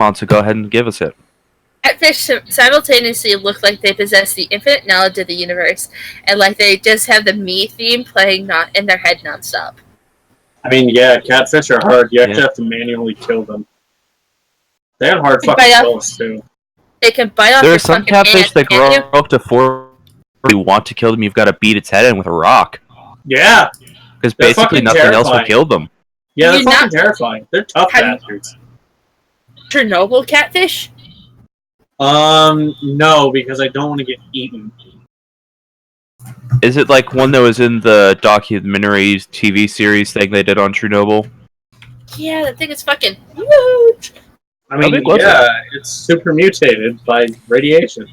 so go ahead and give us it. Catfish simultaneously look like they possess the infinite knowledge of the universe, and like they just have the me theme playing not in their head nonstop. I mean, yeah, catfish are hard. You actually have to manually kill them. They have hard fucking kills, too. They can bite off There your are some fucking catfish hand, that grow up to 4. If you want to kill them, you've got to beat its head in with a rock. Yeah! Because basically nothing else will kill them. Yeah, they're fucking terrifying. They're tough bastards. Chernobyl catfish? No, because I don't want to get eaten. Is it like one that was in the documentary TV series thing they did on Chernobyl? Yeah, that thing is fucking huge! I mean, yeah, it's super mutated by radiation.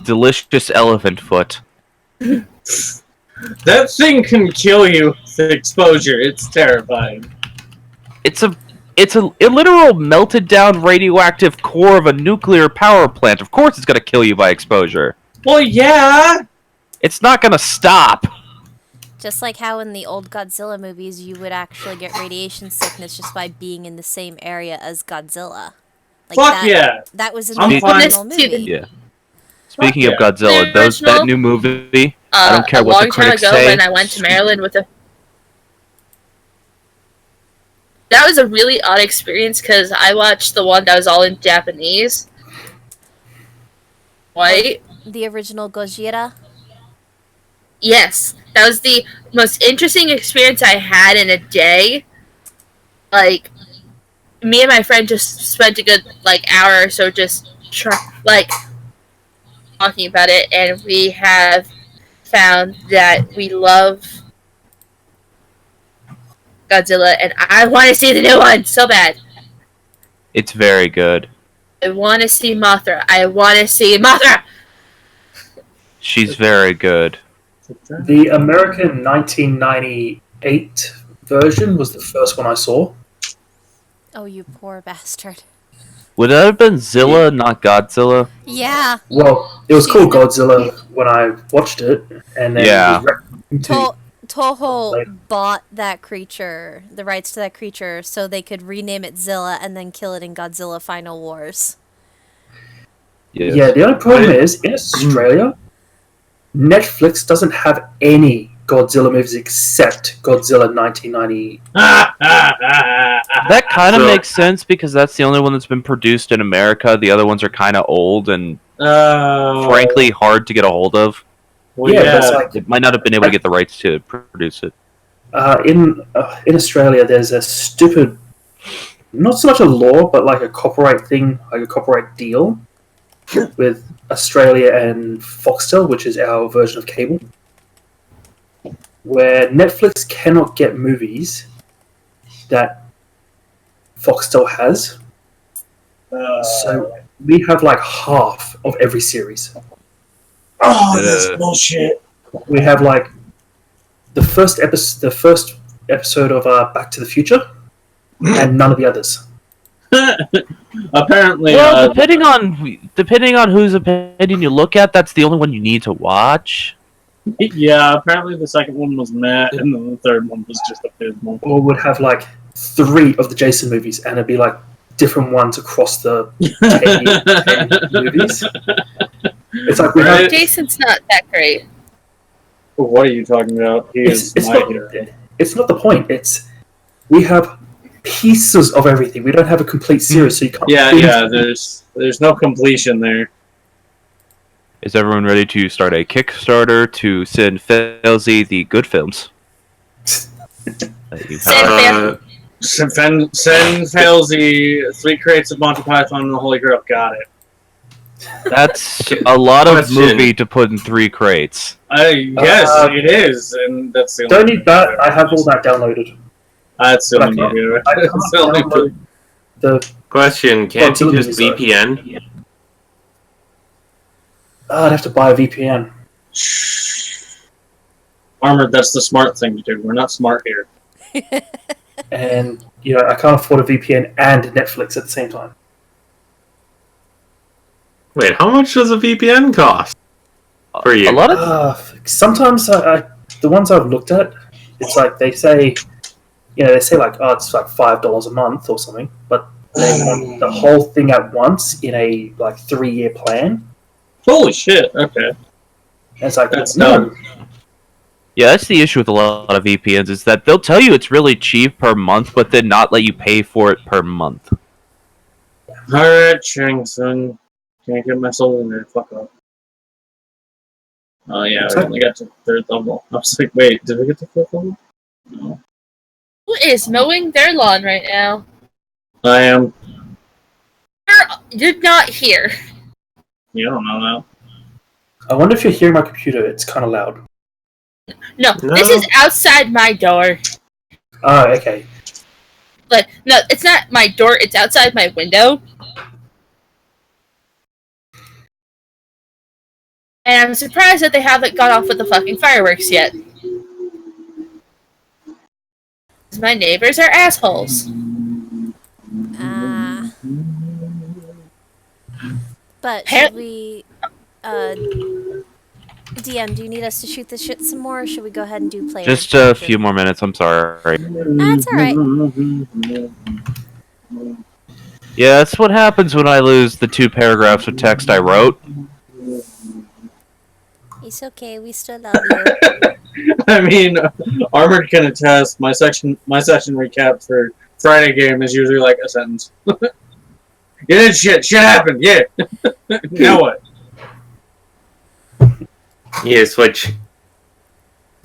Delicious elephant foot. That thing can kill you with exposure. It's terrifying. It's a literal melted down radioactive core of a nuclear power plant. Of course it's gonna kill you by exposure. Well, yeah! It's not gonna stop. Just like how in the old Godzilla movies you would actually get radiation sickness just by being in the same area as Godzilla. Like Fuck yeah! That was in the original movie. Yeah. Speaking of Godzilla, that new movie, I don't care what the critics say. A long time ago when I went to Maryland with a... That was a really odd experience because I watched the one that was all in Japanese. White. The original Gojira? Yes. That was the most interesting experience I had in a day. Like, me and my friend just spent a good, hour or so just, talking about it, and we have found that we love Godzilla, and I want to see the new one so bad. It's very good. I want to see Mothra. I want to see Mothra! She's very good. The American 1998 version was the first one I saw. Oh, you poor bastard. Would that have been Zilla, not Godzilla? Yeah. Well, it was called Godzilla when I watched it, and then Toho bought that creature, the rights to that creature, so they could rename it Zilla and then kill it in Godzilla Final Wars. Yes. Yeah, the only problem is, in Australia, Netflix doesn't have any Godzilla movies except Godzilla 1990. That kind of makes sense because that's the only one that's been produced in America. The other ones are kind of old and frankly hard to get a hold of. Well, yeah, it might not have been able to get the rights to produce it. In Australia, there's a stupid, not so much a law, but like a copyright thing, like a copyright deal with Australia and Foxtel, which is our version of cable, where Netflix cannot get movies that Foxtel has. So we have like half of every series. Oh, that's bullshit. We have like the first episode of Back to the Future, and none of the others. Apparently, well, depending on whose opinion you look at, that's the only one you need to watch. Yeah, apparently the second one was meh, and then the third one was just abysmal. Or would have like 3 of the Jason movies, and it'd be like different ones across the 10 movies. It's like Jason's not that great. What are you talking about? It's not the point. It's we have pieces of everything. We don't have a complete series, so you can't. Yeah. There's no completion there. Is everyone ready to start a Kickstarter to send Felzy the good films? Send Felzy 3 crates of Monty Python and the Holy Grail. Got it. That's a lot of movie to put in 3 crates. Yes, it is, and that's the only. Don't need that. I have all that downloaded. That's the only movie. The question: can't you just VPN? I'd have to buy a VPN. Armored, that's the smart thing to do. We're not smart here. And I can't afford a VPN and Netflix at the same time. Wait, how much does a VPN cost for you? A lot of sometimes the ones I've looked at, it's like they say like, oh, it's like $5 a month or something. But They want the whole thing at once in a 3-year plan. Holy shit! Okay, And it's like, that's no. dumb. Yeah, that's the issue with a lot of VPNs is that they'll tell you it's really cheap per month, but then not let you pay for it per month. Alright, Changson. Can't get my soul in there. Fuck up. Oh yeah, we only got to 3rd level. I was like, wait, did we get to 4th level? No. Who is mowing their lawn right now? I am. You're not here. You don't know now. I wonder if you're hearing my computer. It's kind of loud. No, this is outside my door. Oh, okay. Like, no, it's not my door. It's outside my window. And I'm surprised that they haven't gone off with the fucking fireworks yet. My neighbors are assholes. But should we, DM, do you need us to shoot this shit some more, or should we go ahead and do player Just a interaction? few more minutes, I'm sorry. That's alright. Yeah, that's what happens when I lose the 2 paragraphs of text I wrote. It's okay, we still love you. I mean, Armored can attest. My session recap for Friday game is usually like a sentence. Yeah, shit happened. Yeah. Now what? Yes, which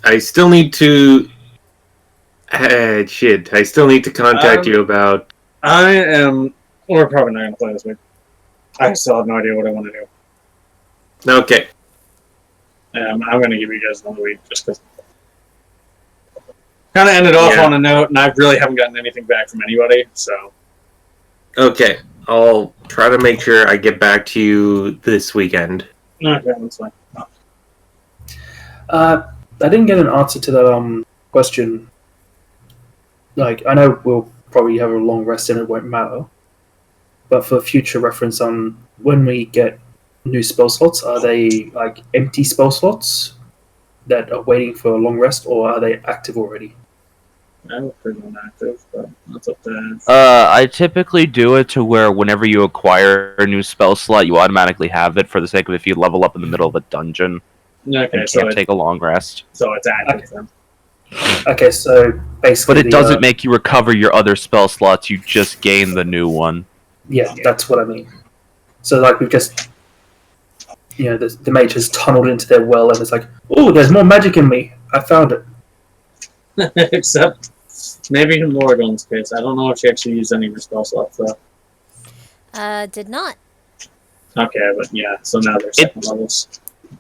I still need to. Shit, I still need to contact you about. I am. We're probably not gonna play this week. I still have no idea what I want to do. Okay. I'm gonna give you guys another week just because. Kind of ended off on a note, and I really haven't gotten anything back from anybody. So. Okay, I'll try to make sure I get back to you this weekend. Okay, that's fine. I didn't get an answer to that question. Like, I know we'll probably have a long rest and it won't matter. But for future reference, when we get new spell slots, are they like empty spell slots that are waiting for a long rest, or are they active already? I was pretty inactive, but that's up to. I typically do it to where whenever you acquire a new spell slot, you automatically have it for the sake of if you level up in the middle of a dungeon. Okay, and so can't take a long rest. So it's active then. Okay, so basically. But it doesn't make you recover your other spell slots, you just gain the new one. Yeah, that's what I mean. So, like, we've just. The mage has tunneled into their well and it's like, oh, there's more magic in me. I found it. Except maybe in Morrigan's case. I don't know if she actually used any of her spell slots though. Did not. Okay, but yeah, so now they're second levels.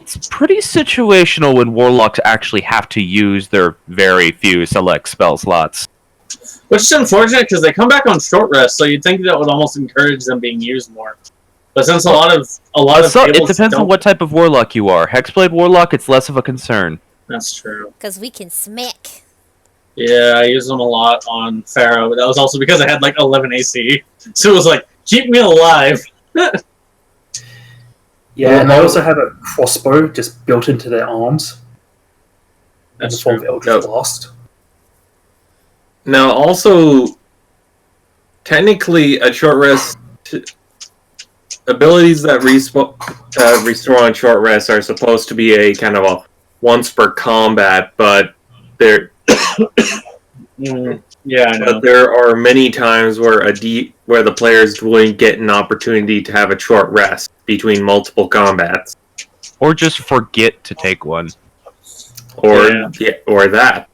It's pretty situational when warlocks actually have to use their very few select spell slots. Which is unfortunate because they come back on short rest, so you'd think that would almost encourage them being used more. But since a lot of it depends on what type of warlock you are. Hexblade warlock, it's less of a concern. That's true. Because we can smack. Yeah, I used them a lot on Pharaoh, but that was also because I had like 11 AC. So it was like, keep me alive. Yeah, and they also have a crossbow just built into their arms. In the form of Eldritch Blast. Now, also, technically, a short rest. Abilities that restore on short rest are supposed to be a kind of a once per combat, but they're. Yeah, I know. But there are many times where where the players will get an opportunity to have a short rest between multiple combats, or just forget to take one, or that,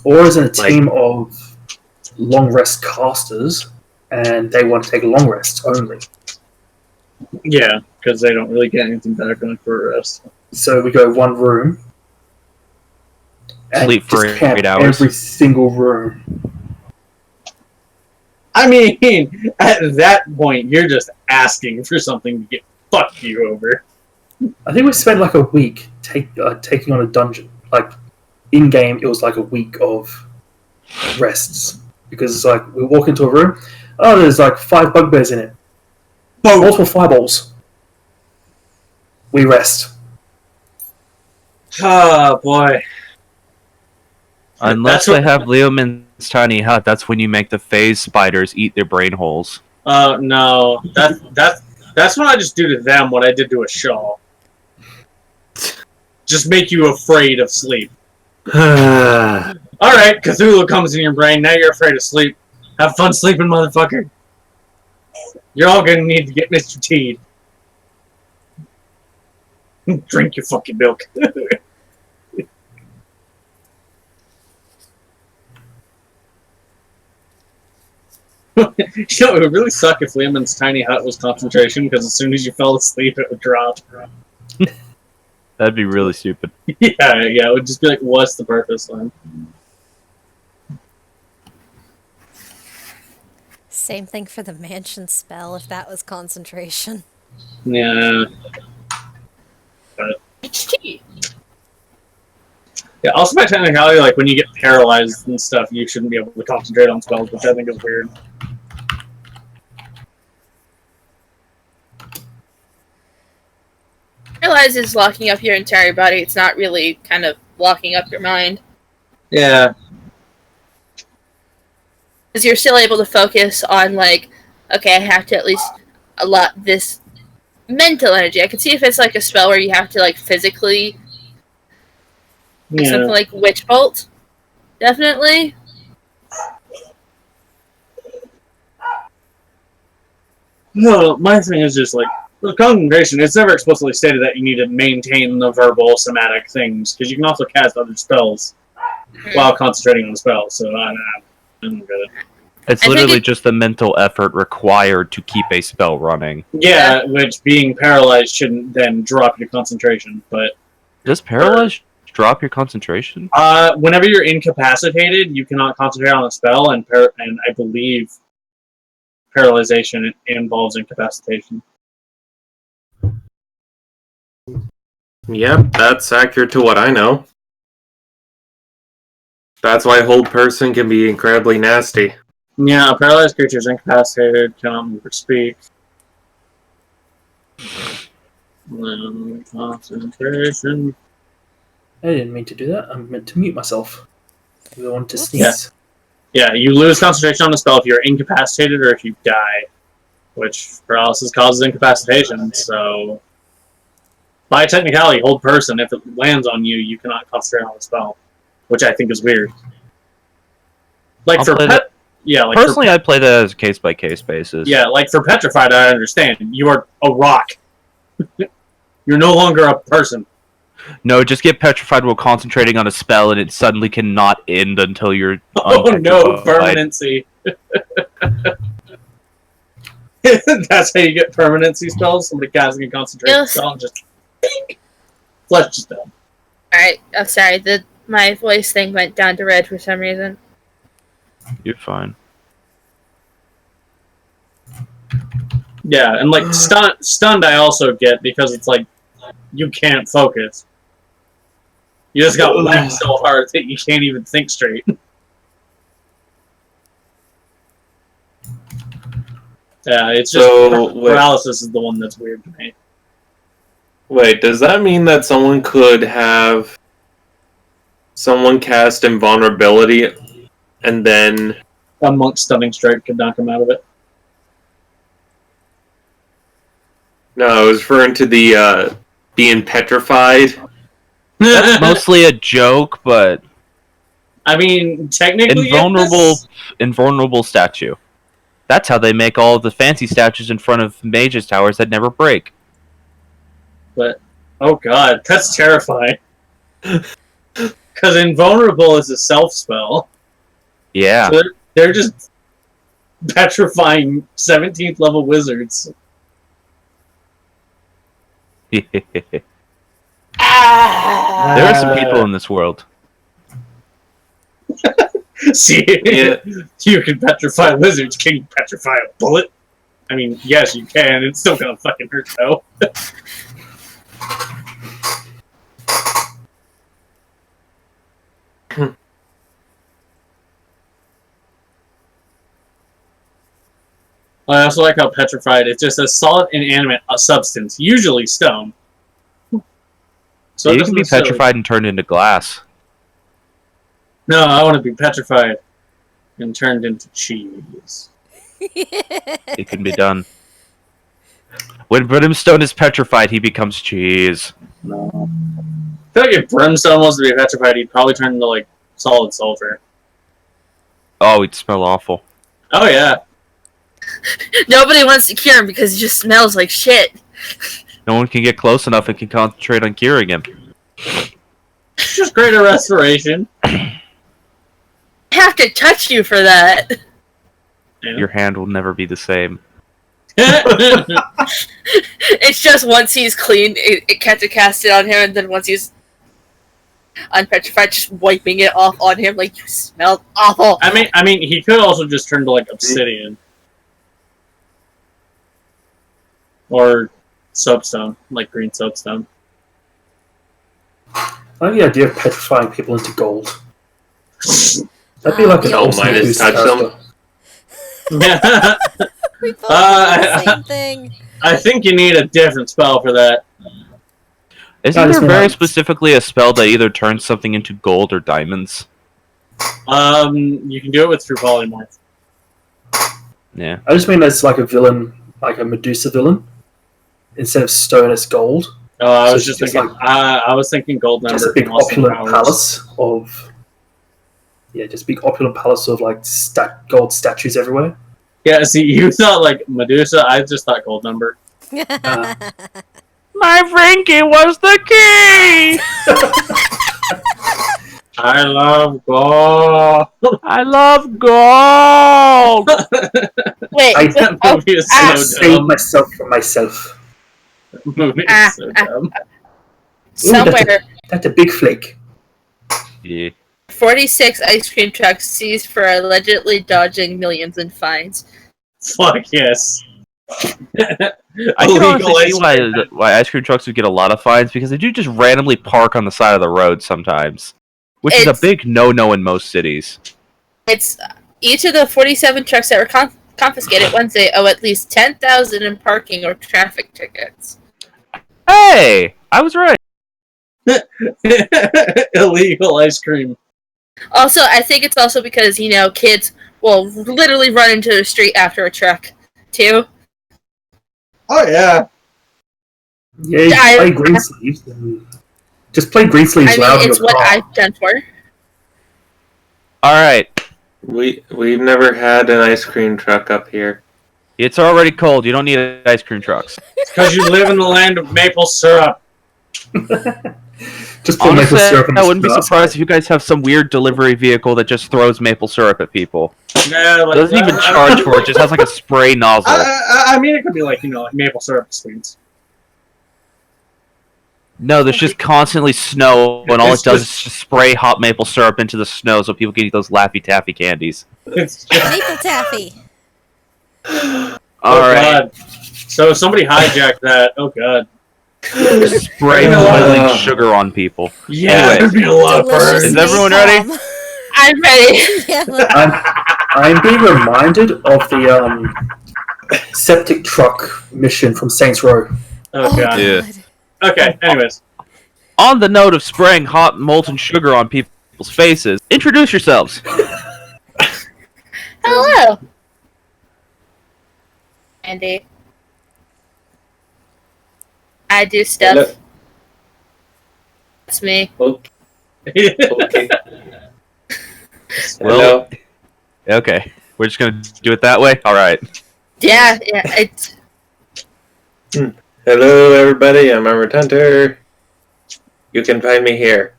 or as in a team of long rest casters, and they want to take a long rest only. Yeah, because they don't really get anything back on for a rest. So we go one room. And sleep for just camp 8 hours. Every single room. I mean, at that point, you're just asking for something to get fucked you over. I think we spent like a week taking on a dungeon. Like, in-game, it was like a week of rests. Because it's like, we walk into a room, there's like 5 bugbears in it. Multiple fireballs. We rest. Oh, boy. Unless they have Leomund's tiny hut, that's when you make the phase spiders eat their brain holes. No. That's what I just do to them what I did to a Shaw. Just make you afraid of sleep. Alright, Cthulhu comes in your brain, now you're afraid of sleep. Have fun sleeping, motherfucker. You're all gonna need to get Mr. Teed. Drink your fucking milk. You know, it would really suck if Lehman's tiny hut was concentration, because as soon as you fell asleep, it would drop. That'd be really stupid. Yeah, it would just be like, what's the purpose then? Same thing for the mansion spell, if that was concentration. Yeah. HT. Yeah, also by technicality, like, when you get paralyzed and stuff, you shouldn't be able to concentrate on spells, which I think is weird. Realize is locking up your entire body. It's not really kind of locking up your mind. Yeah. Because you're still able to focus on, like, okay, I have to at least allot this mental energy. I can see if it's like a spell where you have to, like, physically... Yeah. Something like Witch Bolt. Definitely. No, my thing is just like, with concentration, it's never explicitly stated that you need to maintain the verbal somatic things, because you can also cast other spells while concentrating on the spell, so I don't get it. It's literally just the mental effort required to keep a spell running. Yeah, which being paralyzed shouldn't then drop your concentration, but... Does paralyze drop your concentration? Whenever you're incapacitated, you cannot concentrate on a spell, and I believe paralyzation involves incapacitation. Yep, that's accurate to what I know. That's why hold person can be incredibly nasty. Yeah, a paralyzed creature is incapacitated, cannot move or speak. Concentration. I didn't mean to do that. I meant to mute myself. I wanted to sneeze. Yes. Yeah, you lose concentration on the spell if you're incapacitated or if you die, which paralysis causes incapacitation, so... By technicality, hold person, if it lands on you, you cannot concentrate on the spell, which I think is weird. Like for pet... Yeah, like personally, I play that as a case-by-case basis. Yeah, like for petrified, I understand. You are a rock. You're no longer a person. No, just get petrified while concentrating on a spell, and it suddenly cannot end until you're. Oh no, permanency. That's how you get permanency spells. Somebody casting a concentration spell and just flesh just down. Alright, I'm sorry. My voice thing went down to red for some reason. You're fine. Yeah, and like stunned I also get because it's like you can't focus. You just got whacked so hard that you can't even think straight. Yeah, it's just paralysis is the one that's weird to me. Wait, does that mean that someone could have someone cast invulnerability and then a monk's stunning strike could knock him out of it? No, I was referring to the being petrified. That's mostly a joke, but I mean, technically, invulnerable statue. That's how they make all of the fancy statues in front of mages' towers that never break. But oh god, that's terrifying. Because invulnerable is a self spell. Yeah, So they're just petrifying 17th level wizards. There are some people in this world. See, you can petrify wizards. Can you petrify a bullet? I mean, yes, you can. It's still gonna fucking hurt, though. I also like how petrified it's just a solid inanimate substance, usually stone. So You can be petrified and turned into glass. No, I want to be petrified and turned into cheese. It can be done. When Brimstone is petrified, he becomes cheese. No. I feel like if Brimstone was to be petrified, he'd probably turn into, like, solid sulfur. Oh, he'd smell awful. Oh, yeah. Nobody wants to cure him because he just smells like shit. No one can get close enough and can concentrate on curing him. It's just greater restoration. I have to touch you for that. Yeah. Your hand will never be the same. It's just once he's clean, it can't cast it on him, and then once he's unpetrified, just wiping it off on him like you smell awful. I mean, he could also just turn to, like, obsidian. Or soapstone, like green soapstone. I like the idea of petrifying people into gold. That'd be like an Yeah. ultimate Minus boost touch character. We both did the same thing. I think you need a different spell for that. Isn't Guys, there we very have- specifically a spell that either turns something into gold or diamonds? You can do it with True Polymorph. Yeah. I just mean as like a villain, like a Medusa villain. Instead of stone, it's gold. I So was it's just just thinking. I was thinking gold Just a number. big from Austin opulent Powers. palace of... Yeah, just a big opulent palace of like gold statues everywhere. Yeah, see, you thought like Medusa. I just thought gold number. My Frankie was the key! I love gold. I love gold! Wait, That movie is I so saved dumb. myself from myself. That movie is so dumb. somewhere, That's a big flake. Yeah. 46 ice cream trucks seized for allegedly dodging millions in fines. Fuck yes. I can honestly see why ice cream trucks would get a lot of fines, because they do just randomly park on the side of the road sometimes. Which is a It's- big no-no in most cities. It's each of the 47 trucks that were confiscated Wednesday owe at least $10,000 in parking or traffic tickets. Hey! I was right. Illegal ice cream. Also, I think it's also because, kids will literally run into the street after a truck, too. Oh yeah. Yeah, you I- play green sleeves. And just play green sleeves I loud mean, in it's your what car. I've done for. Alright. We've never had an ice cream truck up here. It's already cold. You don't need ice cream trucks. Because you live in the land of maple syrup. Just put maple Honestly, syrup in I the wouldn't be glass. surprised if you guys have some weird delivery vehicle that just throws maple syrup at people. Yeah, like, Doesn't even charge for it, just has like a spray nozzle. I mean, it could be like like maple syrup sweets. No, there's just constantly snow, and all It's it does just- is just spray hot maple syrup into the snow so people can eat those Laffy Taffy candies. It's just, Maple taffy. Alright. God. So somebody hijacked that. Oh god. Spray You know boiling what? sugar on people. Yeah, Anyway. there'd be a lot of Delicious Is burns. everyone napalm. ready? I'm ready. Yeah, look. I'm being reminded of the septic truck mission from Saints Row. Oh god. Yeah. Okay. Anyways. On the note of spraying hot molten sugar on people's faces, introduce yourselves. Hello. Andy. I do stuff. Hello. It's me. Okay. Okay. Well- Okay, we're just gonna do it that way? Alright. Yeah, it's... Hello, everybody. I'm Armored Hunter. You can find me here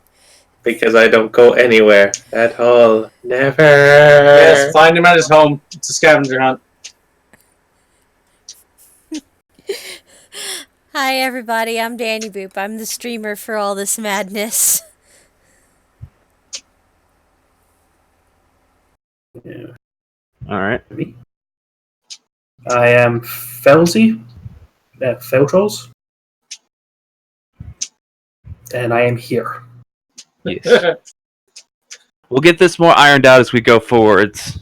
because I don't go anywhere at all. Never. Yes, find him at his home. It's a scavenger hunt. Hi, everybody. I'm Danny Boop. I'm the streamer for all this madness. Yeah. Alright. Me. I am Felzy, Feltrolls, and I am here. Yes. We'll get this more ironed out as we go forwards.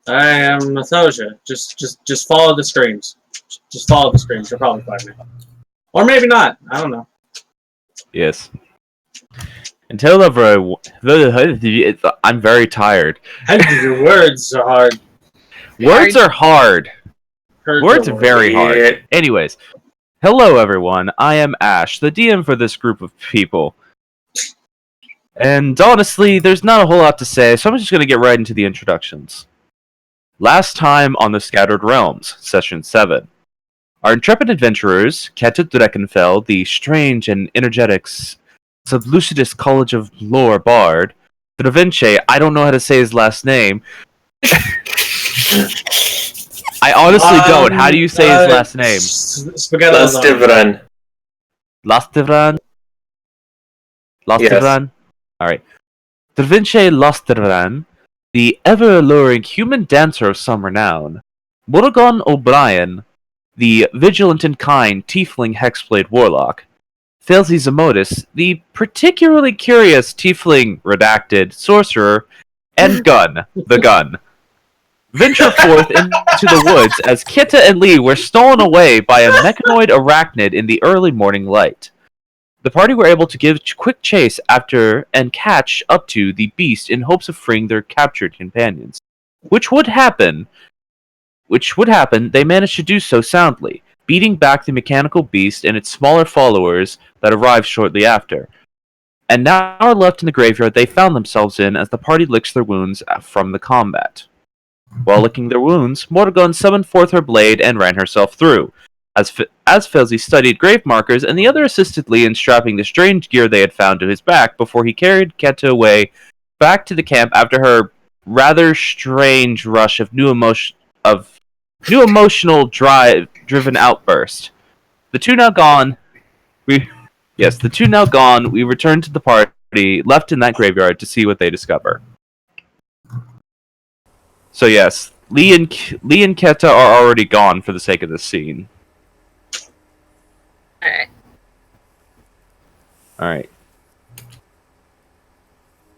I am Mathosha. Just follow the screams. Just follow the screams. You'll probably find me. Or maybe not. I don't know. Yes. Until I'm very tired. How do your words so hard? Words are hard. Words are very hard. Yeah. Anyways, hello everyone. I am Ash, the DM for this group of people. And honestly, there's not a whole lot to say, so I'm just going to get right into the introductions. Last time on the Scattered Realms, Session 7. Our intrepid adventurers, Keta Dreckenfell, the strange and energetic Sublucidus College of Lore Bard, Dravince, I don't know how to say his last name. I honestly don't. How do you say his last name? Spaghetti. Lastivran. Lastivran? Yes. Alright. Dravince Lastivran, the ever-alluring human dancer of some renown. Morgan O'Brien, the vigilant and kind tiefling hexblade warlock. Thalesy Zamodis, the particularly curious tiefling redacted sorcerer. And Gun, the gun. Venture forth into the woods as Kita and Lee were stolen away by a mechanoid arachnid in the early morning light. The party were able to give quick chase after and catch up to the beast in hopes of freeing their captured companions. Which would happen, they managed to do so soundly, beating back the mechanical beast and its smaller followers that arrived shortly after. And now left in the graveyard they found themselves in as the party licks their wounds from the combat. While licking their wounds, Morgan summoned forth her blade and ran herself through. As Felzy studied grave markers, and the other assisted Lee in strapping the strange gear they had found to his back before he carried Keta away back to the camp after her rather strange rush of new emotional driven outburst. The two now gone, we return to the party left in that graveyard to see what they discover. So yes, Lee and Keta are already gone for the sake of this scene. Alright.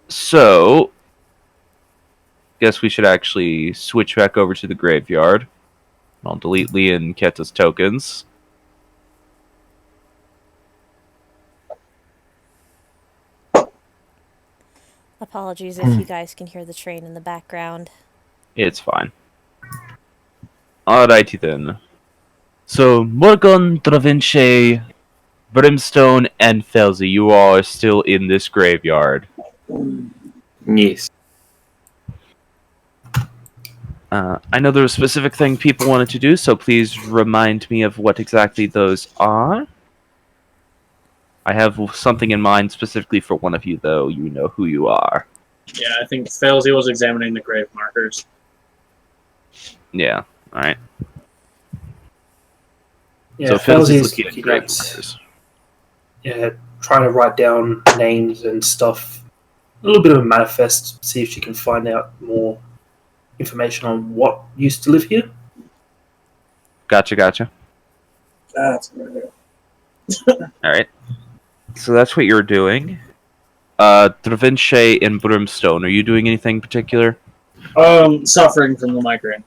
So, guess we should actually switch back over to the graveyard. I'll delete Lee and Keta's tokens. Apologies if you guys can hear the train in the background. It's fine. Alrighty then. So, Morgan, Dravince, Brimstone, and Felzy, you all are still in this graveyard. Yes. I know there was a specific thing people wanted to do, so please remind me of what exactly those are. I have something in mind specifically for one of you, though. You know who you are. Yeah, I think Felzy was examining the grave markers. Yeah, alright. Yeah, So Felzy's Felzy's looking at grave markers. Yeah, trying to write down names and stuff. A little bit of a manifest, see if she can find out more information on what used to live here. Gotcha. That's right. Alright. So that's what you're doing. Dravince and Brimstone, are you doing anything particular? Suffering from the migraine.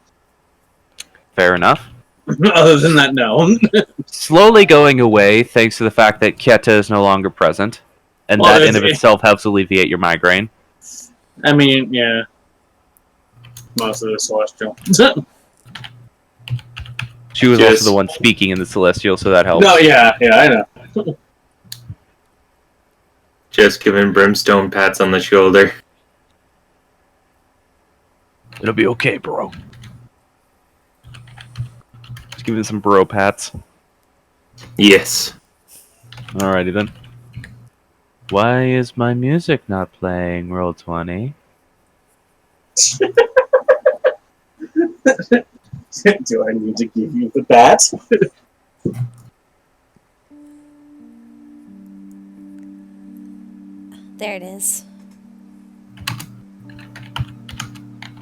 Fair enough. Other than that, no. Slowly going away thanks to the fact that Keta is no longer present. And Well, that in of itself helps alleviate your migraine. I mean, yeah. Most of the celestial. She was Yes. also the one speaking in the Celestial, so that helps. No, yeah, I know. Just giving Brimstone pats on the shoulder. It'll be okay, bro. Just give it some bro pats. Yes. Alrighty then. Why is my music not playing, Roll20? Do I need to give you the bat? There it is.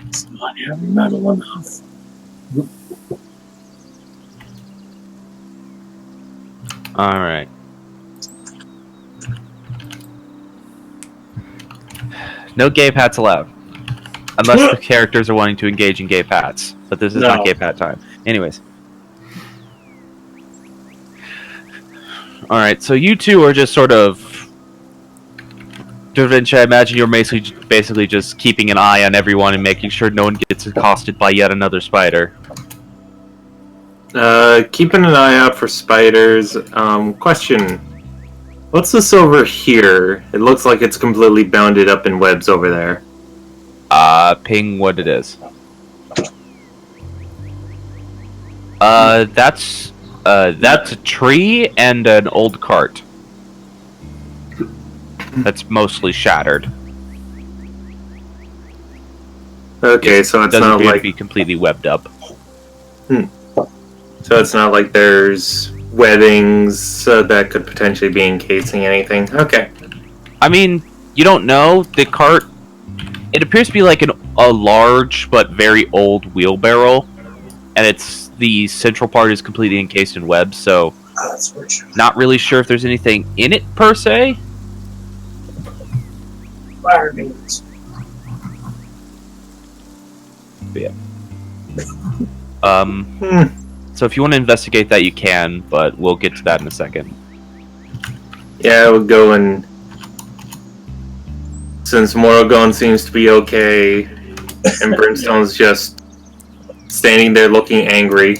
It's not heavy metal enough. Alright. No gay pats allowed. Unless the characters are wanting to engage in gay pats. But this is not gay pat time. Anyways. Alright, so you two are just sort of Da Vinci, I imagine you're basically just keeping an eye on everyone and making sure no one gets accosted by yet another spider. Keeping an eye out for spiders. Question. What's this over here? It looks like it's completely bounded up in webs over there. Ping what it is. That's a tree and an old cart. That's mostly shattered. Okay, so it's doesn't not appear to like be completely webbed up. so it's not like there's webbings that could potentially be encasing anything. Okay. I mean, you don't know. The cart, it appears to be like a large but very old wheelbarrow, and the central part is completely encased in webs. So, not really sure if there's anything in it per se. Fire beans. Yeah. So if you want to investigate that, you can, but we'll get to that in a second. Yeah, I would go and since Morrigan seems to be okay, and Brimstone's just standing there looking angry.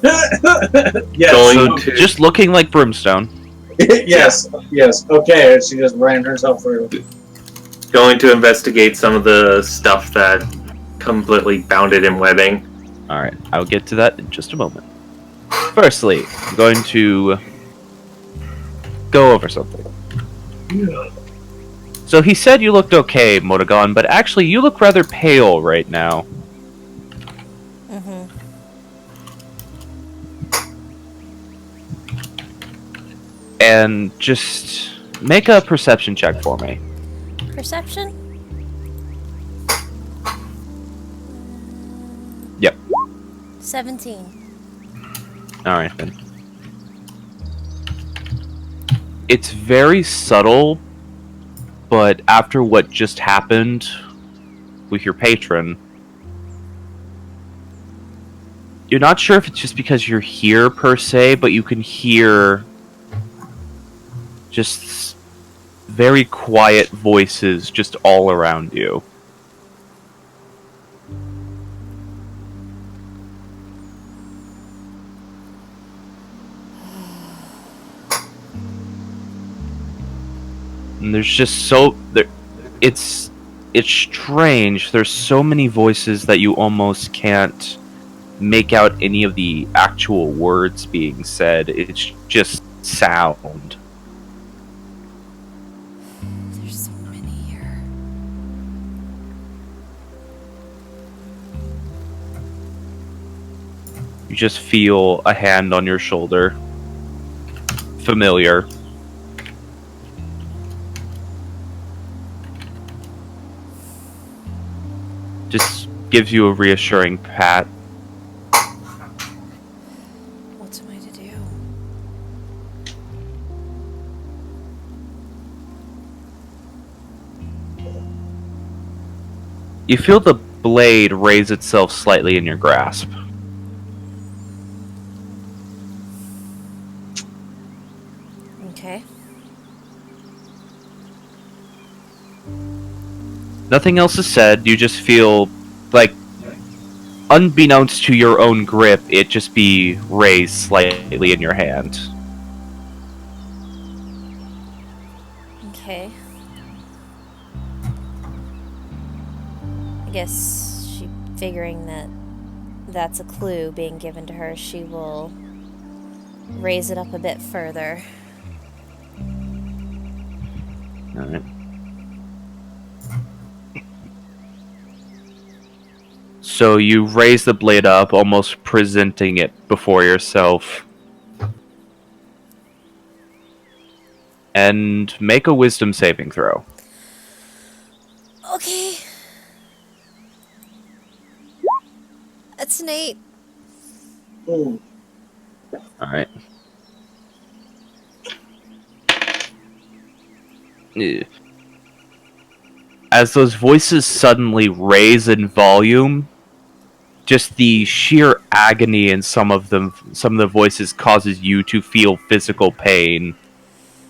Yes. Going to Just looking like Brimstone. yes. Okay, she just ran herself through. going to investigate some of the stuff that completely bounded in webbing. Alright, I'll get to that in just a moment. Firstly, I'm going to go over something. So he said you looked okay, Motagon, but actually you look rather pale right now. Mm-hmm. And just make a perception check for me. Perception? Yep. 17. Alright then. It's very subtle, but after what just happened with your patron, you're not sure if it's just because you're here per se, but you can hear just very quiet voices just all around you. And there's just it's strange. There's so many voices that you almost can't make out any of the actual words being said. It's just sound. There's so many here. You just feel a hand on your shoulder. Familiar. Just gives you a reassuring pat. What am I to do? You feel the blade raise itself slightly in your grasp. Okay. Nothing else is said. You just feel like, unbeknownst to your own grip, it just be raised slightly in your hand. Okay. I guess she, figuring that that's a clue being given to her, she will raise it up a bit further. Alright. So you raise the blade up, almost presenting it before yourself. And make a wisdom saving throw. Okay. That's an 8. Ooh. Alright. As those voices suddenly raise in volume, just the sheer agony in some of the voices causes you to feel physical pain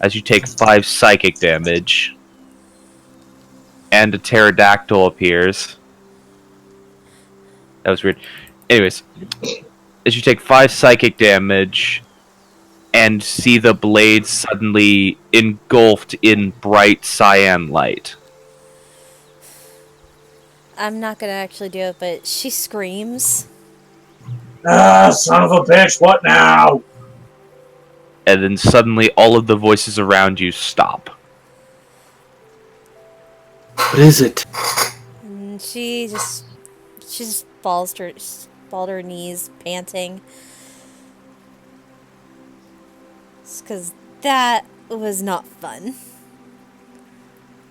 as you take 5 psychic damage. and a pterodactyl appears. That was weird. Anyways, as you take 5 psychic damage and see the blade suddenly engulfed in bright cyan light. I'm not gonna actually do it, but she screams. Ah, son of a bitch, what now? And then suddenly all of the voices around you stop. What is it? And she just falls to her knees, panting. Because that was not fun.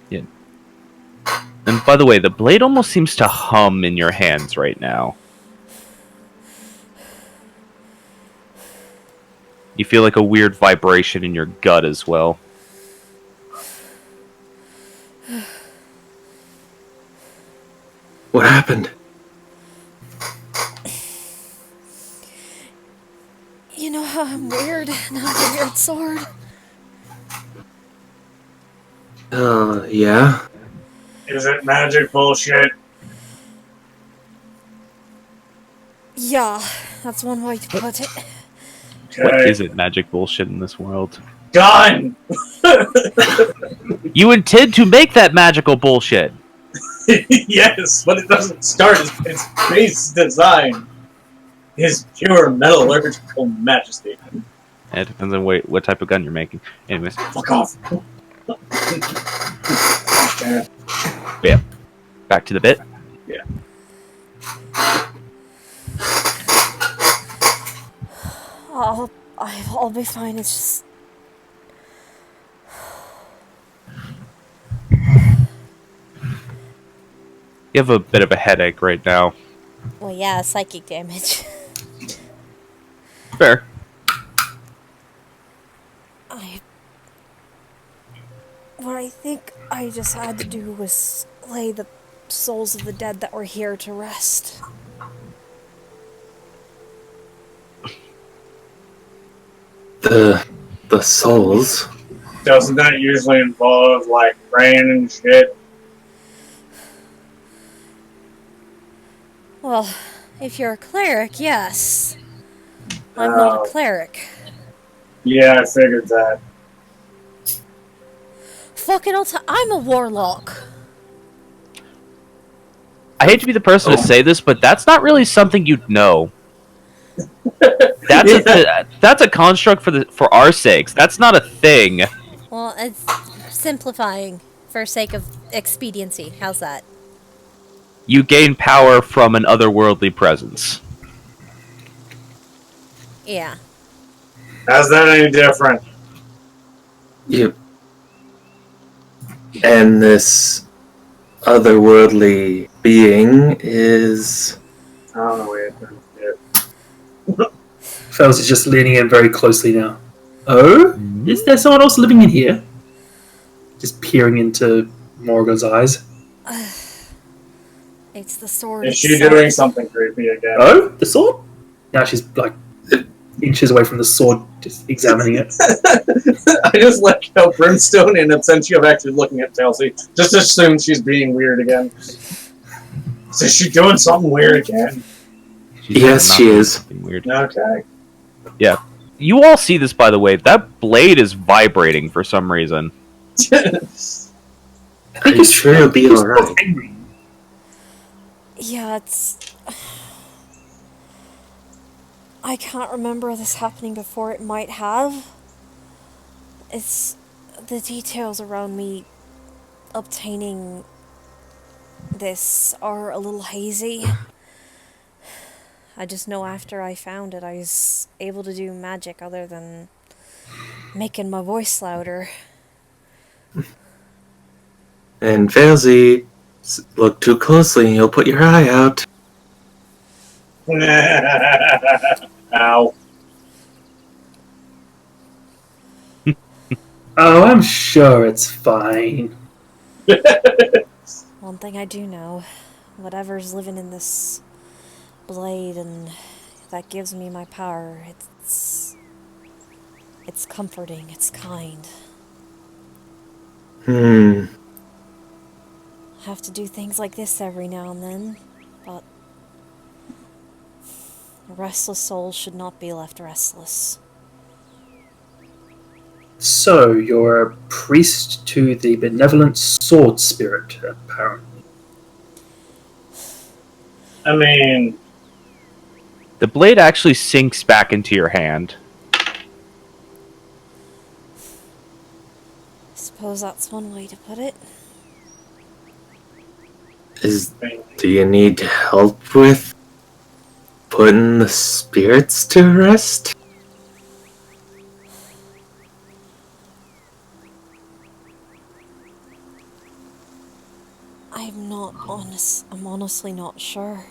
Yeah. And by the way, the blade almost seems to hum in your hands right now. You feel like a weird vibration in your gut as well. What happened? You know how I'm weird and I have a weird sword? Yeah? Is it magic bullshit? Yeah, that's one way to put it. What Okay. is it, magic bullshit in this world? Gun! You intend to make that magical bullshit! Yes, but it doesn't start its base design. His pure metallurgical majesty. It depends on what type of gun you're making. Anyways, Fuck off. yeah. Back to the bit. Yeah. I'll be fine. It's just You have a bit of a headache right now. well, yeah, psychic damage. Fair. What I think I just had to do was lay the souls of the dead that were here to rest. The souls? Doesn't that usually involve, like, praying and shit? Well, if you're a cleric, yes. I'm not a cleric. Yeah, I figured that. Fucking I'm a warlock. I hate to be the person to say this, but that's not really something you'd know. That's a construct for our sakes. That's not a thing. Well, it's simplifying for sake of expediency. How's that? You gain power from an otherworldly presence. Yeah. How's that any different? You. And this otherworldly being is. I don't know where it Fells is just leaning in very closely now. Oh? Is there someone else living in here? Just peering into Morgan's eyes. It's the sword. Is she doing something creepy again? Oh? The sword? Now she's like inches away from the sword, just examining it. I just like how Brimstone, in absentia of actually looking at Chelsea, just assumes she's being weird again. So is she doing something weird again? Yes, she is. Something weird. Okay. Yeah. You all see this, by the way. That blade is vibrating for some reason. I think I'm sure it'll be alright. Yeah, it's... I can't remember this happening before. It might have. It's... The details around me obtaining this are a little hazy. I just know after I found it, I was able to do magic other than making my voice louder. And Failsy, look too closely and you'll put your eye out. Ow. Oh, I'm sure it's fine. One thing I do know, whatever's living in this blade and that gives me my power, it's comforting, it's kind. have to do things like this every now and then, but a restless soul should not be left restless. So, you're a priest to the benevolent sword spirit, apparently. I mean, The blade actually sinks back into your hand. Suppose that's one way to put it. Do you need help with putting the spirits to rest? I'm honestly not sure.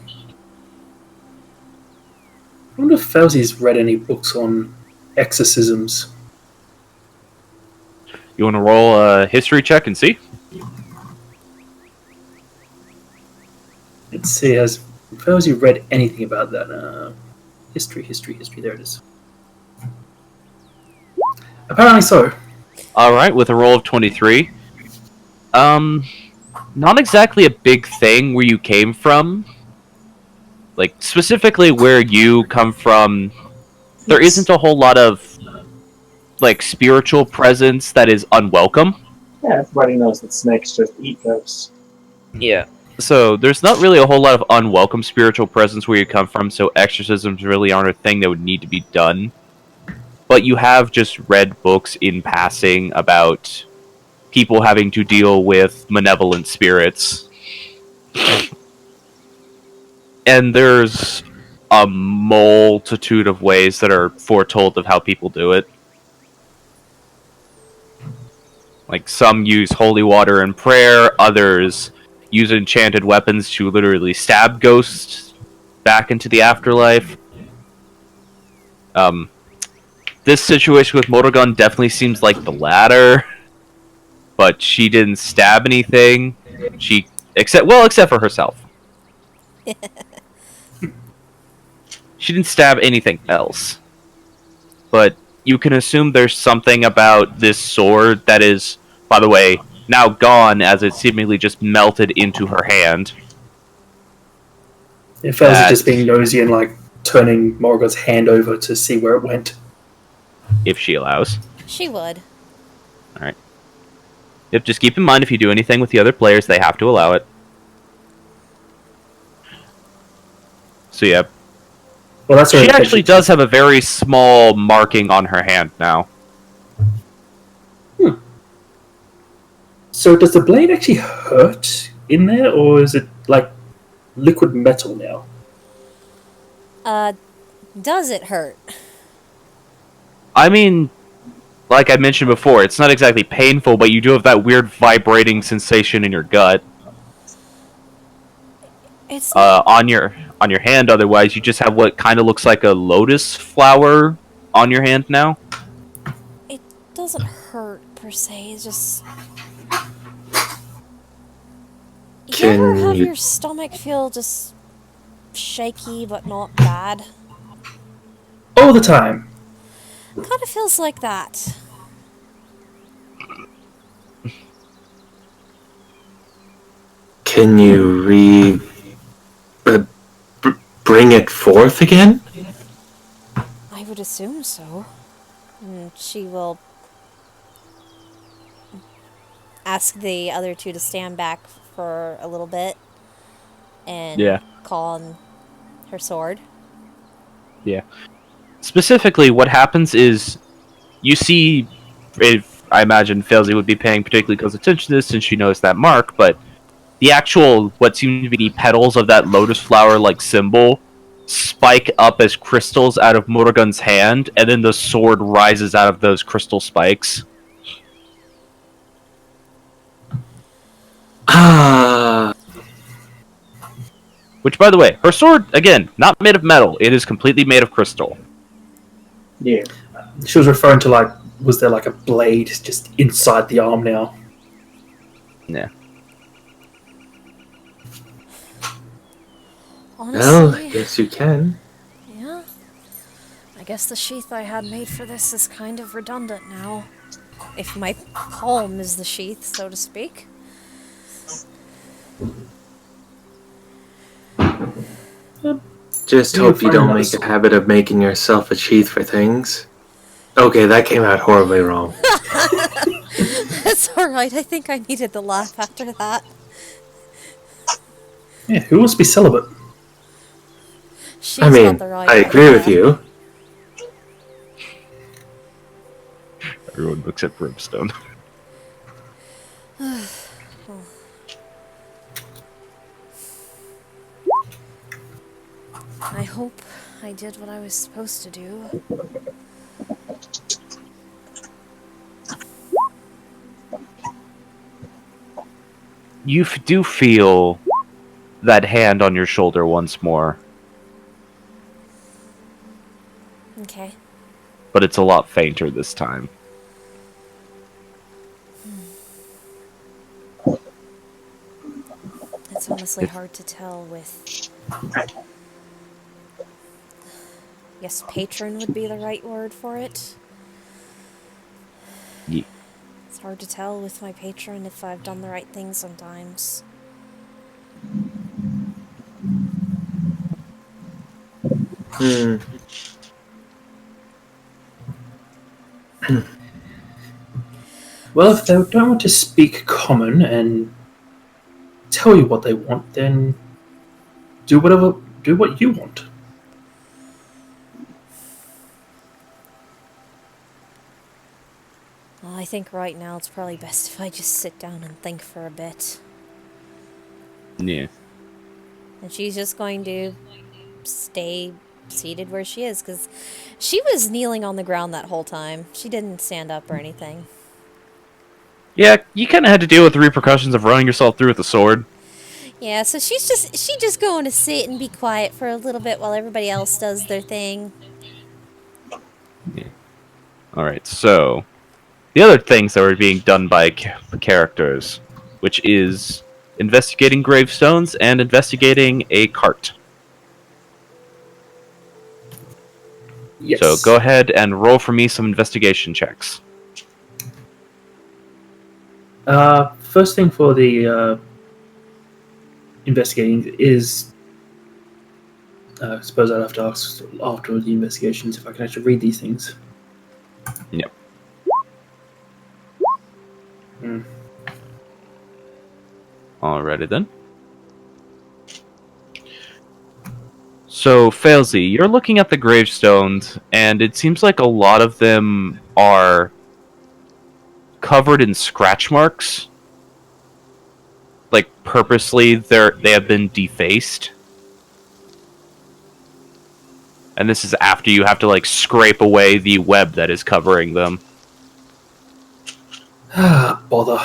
I wonder if Fauzi's read any books on exorcisms. You want to roll a history check and see? Let's see, has Fauzi read anything about that? History, there it is. Apparently so. Alright, with a roll of 23. Not exactly a big thing where you came from. Like, specifically where you come from, there isn't a whole lot of, like, spiritual presence that is unwelcome. yeah, everybody knows that snakes just eat ghosts. Yeah. So, there's not really a whole lot of unwelcome spiritual presence where you come from, so exorcisms really aren't a thing that would need to be done. But you have just read books in passing about people having to deal with malevolent spirits. And there's a multitude of ways that are foretold of how people do it. Like, some use holy water and prayer, others use enchanted weapons to literally stab ghosts back into the afterlife. This situation with Motogun definitely seems like the latter, but she didn't stab anything. Except for herself. She didn't stab anything else. But you can assume there's something about this sword that is, by the way, now gone as it seemingly just melted into her hand. If Fauzi just being nosy and like turning Morgoth's hand over to see where it went. If she allows. She would. Alright. Yep, just keep in mind if you do anything with the other players, they have to allow it. So yeah. Well, that's she actually does have a very small marking on her hand now. So does the blade actually hurt in there, or is it like liquid metal now? Does it hurt? I mean, like I mentioned before, it's not exactly painful, but you do have that weird vibrating sensation in your gut. It's not... on your hand. Otherwise, you just have what kind of looks like a lotus flower on your hand now. It doesn't hurt per se. It's just... You ever have your stomach feel just shaky but not bad? All the time. Kind of feels like that. Can you bring it forth again? I would assume so. She will ask the other two to stand back for a little bit and call on her sword. Yeah. Specifically, what happens is you see, if I imagine Felzy would be paying particularly close attention to this since she knows that mark, but the actual, what seem to be the petals of that lotus flower-like symbol spike up as crystals out of Morrigan's hand, and then the sword rises out of those crystal spikes. Which, by the way, her sword, again, not made of metal. It is completely made of crystal. Yeah. She was referring to, like, was there like a blade just inside the arm now? Yeah. Honestly, well, yes, you can. Yeah. I guess the sheath I had made for this is kind of redundant now. If my palm is the sheath, so to speak. Just Being a hope you friend don't knows- make a habit of making yourself a sheath for things. Okay, that came out horribly wrong. That's alright, I think I needed the laugh after that. Yeah, who wants to be celibate? She's I got mean, the right I idea. agree with you. Everyone looks at Brimstone. I hope I did what I was supposed to do. You do feel that hand on your shoulder once more, Okay. but it's a lot fainter this time. It's honestly hard to tell with... Yes, patron would be the right word for it. Ye- It's hard to tell with my patron if I've done the right thing sometimes. Hmm. Well, if they don't want to speak common and tell you what they want, then do what you want. Well, I think right now it's probably best if I just sit down and think for a bit. Yeah. And she's just going to stay seated where she is, because she was kneeling on the ground that whole time. She didn't stand up or anything. Yeah, you kind of had to deal with the repercussions of running yourself through with a sword. Yeah, so she's just going to sit and be quiet for a little bit while everybody else does their thing. Alright, so the other things that were being done by characters, which is investigating gravestones and investigating a cart. Yes. So go ahead and roll for me some investigation checks. First thing for the investigating is, I suppose I'd have to ask after the investigations if I can actually read these things. Yep. Alrighty then. So, Failsy, you're looking at the gravestones, and it seems like a lot of them are covered in scratch marks. Like, purposely, they have been defaced. And this is after you have to, like, scrape away the web that is covering them. Ah, bother.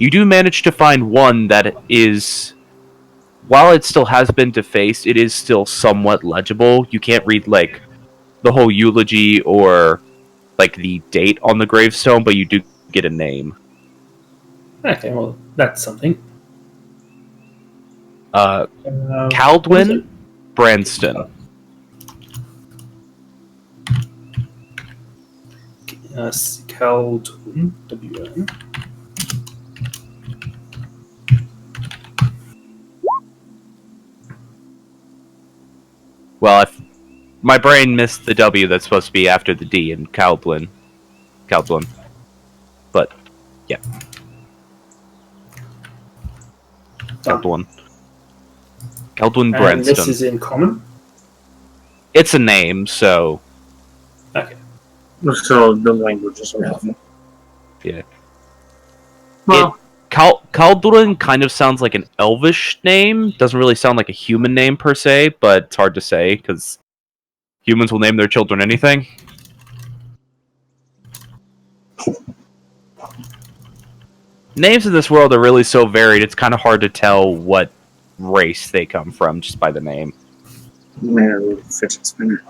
You do manage to find one that is, while it still has been defaced, it is still somewhat legible. You can't read, like, the whole eulogy or, like, the date on the gravestone, but you do get a name. Okay, well, that's something. What is Caldwin it? Branston. Caldwin, W-N. Well, my brain missed the W that's supposed to be after the D in Caldwin. Caldwin. But, yeah. Caldwin. Caldwin And this Branston. is in common? It's a name, so Okay. So the language is relevant. yeah. Well, Caldwin kind of sounds like an elvish name. Doesn't really sound like a human name per se, but it's hard to say because humans will name their children anything. Names in this world are really so varied, it's kind of hard to tell what race they come from just by the name. fidget spinner.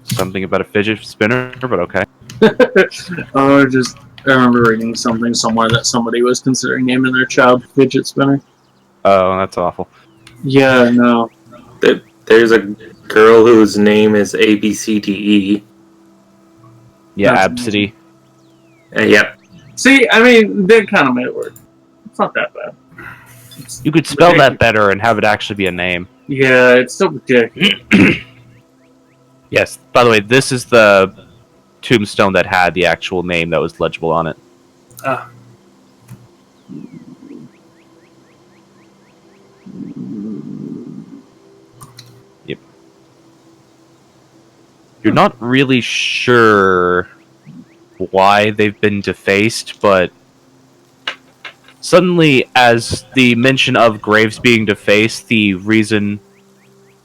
Something about a fidget spinner, but okay. I remember reading something somewhere that somebody was considering naming their child fidget spinner. Oh, that's awful. Yeah, no. There's a girl whose name is ABCDE. Yeah, That's Absidy. Yep. See, I mean, they kind of made it work. It's not that bad. It's You could spell ridiculous. that better and have it actually be a name. Yeah, it's so ridiculous. Yes. By the way, this is the tombstone that had the actual name that was legible on it. Ah, Yep. You're not really sure why they've been defaced, but suddenly, as the mention of graves being defaced, the reason,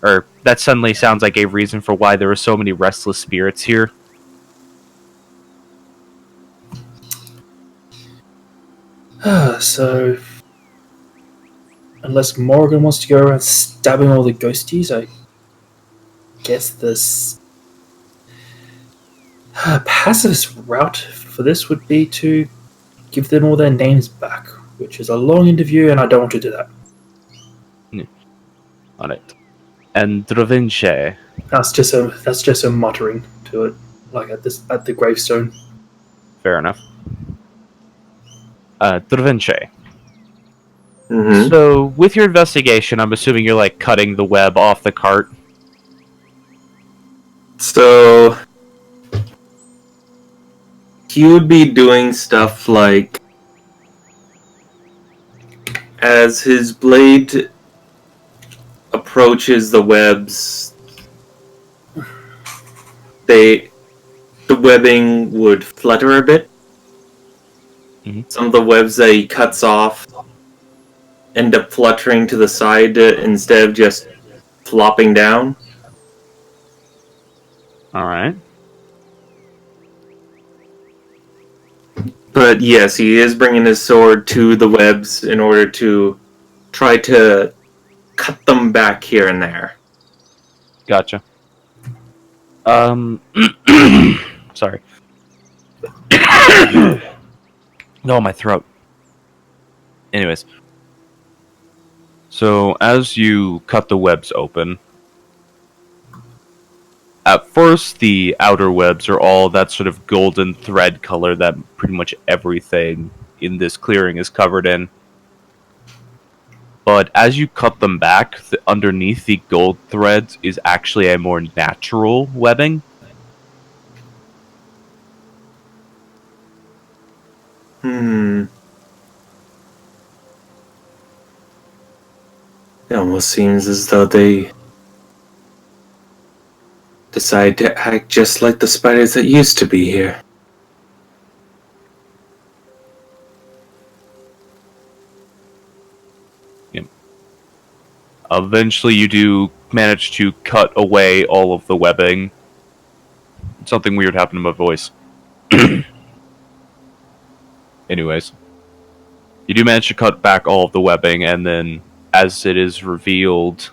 or that suddenly sounds like a reason for why there were so many restless spirits here. so unless Morgan wants to go around stabbing all the ghosties, I guess this pacifist route for this would be to give them all their names back, which is a long interview, and I don't want to do that. On it. And Dravinche. That's just a muttering to it, like at the gravestone. Fair enough. Dravinche. Mm-hmm. So, with your investigation, I'm assuming you're like cutting the web off the cart. So he would be doing stuff like, as his blade approaches the webs, the webbing would flutter a bit. Mhm. Some of the webs that he cuts off end up fluttering to the side instead of just flopping down. Alright. But yes, he is bringing his sword to the webs in order to try to cut them back here and there. Gotcha. Sorry. No, my throat. Anyways. So, as you cut the webs open, at first the outer webs are all that sort of golden thread color that pretty much everything in this clearing is covered in. But as you cut them back, underneath the gold threads is actually a more natural webbing. It almost seems as though they decide to act just like the spiders that used to be here. Eventually you do manage to cut away all of the webbing. Something weird happened to my voice. Anyways. You do manage to cut back all of the webbing, and then, as it is revealed...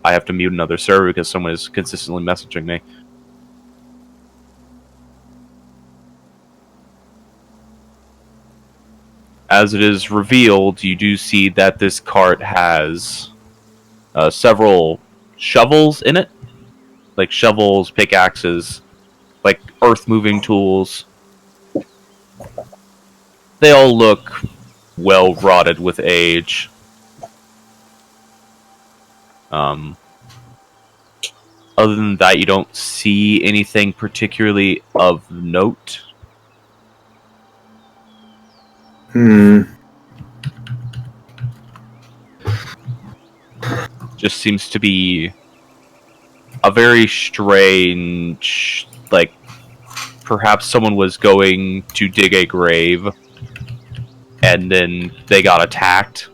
I have to mute another server because someone is consistently messaging me. As it is revealed, you do see that this cart has several shovels in it. Like shovels, pickaxes, like earth-moving tools. They all look well rotted with age. Other than that, you don't see anything particularly of note. Just seems to be a very strange, like, perhaps someone was going to dig a grave, and then they got attacked.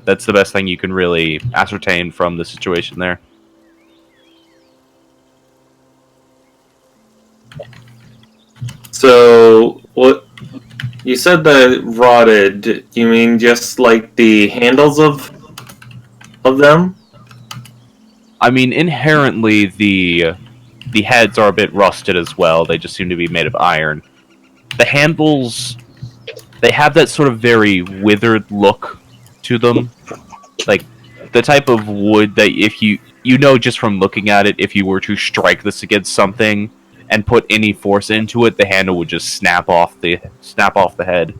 That's the best thing you can really ascertain from the situation there. So, what you said that rotted? You mean just like the handles of them? I mean, inherently, the heads are a bit rusted as well. They just seem to be made of iron. The handles, they have that sort of very withered look to them. Like, the type of wood that if you know just from looking at it, if you were to strike this against something, and put any force into it, the handle would just snap off the head.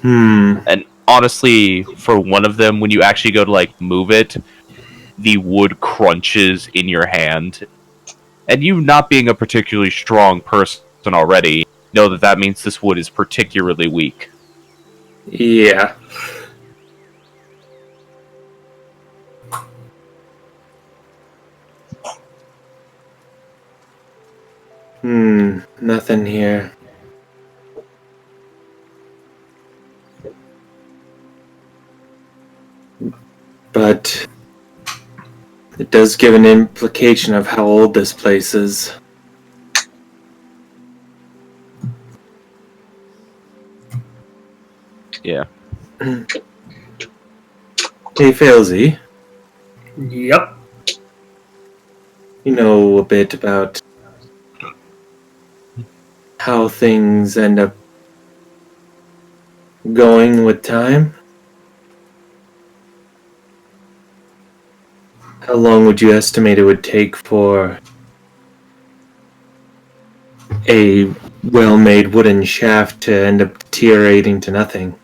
And honestly, for one of them, when you actually go to like move it, the wood crunches in your hand. And you not being a particularly strong person already, know that that means this wood is particularly weak. Yeah. Nothing here. But it does give an implication of how old this place is. Yeah. Hey, Failsy, Yep. you know a bit about how things end up going with time? How long would you estimate it would take for a well-made wooden shaft to end up deteriorating to nothing?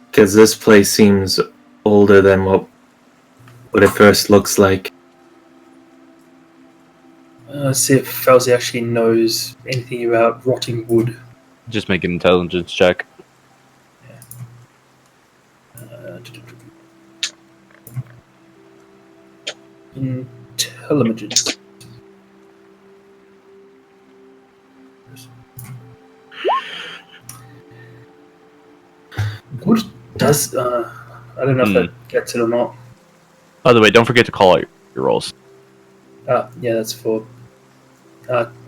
Because this place seems older than what it first looks like. Let's see if Fauzi actually knows anything about rotting wood. Just make an intelligence check. Intelligence. Wood does. I don't know if that gets it or not. By the way, don't forget to call out your rolls. Yeah, that's for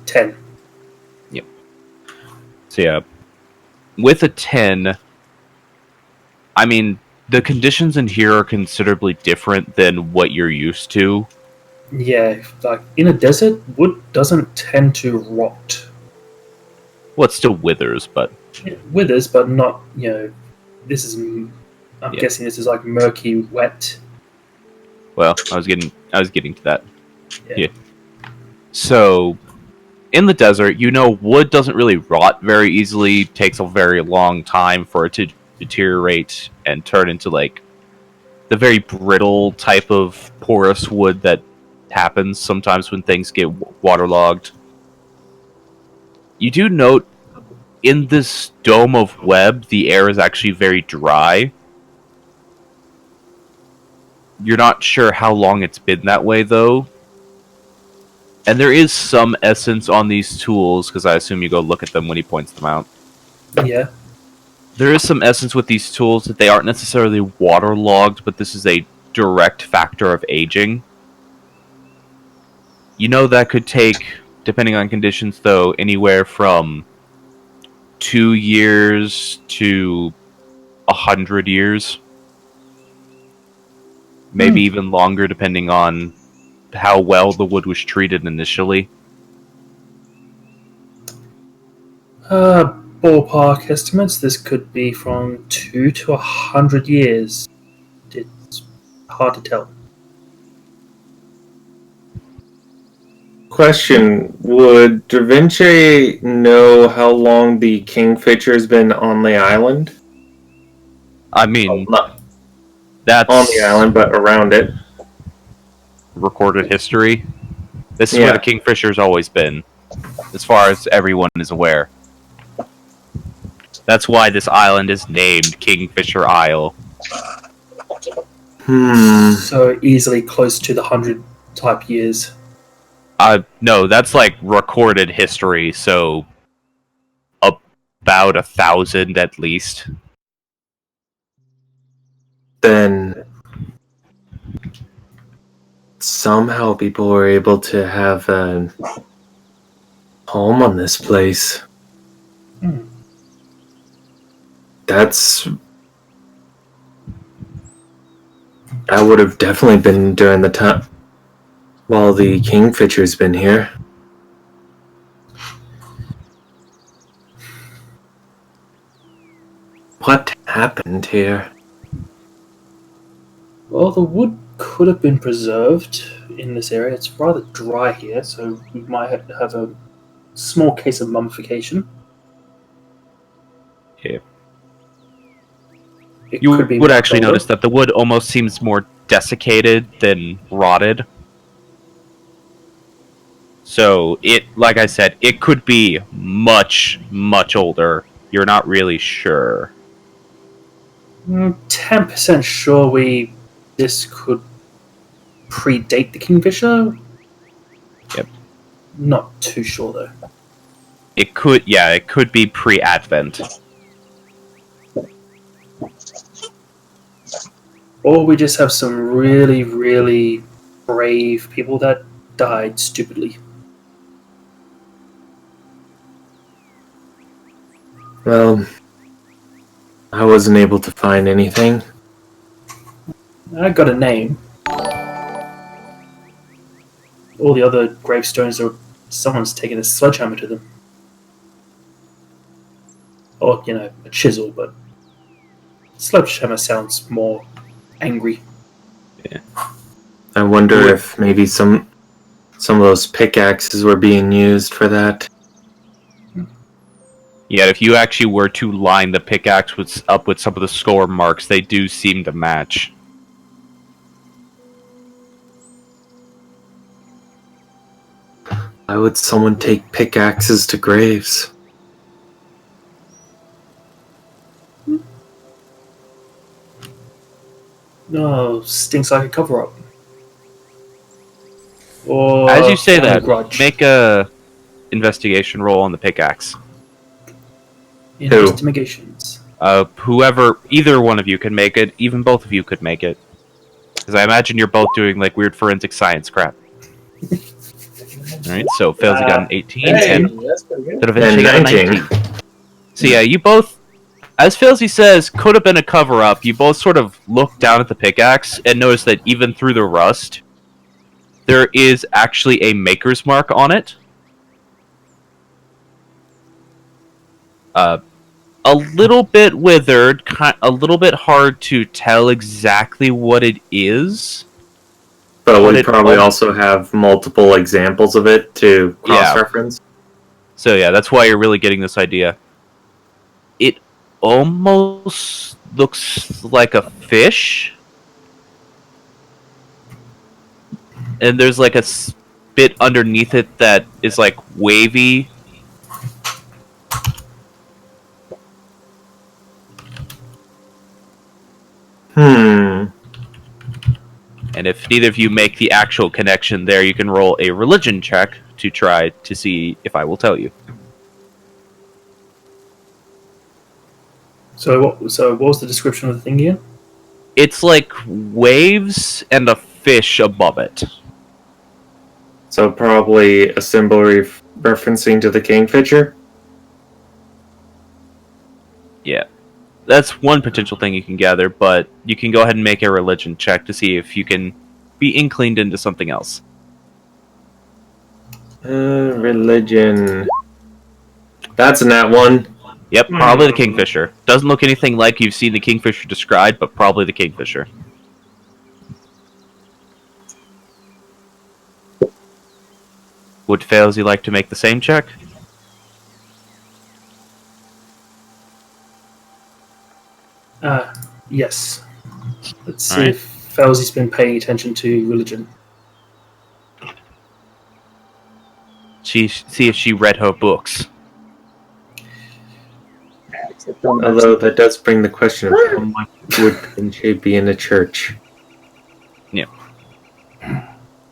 10. So yeah, with a 10, I mean, the conditions in here are considerably different than what you're used to. Yeah, like in a desert, wood doesn't tend to rot. Well, it still withers, but It withers, but not, this is, I'm Yeah. guessing this is like murky, wet. well, I was getting to that. Yeah. So, in the desert, wood doesn't really rot very easily. It takes a very long time for it to deteriorate and turn into like the very brittle type of porous wood that happens sometimes when things get waterlogged. You do note in this dome of web, the air is actually very dry. You're not sure how long it's been that way, though. And there is some essence on these tools, because I assume you go look at them when he points them out. Yeah. There is some essence with these tools that they aren't necessarily waterlogged, but this is a direct factor of aging. That could take, depending on conditions, though, anywhere from 2 years to 100 years. Maybe even longer, depending on how well the wood was treated initially. Ballpark estimates, this could be from 2 to 100 years. It's hard to tell. Question: would Da Vinci know how long the Kingfisher's been on the island? I mean, Not that's on the island, but around it. recorded history. This is Yeah. where the Kingfisher's always been, as far as everyone is aware. That's why this island is named Kingfisher Isle. So easily close to the 100 type years. No, that's like recorded history, so about 1,000 at least. Then somehow people were able to have a home on this place. That would have definitely been during the time while the Kingfisher's been here. What happened here? Well, the wood could have been preserved in this area. It's rather dry here, so we might have a small case of mummification. Okay. It You could be would much actually older. notice that the wood almost seems more desiccated than rotted. So like I said, it could be much, much older. You're not really sure. 10% sure this could predate the Kingfisher. Yep. Not too sure though. It could be pre-Advent. Or we just have some really, really brave people that died stupidly. Well, I wasn't able to find anything. I got a name. All the other gravestones are someone's taken a sledgehammer to them. Or, a chisel, but sledgehammer sounds more angry. I wonder if maybe some of those pickaxes were being used for that. Yeah, if you actually were to line the pickaxe up with some of the score marks, they do seem to match. Why would someone take pickaxes to graves? No, stinks like a cover-up. Or As you say family that, grudge. make a investigation roll on the pickaxe. Investigations. Either one of you can make it. Even both of you could make it. Because I imagine you're both doing like weird forensic science crap. Alright, so Failsy got an 18 and that's pretty good. Da Vinci got a 19. So yeah, you both, as Failsy says, could have been a cover-up. You both sort of look down at the pickaxe and notice that even through the rust, there is actually a maker's mark on it. A little bit withered, a little bit hard to tell exactly what it is. But But we it probably al- also have multiple examples of it to cross-reference. So yeah, that's why you're really getting this idea. It almost looks like a fish. And there's like a bit underneath it that is like wavy. Hmm. And if neither of you make the actual connection there, you can roll a religion check to try to see if I will tell you. So what was the description of the thing again? It's like waves and a fish above it. So probably a symbol referencing to the kingfisher? Yeah. That's one potential thing you can gather, but you can go ahead and make a religion check to see if you can be inclined into something else. Religion. That's a nat one. Yep, probably the kingfisher. Doesn't look anything like you've seen the kingfisher described, but probably the kingfisher. Would Failsy like to make the same check? Yes. Let's see Alright. if Felsy's been paying attention to religion. See if she read her books. Although that does bring the question of how much would she be in a church? Yeah.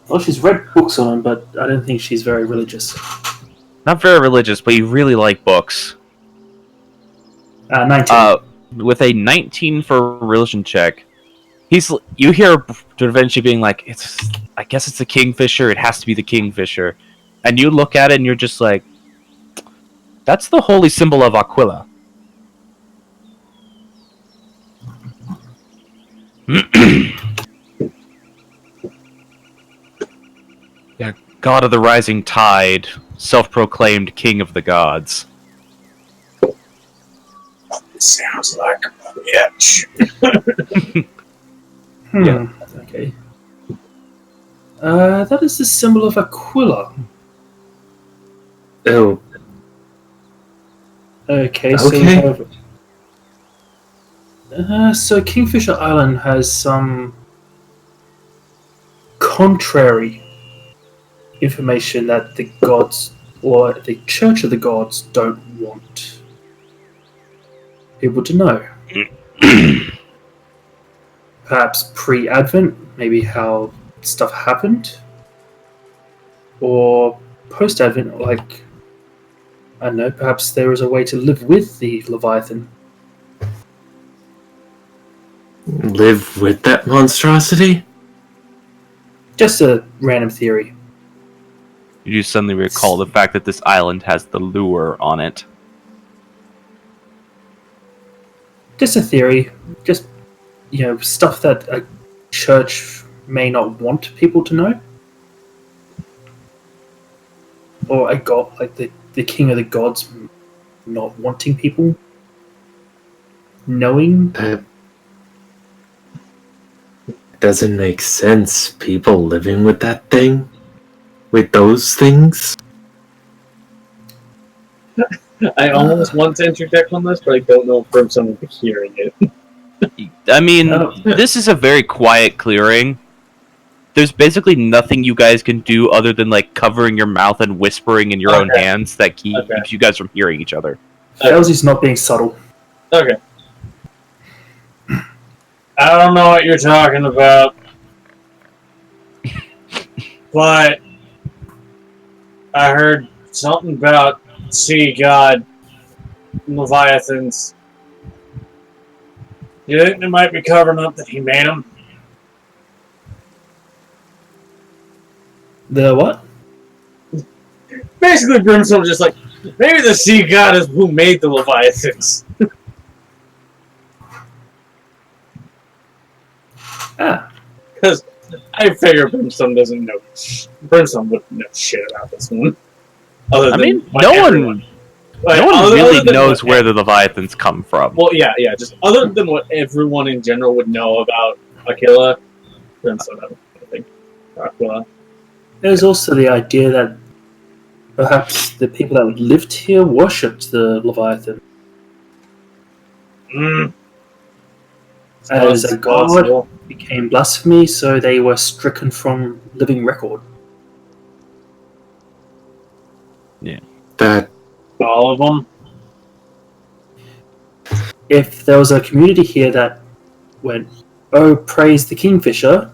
Well, she's read books on them, but I don't think she's very religious. Not very religious, but you really like books. 19. With a 19 for a religion check, you hear Da Vinci being like, I guess it's the kingfisher, it has to be the kingfisher. And you look at it and you're just like, that's the holy symbol of Aquila. Yeah, god of the rising tide, self-proclaimed king of the gods. Sounds like a bitch. Yeah. Okay. That is the symbol of Aquila. Oh, Okay, so we have. So Kingfisher Island has some contrary information that the gods or the Church of the Gods don't want people to know. Perhaps pre-Advent, maybe how stuff happened, or post-Advent, like I don't know. Perhaps there is a way to live with the Leviathan. live with that monstrosity? Just a random theory. You suddenly recall the fact that this island has the lure on it. Just a theory. Just stuff that a church may not want people to know, or a god like the king of the gods not wanting people knowing. That doesn't make sense. People living with that thing? With those things? I almost want to interject on this, but I don't know if someone will be hearing it. I mean, Oh. this is a very quiet clearing. There's basically nothing you guys can do other than like covering your mouth and whispering in your own hands that keeps you guys from hearing each other. Felsey's not being subtle. Okay. I don't know what you're talking about, but I heard something about sea god Leviathans. You think they might be covering up that he made them? The what? Basically, Brimstone was just like, maybe the sea god is who made the Leviathans. Because I figure Brimstone doesn't know. Brimstone wouldn't know shit about this one. Other than no one really knows where the Leviathans come from. Well, yeah. Just other than what everyone in general would know about Aquila, Brimstone knows nothing about Aquila. There's also the idea that perhaps the people that lived here worshipped the Leviathan as a god. Became blasphemy, so they were stricken from living record. Yeah. That All of them? If there was a community here that went, oh, praise the Kingfisher,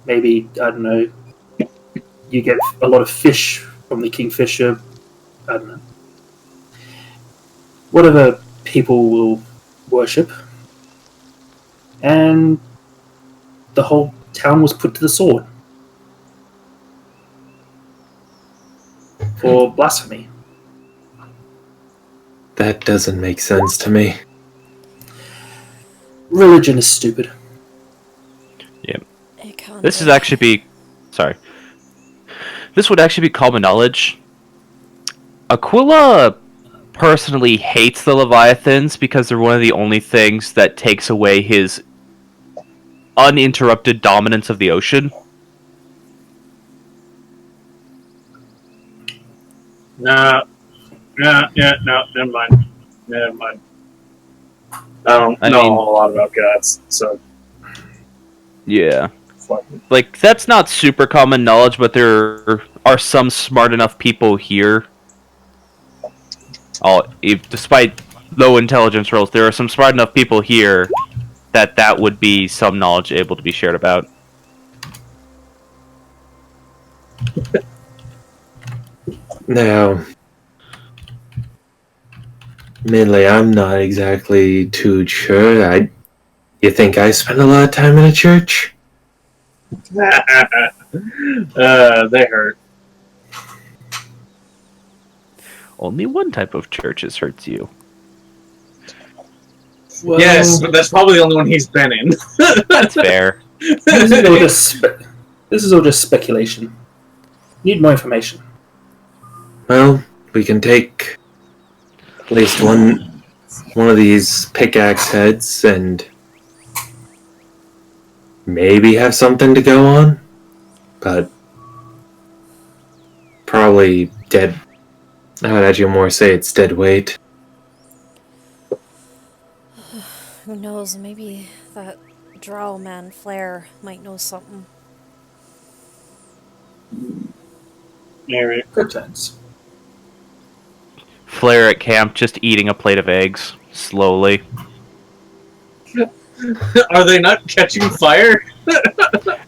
maybe, I don't know, you get a lot of fish from the Kingfisher, I don't know. Whatever people will worship. And the whole town was put to the sword for blasphemy. that doesn't make sense to me. Religion is stupid. Yeah. It can't This be. is actually be sorry. This would actually be common knowledge. Aquila personally hates the Leviathans because they're one of the only things that takes away his uninterrupted dominance of the ocean. No, never mind. I don't know a whole lot about gods, so Yeah. fuck. Like, that's not super common knowledge, but there are some smart enough people here. Despite low intelligence rolls, there are some smart enough people here that would be some knowledge able to be shared about. Now, mainly, I'm not exactly too sure. You think I spend a lot of time in a church? They hurt. Only one type of churches hurts you. Well, Yes, but that's probably the only one he's been in. That's fair. This is all just speculation. Need more information. Well, we can take at least one of these pickaxe heads and maybe have something to go on. But probably dead. I would actually more say it's dead weight. Who knows? Maybe that drow man, Flair, might know something. Maybe. Good chance. Flare at camp, just eating a plate of eggs slowly. Are they not catching fire?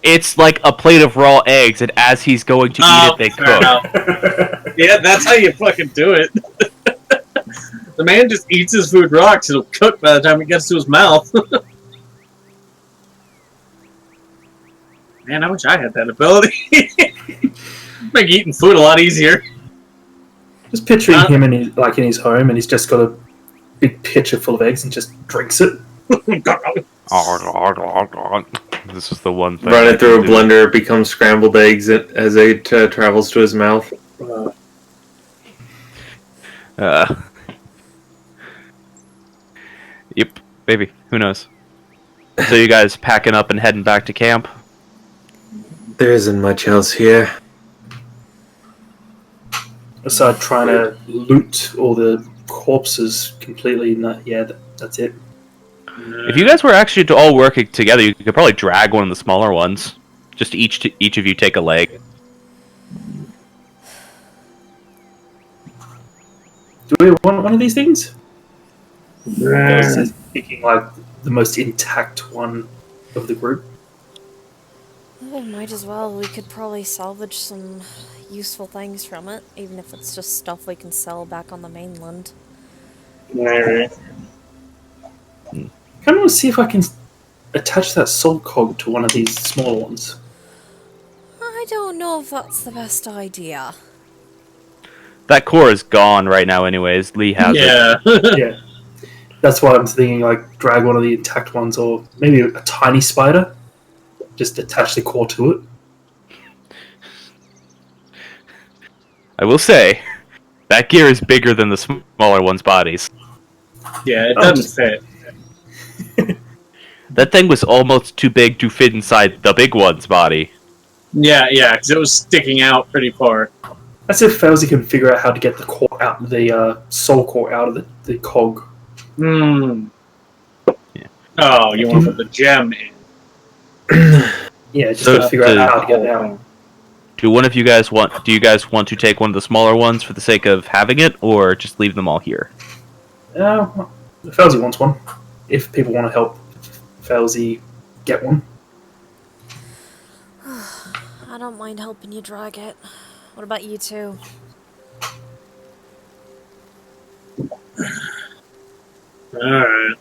It's like a plate of raw eggs, and as he's going to eat it, they fair cook. enough. Yeah, that's how you fucking do it. The man just eats his food raw 'cause it'll cook by the time it gets to his mouth. Man, I wish I had that ability. Make eating food a lot easier. Just picturing him in his home, and he's just got a big pitcher full of eggs and just drinks it. This is the one thing. Run I it through a can do. blender, it becomes scrambled eggs as it travels to his mouth. Yep, maybe. Who knows? So you guys packing up and heading back to camp? There isn't much else here. Aside trying to loot all the corpses completely, that's it. If you guys were actually all working together, you could probably drag one of the smaller ones. Just each of you take a leg. Do we want one of these things? I was picking like the most intact one of the group. Oh, might as well. We could probably salvage some useful things from it, even if it's just stuff we can sell back on the mainland. Maybe. I want to see if I can attach that soul cog to one of these smaller ones. I don't know if that's the best idea. That core is gone right now anyways. Lee has it. Yeah. Yeah. That's why I'm thinking like drag one of the intact ones, or maybe a tiny spider. Just attach the core to it. I will say, that gear is bigger than the smaller one's bodies. Yeah, it doesn't fit. That thing was almost too big to fit inside the big one's body. Yeah, because it was sticking out pretty far. That's if Failsy can figure out how to get the core out, the soul core out of the cog. Hmm. Yeah. Oh, you want to put the gem in? Yeah, just So gotta figure out how to get it out. Do you guys want to take one of the smaller ones for the sake of having it, or just leave them all here? Failsy wants one. If people want to help Failsy get one. I don't mind helping you drag it. What about you two? Alright.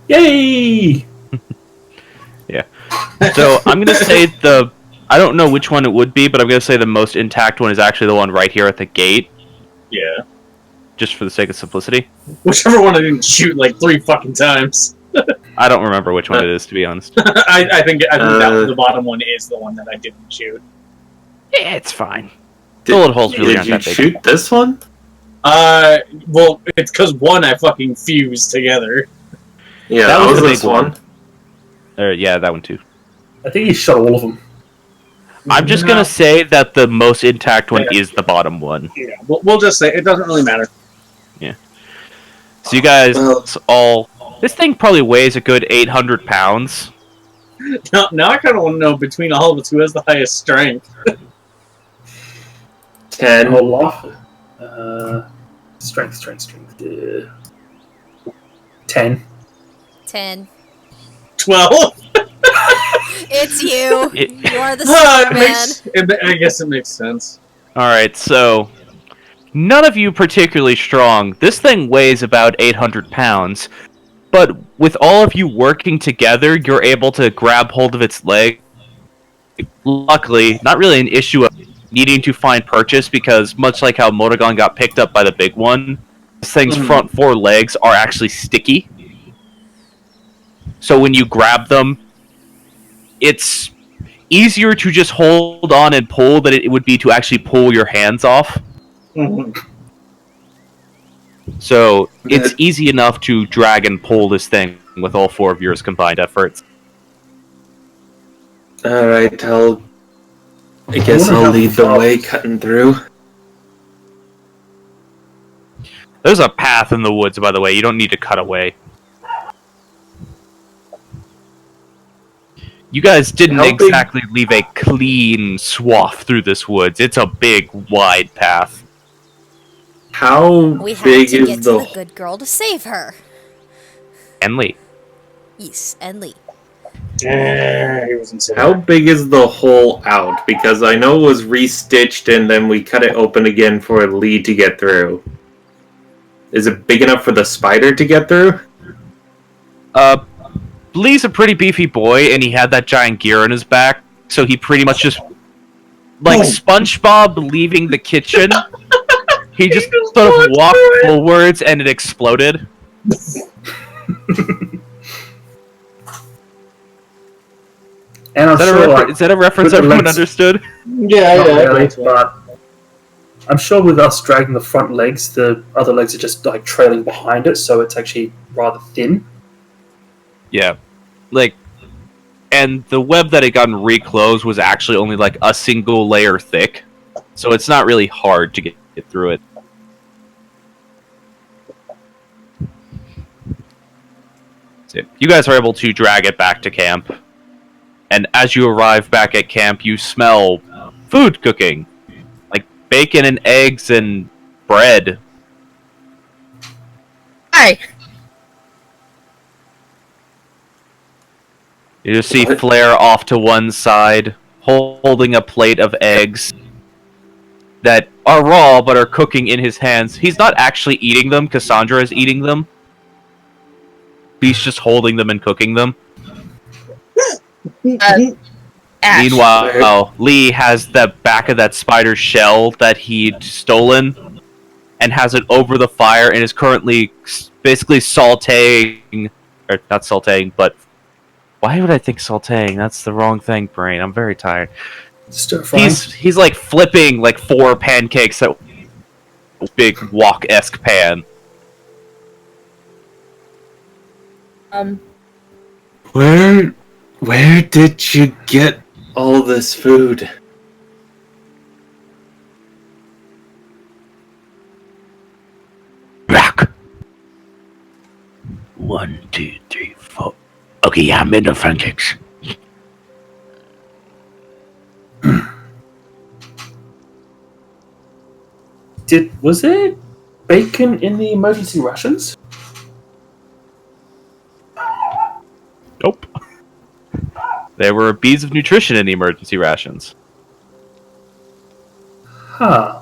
Yay! Yeah. So I'm gonna say I don't know which one it would be, but I'm gonna say the most intact one is actually the one right here at the gate, Yeah. just for the sake of simplicity. Whichever one I didn't shoot like 3 fucking times. I don't remember which one it is, to be honest. I think that the bottom one is the one that I didn't shoot. Yeah, it's fine. Bullet holes really Did aren't you that big. shoot this one? Well, it's because one I fucking fused together. Yeah, That that was was the this big one. Yeah, that one too. I think he shot all of them. I'm just gonna say that the most intact one is the bottom one. Yeah, we'll just say it doesn't really matter. So you guys all... This thing probably weighs a good 800 pounds. Now I kind of want to know between all of us who has the highest strength. 10. And we'll laugh. Strength. 10. 10. 12. It's you! It- You are the star man. I guess it makes sense. Alright, so... None of you particularly strong. This thing weighs about 800 pounds. But with all of you working together, you're able to grab hold of its leg. Luckily, not really an issue of needing to find purchase, because much like how Motogon got picked up by the big one, this thing's front 4 legs are actually sticky. So when you grab them, it's easier to just hold on and pull than it would be to actually pull your hands off. So it's easy enough to drag and pull this thing with all 4 of yours combined efforts. Alright, I guess wonder I'll how lead the far- way, cutting through. There's a path in the woods, by the way. You don't need to cut away. You guys didn't How big- exactly leave a clean swath through this woods. It's a big, wide path. How We had big to is get to the good girl to save her. And Lee. Yes, and Lee. Yeah, he wasn't so How big is the hole out? Because I know it was restitched and then we cut it open again for Lee to get through. Is it big enough for the spider to get through? Lee's a pretty beefy boy, and he had that giant gear on his back, so he pretty much just, like SpongeBob leaving the kitchen, he just sort of walked forwards and it exploded. And I'm Is that, sure, is that a reference with the everyone legs- understood? Yeah, not yeah. really, that's right. but I'm sure with us dragging the front legs, the other legs are just like trailing behind it, so it's actually rather thin. Yeah. Like, and the web that had gotten reclosed was actually only like a single layer thick, so it's not really hard to get through it. So you guys are able to drag it back to camp, and as you arrive back at camp, you smell food cooking, like bacon and eggs and bread. Hi. You just see What? Flair off to one side, holding a plate of eggs that are raw but are cooking in his hands. He's not actually eating them. Cassandra is eating them. He's just holding them and cooking them. Ash. Meanwhile, Lee has the back of that spider shell that he'd stolen and has it over the fire and is currently basically sauteing, or not sauteing, but why would I think sauteing? That's the wrong thing, brain. I'm very tired. Stir frying. He's like flipping like 4 pancakes at a big wok-esque pan. Where did you get all this food? Rock. 1, 2, 3, 4. Okay, yeah, I'm in the pancakes. Was there bacon in the emergency rations? Nope. There were beads of nutrition in the emergency rations. Huh.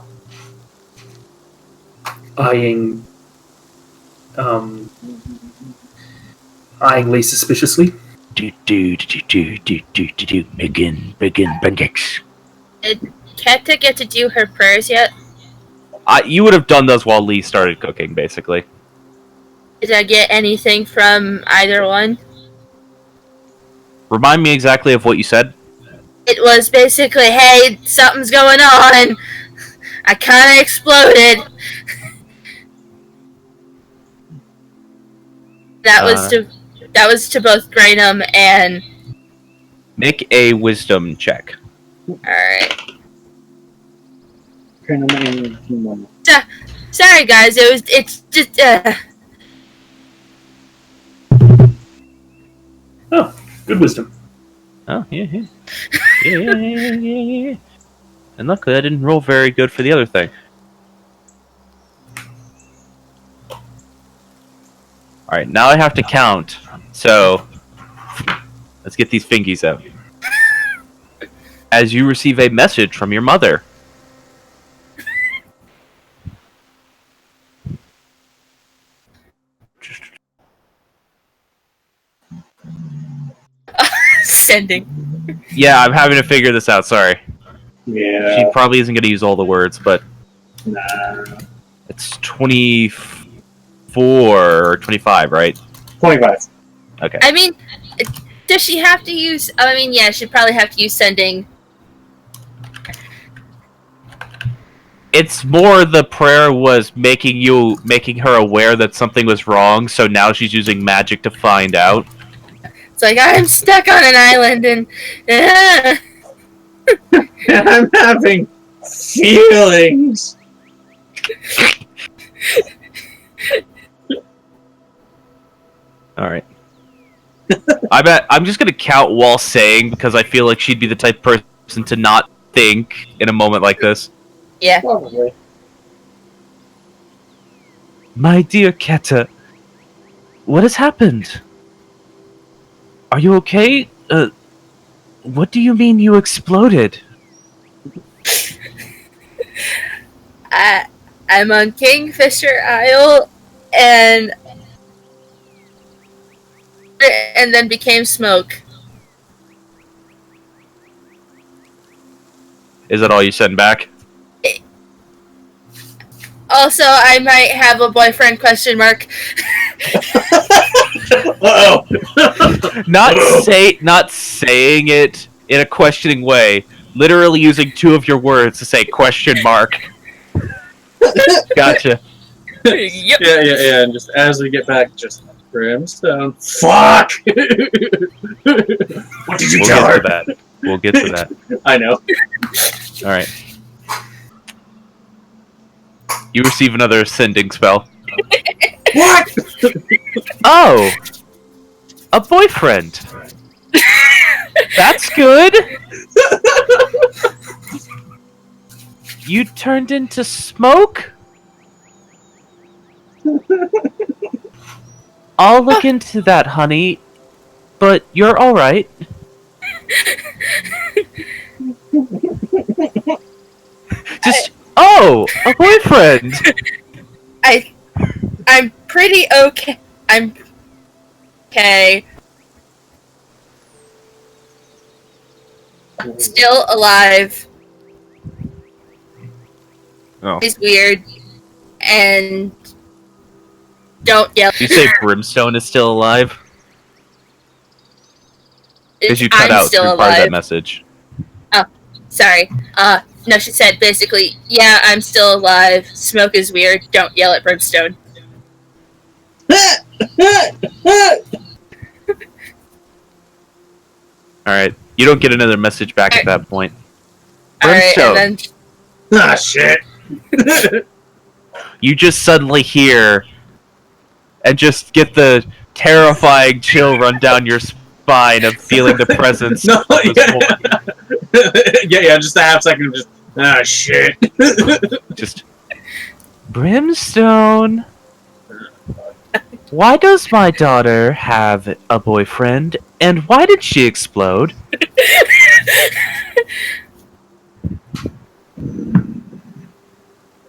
Eyeing Lee suspiciously. Bacon pancakes. Did Keta get to do her prayers yet? You would have done those while Lee started cooking, basically. Did I get anything from either one? Remind me exactly of what you said. It was basically, hey, something's going on. I kind of exploded. That was to both Grainum and. Make a wisdom check. All right. Human. Sorry, guys. It's just. Oh, good wisdom. Oh, yeah. Yeah. And luckily, I didn't roll very good for the other thing. Alright, now I have to count. So, let's get these fingies out. As you receive a message from your mother. Sending. Yeah, I'm having to figure this out, sorry. Yeah. She probably isn't going to use all the words, but Nah. it's 24 or 25, right? 25. Okay. I mean, does she have to use? I mean, yeah, she'd probably have to use sending. It's more the prayer was making her aware that something was wrong, so now she's using magic to find out. It's like I'm stuck on an island and. I'm having feelings. All right. I bet I'm just gonna count while saying because I feel like she'd be the type of person to not think in a moment like this. Yeah. Probably. My dear Keta, what has happened? Are you okay? What do you mean you exploded? I'm on Kingfisher Isle, and then became smoke. Is that all you send back? Also, I might have a boyfriend? Question mark. Uh-oh. Not saying it in a questioning way. Literally using two of your words to say question mark. Gotcha. Yep. Yeah. And just as we get back, just brimstone. Fuck! What did you We'll tell get her? to that. We'll get to that. I know. All right. You receive another sending spell. What? Oh, a boyfriend. That's good. You turned into smoke? I'll look into that, honey. But you're alright. A boyfriend! I'm pretty okay. I'm okay. Still alive. Oh. He's weird. And don't yell. You say Brimstone is still alive? Because you cut I'm out still through alive. part of that message. Oh, sorry. No, she said basically, yeah, I'm still alive. Smoke is weird. Don't yell at Brimstone. Alright. You don't get another message back at that point. Alright, Brimstone. and then Ah, shit. You just suddenly hear and just get the terrifying chill run down your spine of feeling the presence No, of this yeah. woman. yeah, just a half second of just, ah, shit. Just Brimstone. Why does my daughter have a boyfriend, and why did she explode?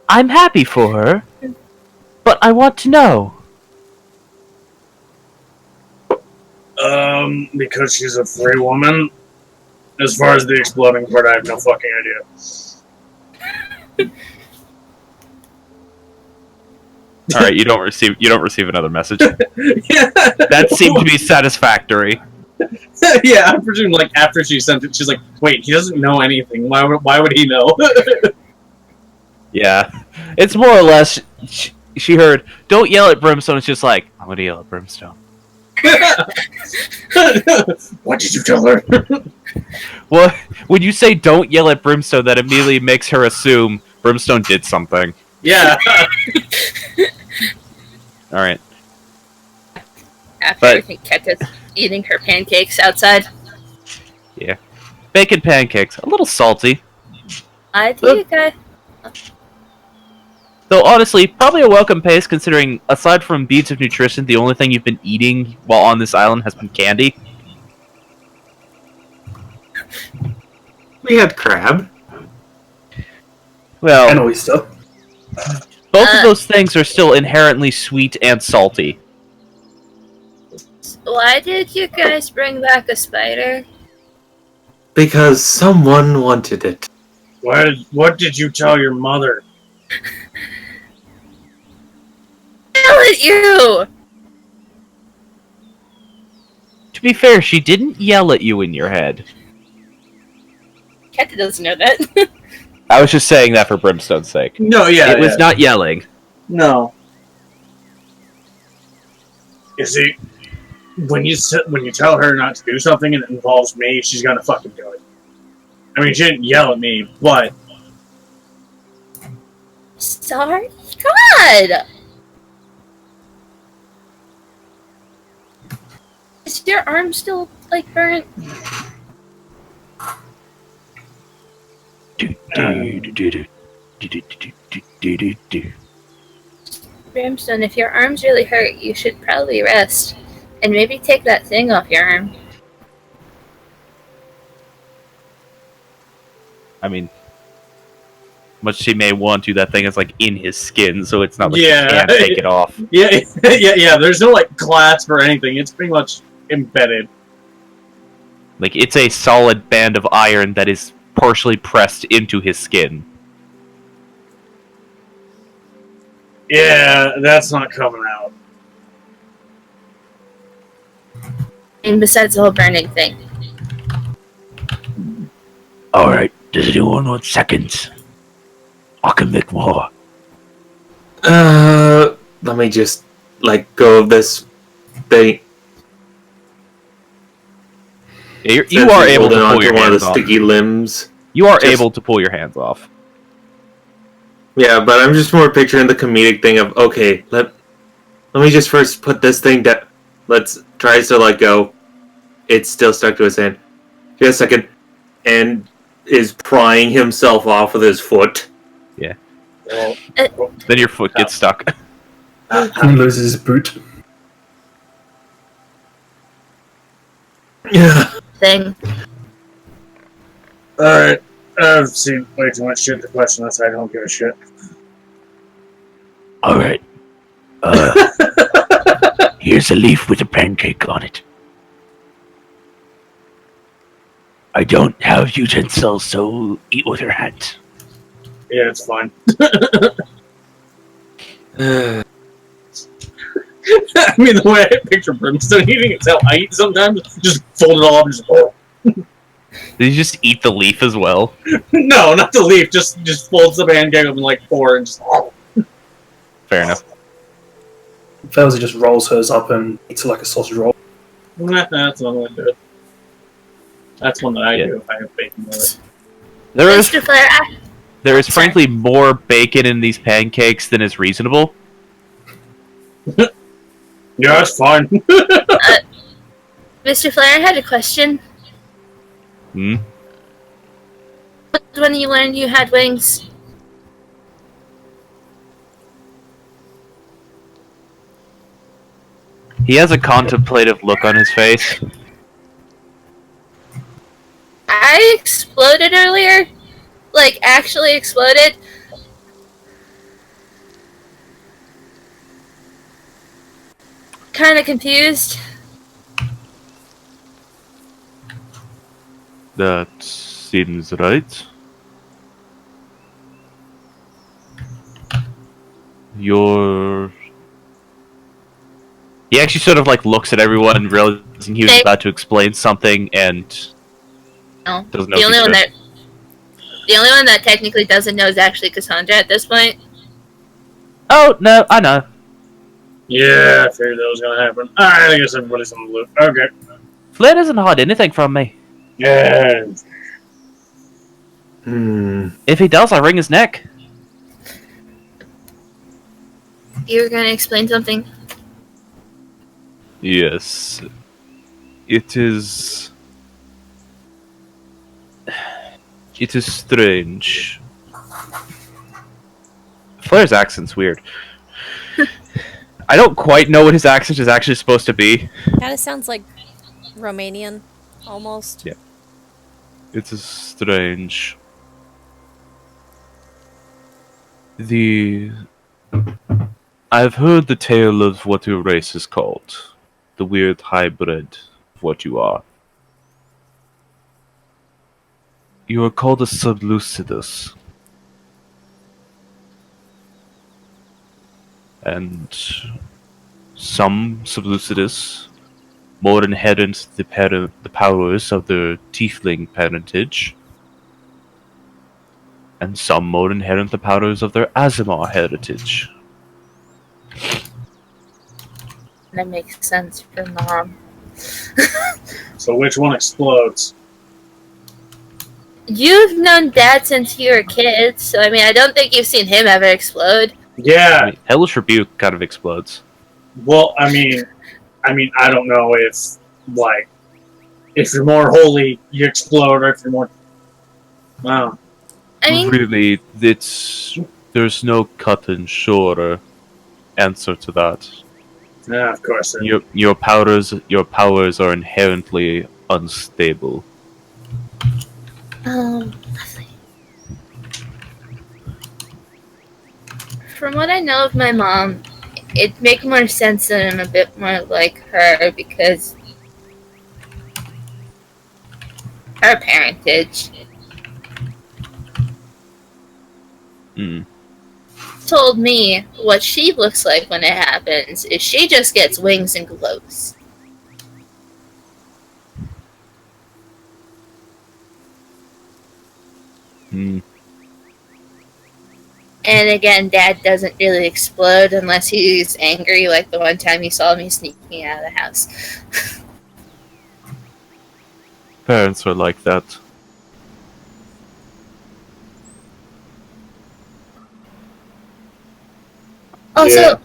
I'm happy for her, but I want to know. Because she's a free woman. As far as the exploding part, I have no fucking idea. All right, you don't receive another message. Yeah. That seemed to be satisfactory. Yeah, I presume like after she sent it, she's like, "Wait, he doesn't know anything. Why would he know?" Yeah, it's more or less. She heard, "Don't yell at Brimstone." It's just like, I'm gonna yell at Brimstone. What did you tell her? Well, when you say "don't yell at Brimstone," that immediately makes her assume Brimstone did something. Yeah. All right. after But- I think Keta's eating her pancakes outside. Yeah, bacon pancakes, a little salty. I think I. Though honestly, probably a welcome pace considering, aside from beads of nutrition, the only thing you've been eating while on this island has been candy. We had crab. Well, And oyster. both of those things are still inherently sweet and salty. Why did you guys bring back a spider? Because someone wanted it. What did you tell your mother? Yell at you! To be fair, she didn't yell at you in your head. Keta doesn't know that. I was just saying that for Brimstone's sake. No, yeah, It was not yelling. No. You see, when you tell her not to do something and it involves me, she's gonna fucking do it. I mean, she didn't yell at me, but Sorry? God! Is your arm still, like, burnt? Brimstone, if your arm's really hurt, you should probably rest. And maybe take that thing off your arm. I mean, much she may want to, that thing is like in his skin, so it's not like Yeah. he can't take it off. yeah, yeah. There's no like clasp or anything. It's pretty much embedded. Like, it's a solid band of iron that is partially pressed into his skin. Yeah, that's not coming out. And besides the whole burning thing. Alright, does anyone want seconds? I can make more. Let me just let go of this thing. You are able to Holding on pull your one of hands the off. sticky limbs. You are Just- able to pull your hands off. Yeah, but I'm just more picturing the comedic thing of, okay, let me just first put this thing down. Tries to let go. It's still stuck to his hand. Give a second. And is prying himself off with his foot. Yeah. Well, Then your foot gets stuck. He loses his boot. Yeah. Thing. Alright. I've seen way too much shit to question this. I don't give a shit. Alright. Here's a leaf with a pancake on it. I don't have utensils, so eat with your hands. Yeah, it's fine. I mean, the way I picture Brimstone eating is how I eat sometimes. Just fold it all up and just. Oh. Did you just eat the leaf as well? No, not the leaf. Just folds the pancake up in like four and just. Oh. Fair enough. Felzy just rolls hers up and eats it like a sausage roll. That's one way to do it. That's one that I Yeah. do if I have bacon with it. Mr. Flair, There is frankly more bacon in these pancakes than is reasonable. Yeah, that's fine. Mr. Flair, I had a question. Hmm? When you learned you had wings? He has a contemplative look on his face. I exploded earlier. Like, actually exploded. Kinda confused. That seems right. He actually sort of like looks at everyone and realizing he was Hey. about to explain something and No. doesn't know The if only he one should. the only one that technically doesn't know is actually Cassandra at this point. Oh, no, I know. Yeah, I figured that was gonna happen. Alright, I guess everybody's on the loop. Okay. Flair doesn't hide anything from me. Yeah. If he does, I wring his neck. You were gonna explain something? Yes. It is... It is strange. Flair's accent's weird. I don't quite know what his accent is actually supposed to be. Kind of sounds like Romanian, almost. Yeah. It is strange. I've heard the tale of what your race is called. The weird hybrid of what you are. You are called a sublucidus. And some sublucidus more inherent the powers of their tiefling parentage, and some more inherent the powers of their Azimar heritage. That makes sense for Mom. So which one explodes? You've known Dad since you were kids, so I mean, I don't think you've seen him ever explode. Yeah. I mean, Hellish Rebuke kind of explodes. Well, I mean, I don't know if like if you're more holy, you explode, or if you're more. Wow. I mean, Really, there's no cut and shorter answer to that. Yeah, of course. Your powers are inherently unstable. from what I know of my mom, it'd make more sense that I'm a bit more like her because her parentage Mm. told me what she looks like when it happens is she just gets wings and glows. Mm. And again, Dad doesn't really explode unless he's angry, like the one time he saw me sneaking out of the house. Parents are like that. Also,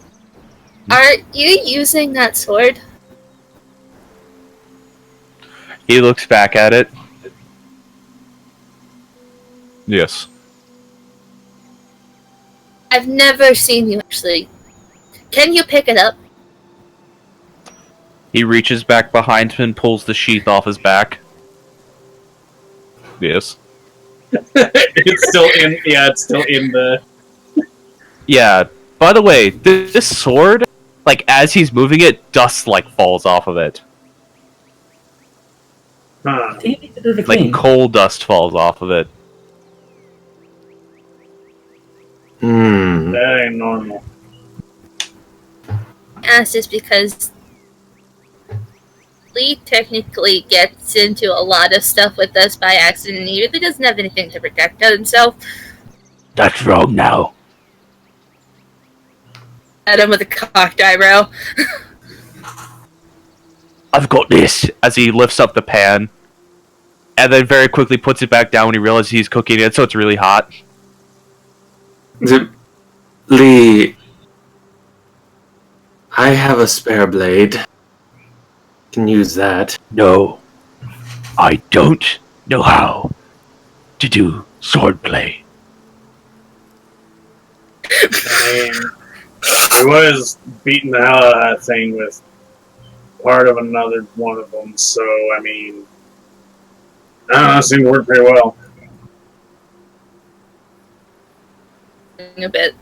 Yeah. are you using that sword? He looks back at it. Yes. I've never seen you actually. Can you pick it up? He reaches back behind him and pulls the sheath off his back. Yes. It's still in. Yeah, it's still in the. Yeah. By the way, this sword, like as he's moving it, dust like falls off of it. Huh. Do you need to do the Like clean? coal dust falls off of it. That ain't normal. That's just because Lee technically gets into a lot of stuff with us by accident, and he really doesn't have anything to protect himself. That's wrong now. At him with a cocked eyebrow. I've got this. As he lifts up the pan, and then very quickly puts it back down when he realizes he's cooking it, so it's really hot. Lee, I have a spare blade. Can use that. No, I don't know how to do swordplay. I mean, he was beating the hell out of that thing with part of another one of them, so I mean, I don't know, it seemed to work pretty well. A bit.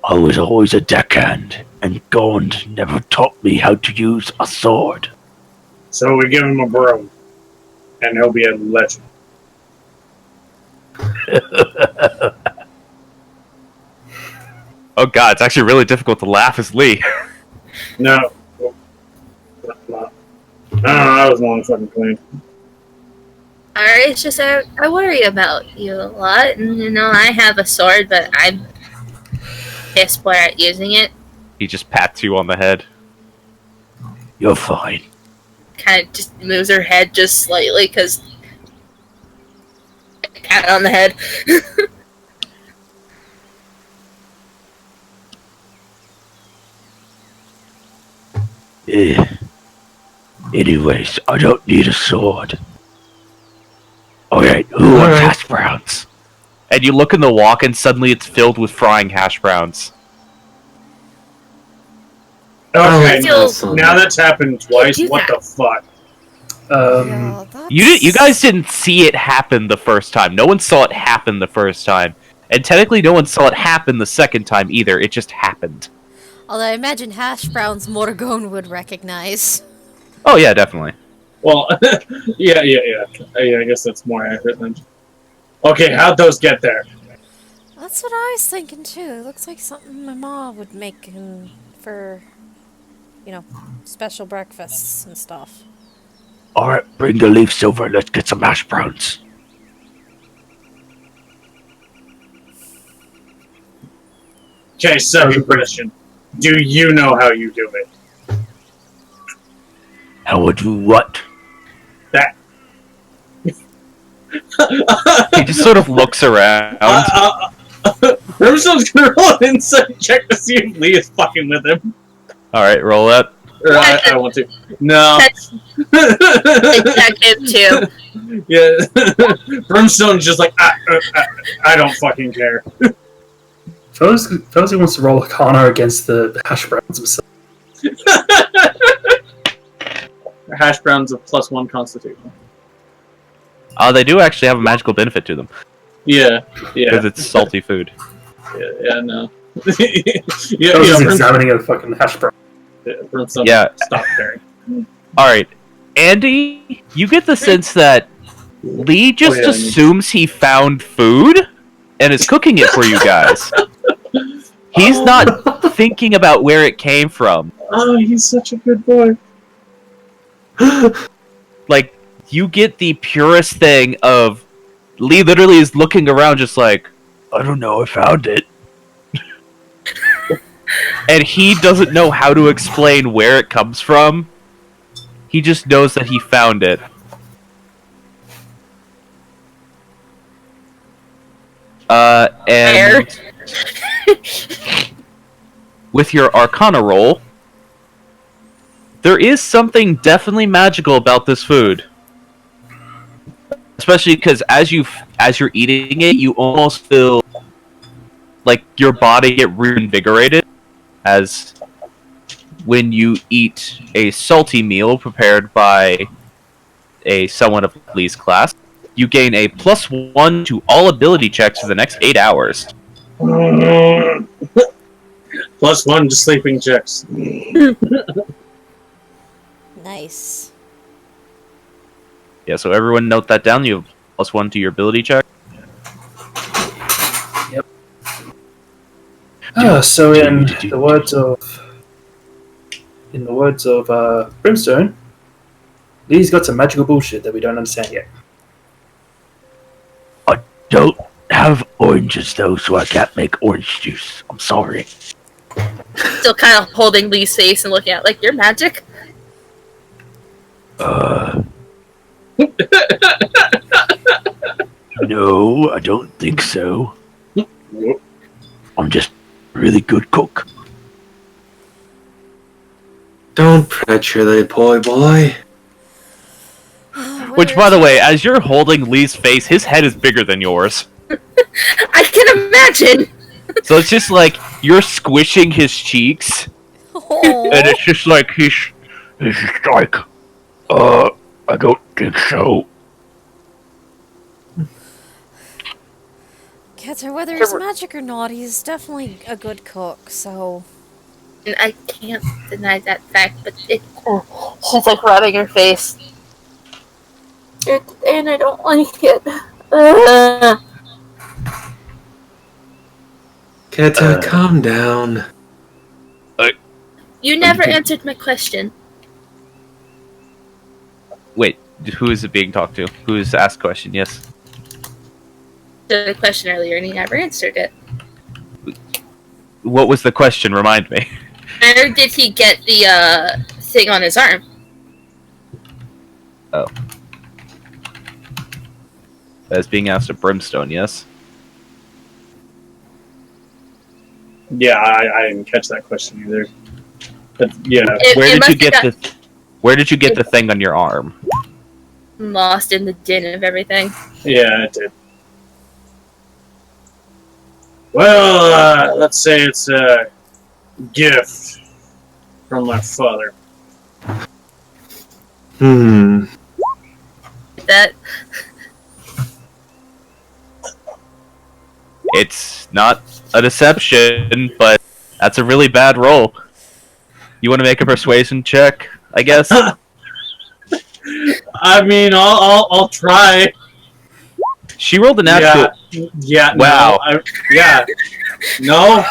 I was always a deckhand, and Gond never taught me how to use a sword. So we give him a broom, and he'll be a legend. Oh god, it's actually really difficult to laugh as Lee. No. No, I was the one fucking clean. Alright, it's just I worry about you a lot, and you know, I have a sword, but I'm piss poor at using it. He just pats you on the head. You're fine. Kind of just moves her head just slightly, because pat on the head. Eh. Anyways, I don't need a sword. Alright, who wants Alright. hash browns? And you look in the wok, and suddenly it's filled with frying hash browns. Okay, feel- now that's happened twice. do What that. the fuck? Yeah, that's... You guys didn't see it happen the first time. No one saw it happen the first time. And technically no one saw it happen the second time either. It just happened. Although I imagine hash browns Morgon would recognize. Oh yeah, definitely. Well, yeah. I guess that's more accurate than. Okay, how'd those get there? That's what I was thinking too. It looks like something my mom would make for, you know, special breakfasts and stuff. Alright, bring the leaves over, let's get some hash browns. Okay, second question. Do you know how you do it? How would you what? That. He just sort of looks around. Brimstone's gonna roll an insight check to see if Lee is fucking with him. Alright, roll that. Or I want to. No. Detective too. Yeah. Brimstone's just like, I don't fucking care. Fozy wants to roll Arcana against the hash browns himself. Hash browns of +1 Constitution. They do actually have a magical benefit to them. Yeah. Because it's salty food. Yeah, no. Fozy's examining a fucking hash brown. Brimstone, stop caring. Alright, Andy, you get the sense that Lee just assumes he found food and is cooking it for you guys. He's not thinking about where it came from. Oh, he's such a good boy. Like, you get the purest thing of Lee literally is looking around just like, I don't know, I found it. and he doesn't know how to explain where it comes from. He just knows that he found it. And with your Arcana roll, there is something definitely magical about this food. Especially because as you're eating it, you almost feel like your body get reinvigorated, as when you eat a salty meal prepared by someone of Lee's class, you gain a +1 to all ability checks for the next 8 hours. +1 to sleeping checks. Nice. Yeah, so everyone note that down. You have +1 to your ability check. Yep. So in the words of Brimstone, Lee's got some magical bullshit that we don't understand yet. I don't have oranges though, so I can't make orange juice. I'm sorry. Still kind of holding Lee's face and looking at like, you're magic? No, I don't think so. I'm just a really good cook. Don't pressure the poor boy. Which, by the way, as you're holding Lee's face, his head is bigger than yours. I can imagine! So it's just like, you're squishing his cheeks, and it's just like, It's just like, I don't think so. Keter, whether it's magic or not, he's definitely a good cook, so... And I can't deny that fact, but she's like rubbing her face. And I don't like it. Keta, calm down. You never answered my question. wait, who is it being talked to? Who is asked the question? Yes. The question earlier, and he never answered it. What was the question? Remind me. Where did he get the thing on his arm? Oh. That's being asked of Brimstone, yes? Yeah, I didn't catch that question either. But, yeah. Where did you get the thing on your arm? Lost in the din of everything. Yeah, it did. Well, let's say it's a gift from my father. That It's not a deception, but that's a really bad roll. You want to make a persuasion check, I guess? I mean, I'll try. She rolled a natural. Yeah. Wow. No, yeah. No.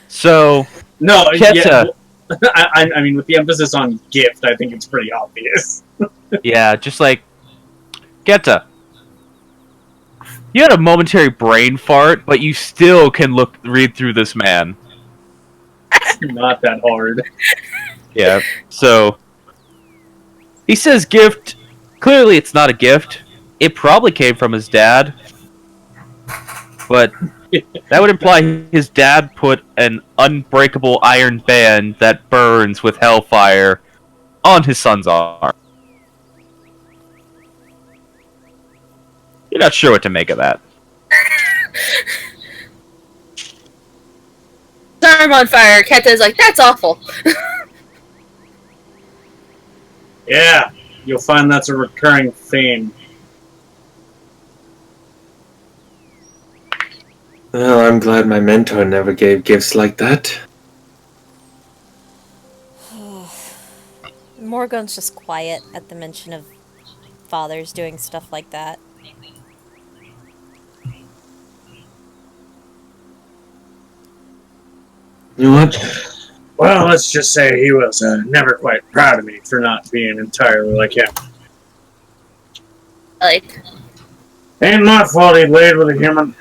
So, No. Keta. Yeah, I mean, with the emphasis on gift, I think it's pretty obvious. Yeah, just like Geta. You had a momentary brain fart, but you still can read through this man. It's not that hard. Yeah. So he says gift. Clearly, it's not a gift. it probably came from his dad. But that would imply his dad put an unbreakable iron band that burns with hellfire on his son's arm. You're not sure what to make of that. Arm on fire. Keta's like, that's awful. Yeah, you'll find that's a recurring theme. Well, I'm glad my mentor never gave gifts like that. Morgan's just quiet at the mention of fathers doing stuff like that. You know what? Well, let's just say he was never quite proud of me for not being entirely like him. Like, Ain't my fault he laid with a human.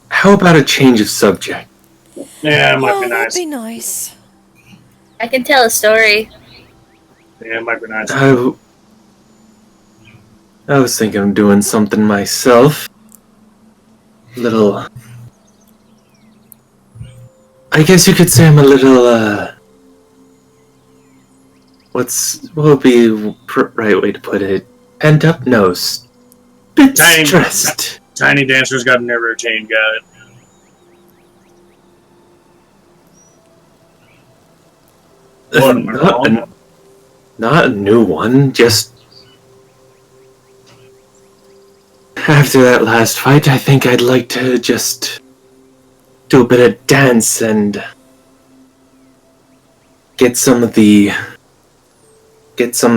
How about a change of subject? Yeah, it might be That'd nice. be nice. I can tell a story. Yeah, it might be nice. I was thinking of doing something myself. Little... I guess you could say I'm a little, what would be the right way to put it? Pent up? No, bit Tiny- stressed. Tiny Dancer's got a new routine, got it. What, am I wrong? Not a new one, just... After that last fight, I think I'd like to just... do a bit of dance and... get some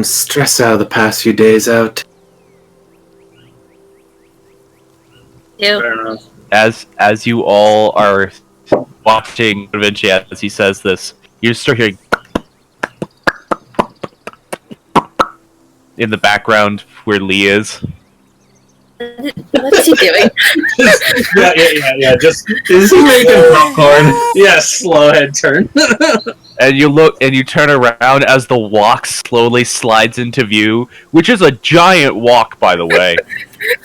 stress out of the past few days out. Ew. Fair enough. As you all are watching Da Vinci as he says this, you start hearing in the background where Lee is. What's he doing? Yeah. Just Is he making popcorn? yeah, slow head turn. And you look and you turn around as the walk slowly slides into view, which is a giant walk, by the way.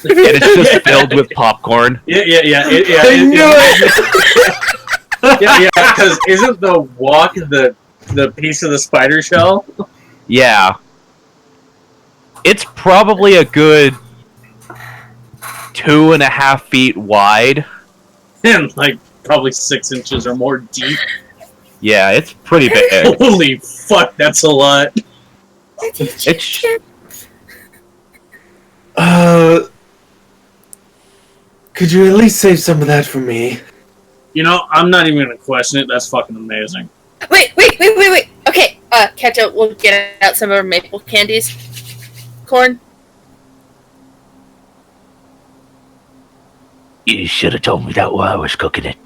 And it's just filled with popcorn. Yeah. I knew it! Yeah, because isn't the walk the piece of the spider shell? Yeah. It's probably a good 2.5 feet wide. And like probably 6 inches or more deep. Yeah, it's pretty big. Holy fuck, that's a lot. It's Could you at least save some of that for me? You know, I'm not even gonna question it. That's fucking amazing. Wait. Okay, Keta, we'll get out some of our maple candies. Corn. You should have told me that while I was cooking it.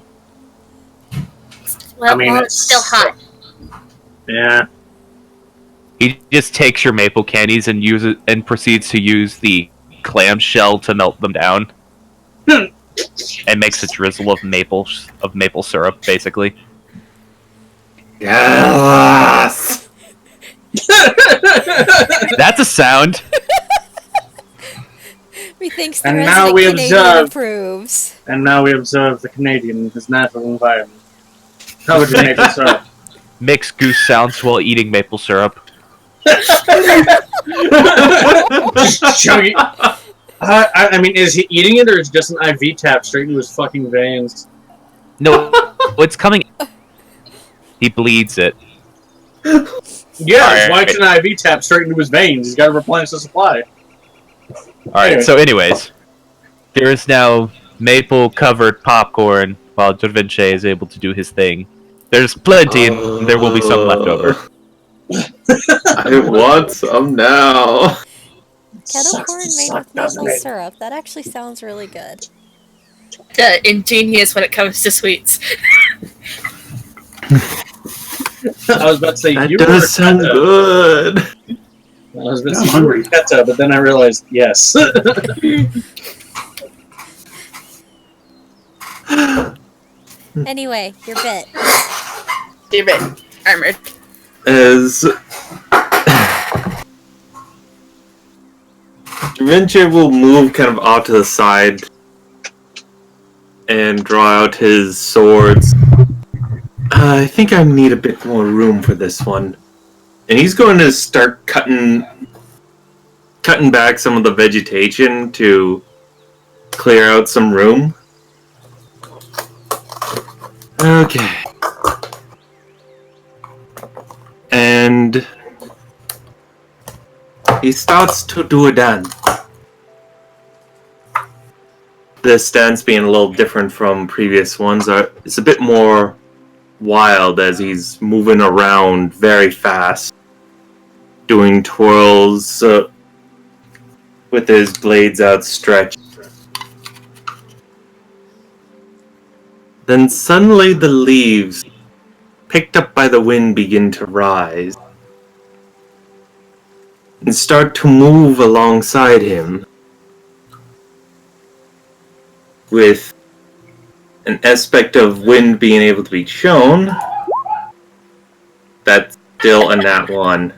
Well, I mean, it's still hot. Yeah. he just takes your maple candies and proceeds to use the clamshell to melt them down. And makes a drizzle of maple syrup, basically. Yes! That's a sound. Methinks the And resident now we Canadian observe- approves. And now we observe the Canadian in his natural environment. How would you make it, sir? Makes goose sounds while eating maple syrup. Just chugging. I mean, is he eating it or is it just an IV tap straight into his fucking veins? No, it's coming. He bleeds it. Yeah, why Alright. an IV tap straight into his veins? He's got to replenish the supply. Alright, Anyway. so anyways. There is now maple-covered popcorn while Da Vinci is able to do his thing. There's plenty, and there will be some left over. I want some now. Kettle Sucks corn to made suck, with doesn't maple it? syrup. That actually sounds really good. Ingenious when it comes to sweets. I was about to say, That you does were sound Keta. good. I was about to I'm say, you were hungry. Keta, but then I realized, yes. Anyway, your bit. You're bit armored. As Vinci will move kind of off to the side and draw out his swords. I think I need a bit more room for this one. And he's going to start cutting back some of the vegetation to clear out some room. Okay. And he starts to do a dance. This dance being a little different from previous ones. It's a bit more wild as he's moving around very fast, doing twirls with his blades outstretched. Then suddenly the leaves, picked up by the wind, begin to rise and start to move alongside him with an aspect of wind being able to be shown. That's still a nat 1.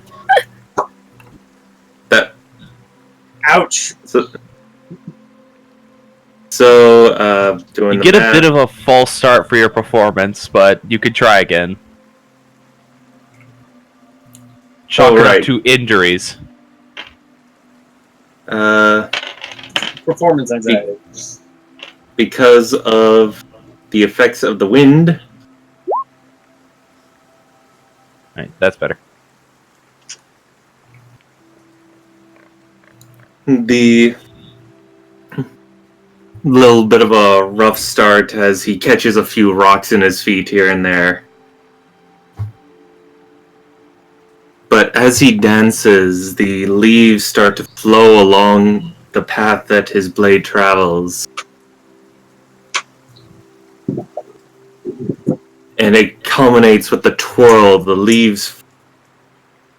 That. Ouch. So doing You the get a math. bit of a false start for your performance, but you could try again. Chalk it right. up to injuries. Performance anxiety. Because of the effects of the wind. Right, that's better. The little bit of a rough start as he catches a few rocks in his feet here and there. But as he dances, the leaves start to flow along the path that his blade travels. And it culminates with the twirl of the leaves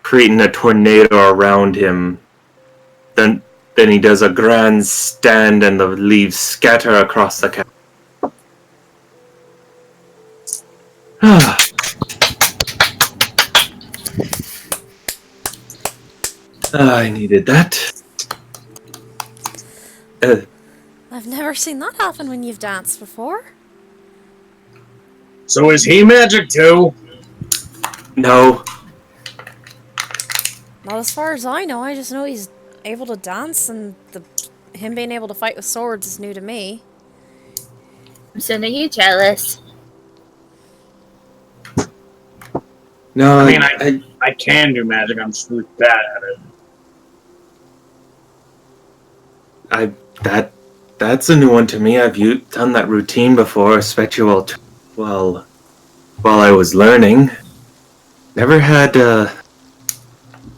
creating a tornado around him. Then he does a grand stand and the leaves scatter across the camp. I needed that. I've never seen that happen when you've danced before. So is he magic too? No. Not as far as I know. I just know he's able to dance, and him being able to fight with swords is new to me. I'm sending you jealous. No, I mean, I can do magic. I'm just really bad at it. That's a new one to me. I've done that routine before, especially while I was learning. Never had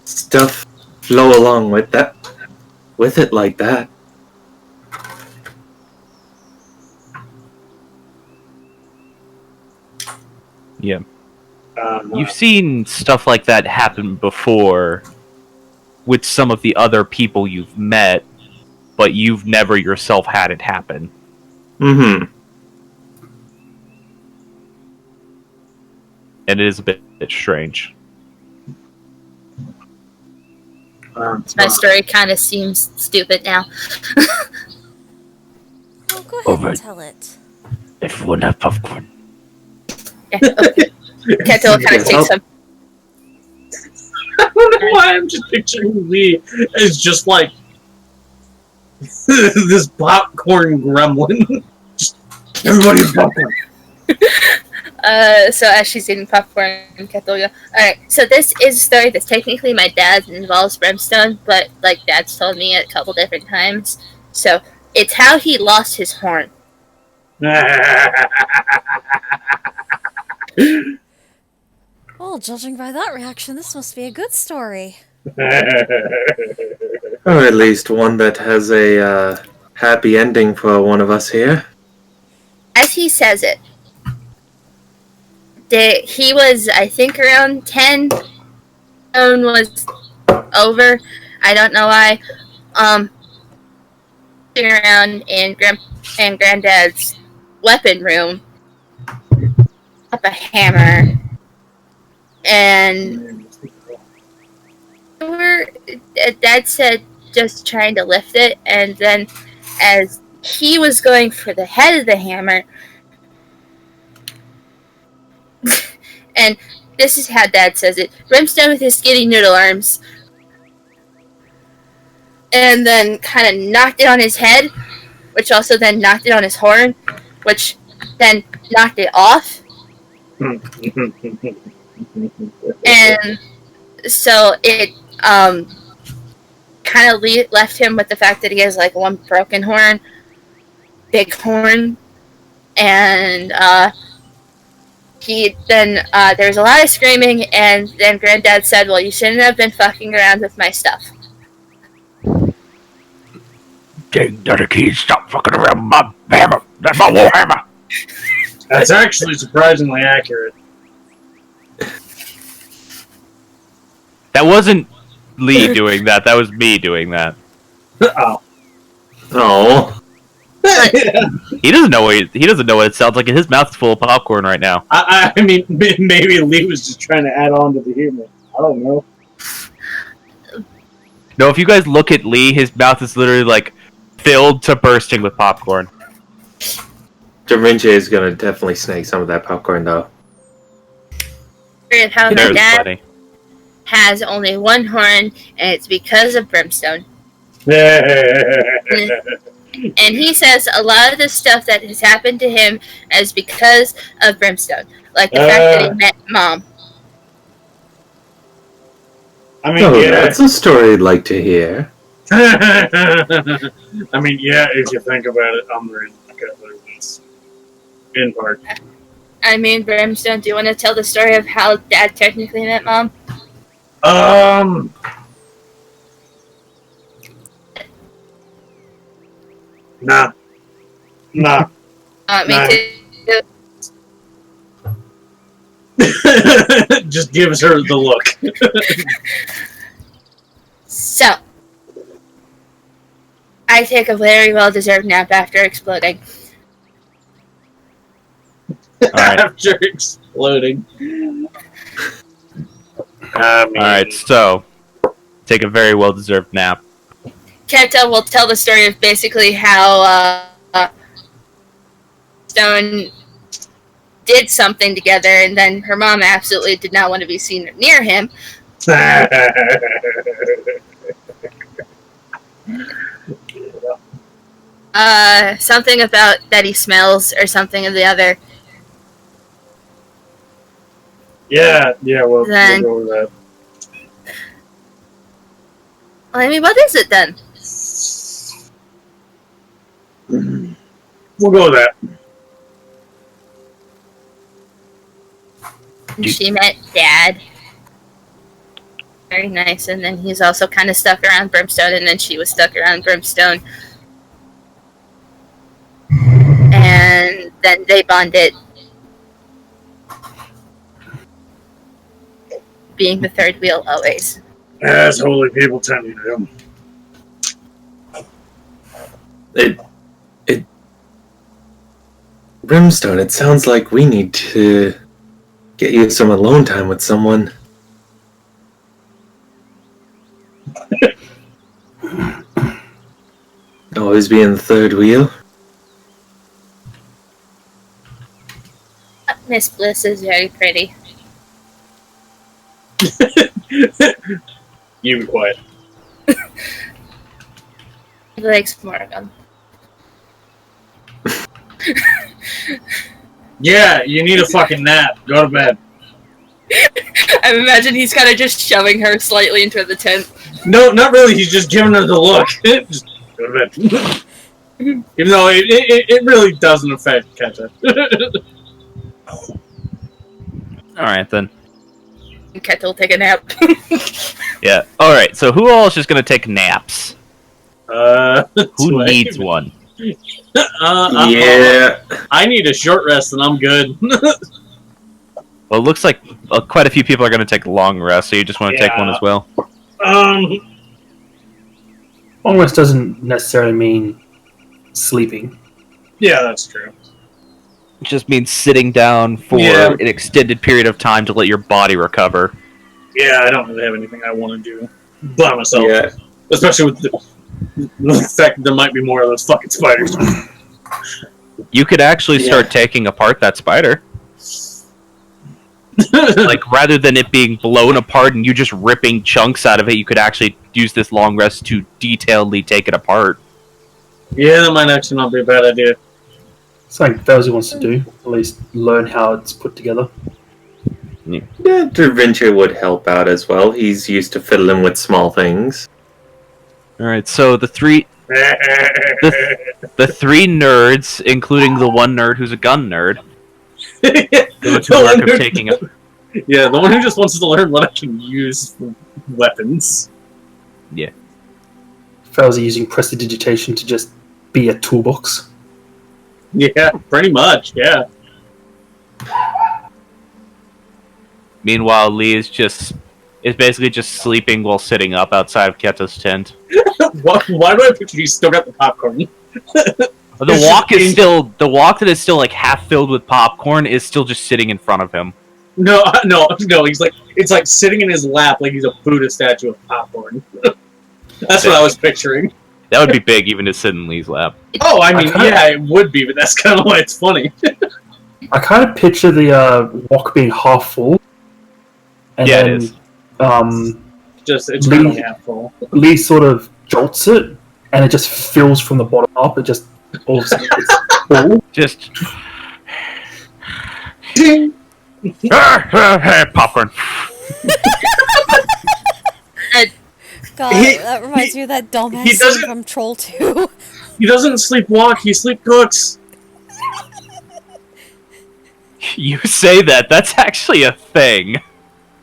stuff flow along with it like that. Yeah. You've seen stuff like that happen before with some of the other people you've met, but you've never yourself had it happen. Mm-hmm. And it is a bit strange. My story kind of seems stupid now. Oh, go ahead Over. and tell it. Everyone have popcorn. Yeah, okay. Keto kind of takes some. I don't know why I'm just picturing Lee as just like this popcorn gremlin. Just, everybody have popcorn. So as she's eating popcorn, Keto will go, alright, so this is a story that's technically my dad's and involves brimstone, but like dad's told me a couple different times. So it's how he lost his horn. Well, judging by that reaction, this must be a good story. Or at least one that has a happy ending for one of us here. As he says it, he was, I think, around 10. Stone was over. I don't know why. Sitting around in Granddad's weapon room, up a hammer, and Dad said, just trying to lift it, and then as he was going for the head of the hammer, and this is how Dad says it, Brimstone with his skinny noodle arms, and then kind of knocked it on his head, which also then knocked it on his horn, which then knocked it off. And so it kind of left him with the fact that he has like one broken horn, big horn, and he then there was a lot of screaming, and then Granddad said, "Well, you shouldn't have been fucking around with my stuff." Dang, Daddy Keys, stop fucking around with my hammer. That's my war hammer. That's actually surprisingly accurate. That wasn't Lee doing that. That was me doing that. Oh. Oh. He doesn't know what he doesn't know what it sounds like. His mouth is full of popcorn right now. I mean, maybe Lee was just trying to add on to the humor. I don't know. No, if you guys look at Lee, his mouth is literally like filled to bursting with popcorn. Da Vinci is gonna definitely snake some of that popcorn, though. How my There's dad plenty. has only one horn, and it's because of Brimstone. And he says a lot of the stuff that has happened to him is because of Brimstone. Like the fact that he met Mom. I mean, Oh, yeah. that's a story I'd like to hear. I mean, yeah, if you think about it, I'm really in part. I mean, Brimstone, do you want to tell the story of how Dad technically met Mom? Nah. Me Nah. too. Just give her the look. So, I take a very well-deserved nap after exploding. Alright. After exploding. I mean, Alright, so take a very well deserved nap. Kenta will tell the story of basically how Stone did something together, and then her mom absolutely did not want to be seen near him. Something about that he smells or something of the other. yeah, we'll Then- go with that. Well, I mean, what is it then? We'll go with that. She met Dad. Very nice, and then he's also kind of stuck around Brimstone, and then she was stuck around Brimstone. And then they bonded. Being the third wheel always. As holy people tend to do. Brimstone, it sounds like we need to get you some alone time with someone. Always being the third wheel? Miss Bliss is very pretty. You be quiet. He likes more of them. Yeah, you need a fucking nap. Go to bed. I imagine he's kind of just shoving her slightly into the tent. No, not really. He's just giving her the look. Just go to bed. Even though it really doesn't affect Kenta. Alright then. Kenta will take a nap. Yeah. Alright, so who all is just gonna take naps? Who needs one? Yeah. I need a short rest and I'm good. Well, it looks like quite a few people are gonna take long rest, so you just want to take one as well? Long rest doesn't necessarily mean sleeping. Yeah, that's true. It just means sitting down for Yeah. an extended period of time to let your body recover. Yeah, I don't really have anything I want to do by myself. Yeah. Especially with the fact that there might be more of those fucking spiders. You could actually start taking apart that spider. Like, rather than it being blown apart and you just ripping chunks out of it, you could actually use this long rest to detailedly take it apart. Yeah, that might actually not be a bad idea. Something Fauzi wants to do. At least learn how it's put together. Yeah, Dervinche would help out as well. He's used to fiddling with small things. Alright, so the three nerds, including the one nerd who's a gun nerd, go to work of taking a... Yeah, the one who just wants to learn what I can use for weapons. Yeah. Fauzi using prestidigitation to just be a toolbox. Yeah, pretty much, yeah. Meanwhile, Lee is basically just sleeping while sitting up outside of Keta's tent. Why do I picture you still got the popcorn? The wok that is still like half filled with popcorn is still just sitting in front of him. No, he's like, it's like sitting in his lap like he's a Buddha statue of popcorn. That's what I was picturing. That would be big even to sit in Lee's lap. Oh, I mean, it would be, but that's kind of why it's funny. I kind of picture the wok being half full. And yeah, then, it is. It's really half full. Lee sort of jolts it, and it just fills from the bottom up. It just all of a sudden it's full. Just Ding! popcorn. God, that reminds me of that dumbass scene from Troll 2. He doesn't sleep walk, he sleep cooks. You say that. That's actually a thing.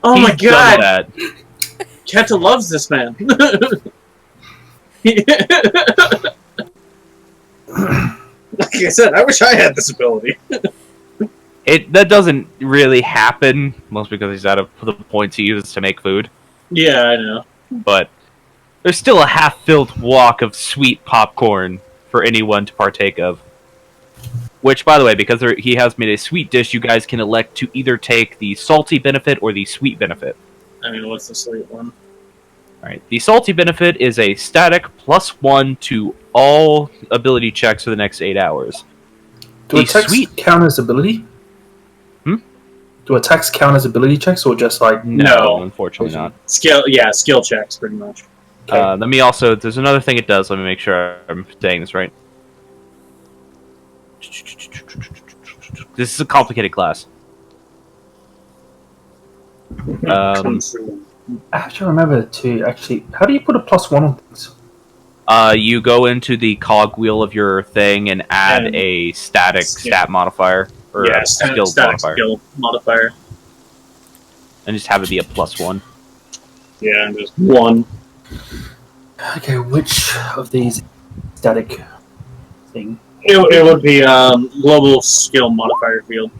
Oh my He's done god! that. Kenta loves this man. Like I said, I wish I had this ability. That doesn't really happen, mostly because he's out of the points he uses to make food. Yeah, I know. But there's still a half-filled wok of sweet popcorn for anyone to partake of. Which, by the way, because he has made a sweet dish, you guys can elect to either take the salty benefit or the sweet benefit. I mean, what's the sweet one? Alright, the salty benefit is a static +1 to all ability checks for the next 8 hours. Do attacks count as ability? Do attacks count as ability checks, or just like... No, unfortunately not. Skill checks, pretty much. Okay. Let me also... There's another thing it does. Let me make sure I'm saying this right. This is a complicated class. I have to remember to actually... How do you put a +1 on things? You go into the cogwheel of your thing and add a static stat modifier. Or a skill modifier. And just have it be a +1. Yeah, and just 1. Okay, which of these static thing? It would be global skill modifier field.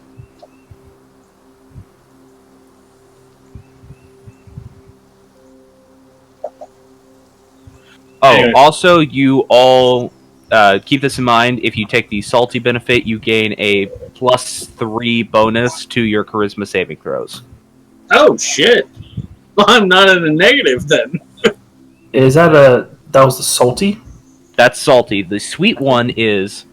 Oh, anyway. Also, you all keep this in mind. If you take the salty benefit, you gain a +3 bonus to your charisma saving throws. Oh shit! Well, I'm not in the negative then. Is that that was the salty? That's salty. The sweet one is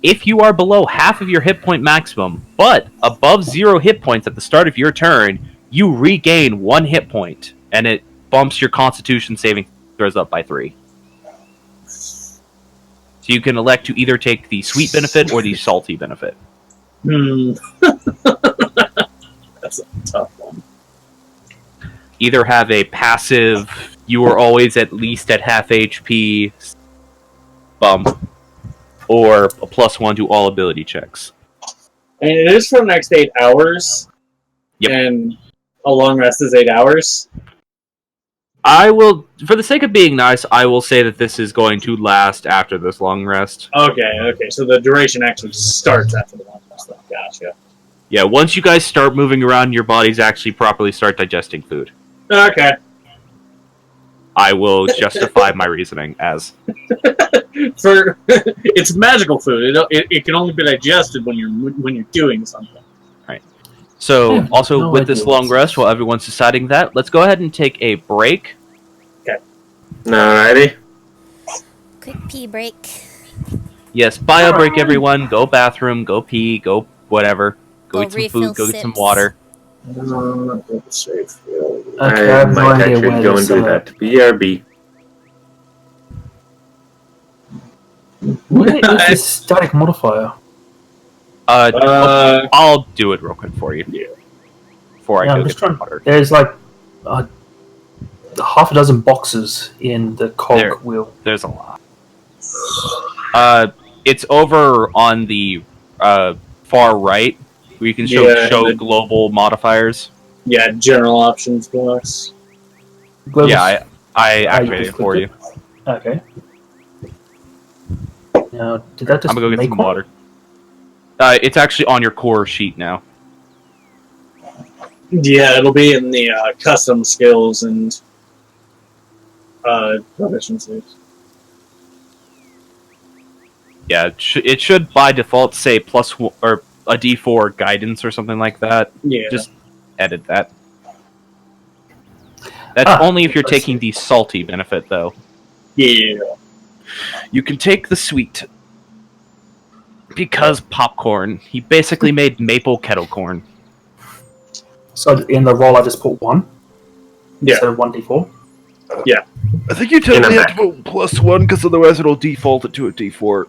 if you are below half of your hit point maximum, but above 0 hit points at the start of your turn, you regain 1 hit point, and it bumps your Constitution saving throws up by 3. So you can elect to either take the sweet benefit or the salty benefit. That's a tough one. Either have a passive, you are always at least at half HP bump, or a +1 to all ability checks. And it is for the next 8 hours. Yep. And a long rest is 8 hours. I will, for the sake of being nice, I will say that this is going to last after this long rest. Okay, so the duration actually starts after the long rest. Gotcha. Yeah, once you guys start moving around, your bodies actually properly start digesting food. Okay. I will justify my reasoning as... It's magical food. It can only be digested when you're doing something. Right. So, with this long rest, while everyone's deciding that, let's go ahead and take a break. Okay. Alrighty. Quick pee break. Yes, bio break, everyone. Go bathroom, go pee, go whatever. Go Go eat some refill food, go get some sips. water. Okay, I I have no might idea actually where go this. and do that. BRB. Where is this static modifier? I'll do it real quick for you. Yeah. Before I Yeah, go I'm get just some trying. water. There's like half a dozen boxes in the cog There. wheel. There's a lot. It's over on the far right, where you can show Yeah, the- global modifiers. Yeah, general options blocks. Global- Yeah, I you activated just it for clicked you. it? Okay. Now, did that just I'm gonna go get make some one? water. It's actually on your core sheet now. Yeah, it'll be in the custom skills and proficiencies. Yeah, it should by default say or a D4 guidance or something like that. Yeah. Just edit that. That's only if you're let's taking see. the salty benefit, though. Yeah. You can take the sweet. Because popcorn. He basically made maple kettle corn. So in the roll, I just put 1 Yeah. instead of 1d4. I think you totally have to put +1, because otherwise it'll default it to a D4.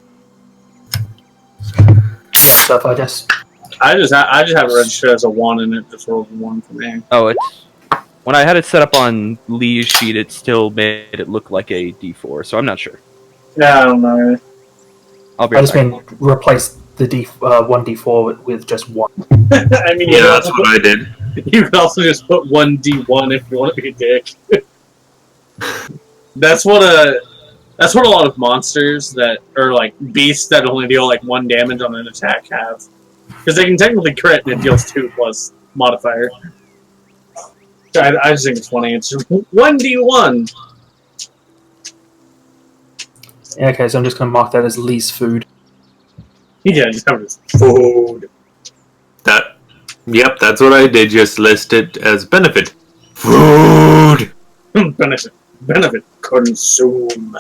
So if I just I just have it registered as a 1 and it just rolls a 1 for me. Oh, it's... When I had it set up on Lee's sheet, it still made it look like a D4, so I'm not sure. Yeah, I don't know. I'll be I right just back. mean replace the 1d4 with just 1. I mean, Yeah, that's what I did. You could also just put 1d1 if you want to be a dick. That's what a lot of monsters that are like beasts that only deal like 1 damage on an attack have, because they can technically crit and it deals 2 plus modifier. So I just think it's funny. It's just 1d1. Okay, so I'm just going to mark that as Lee's food. Yeah, just have it as food. Yep, that's what I did. Just list it as benefit. Food. Benefit. Consume.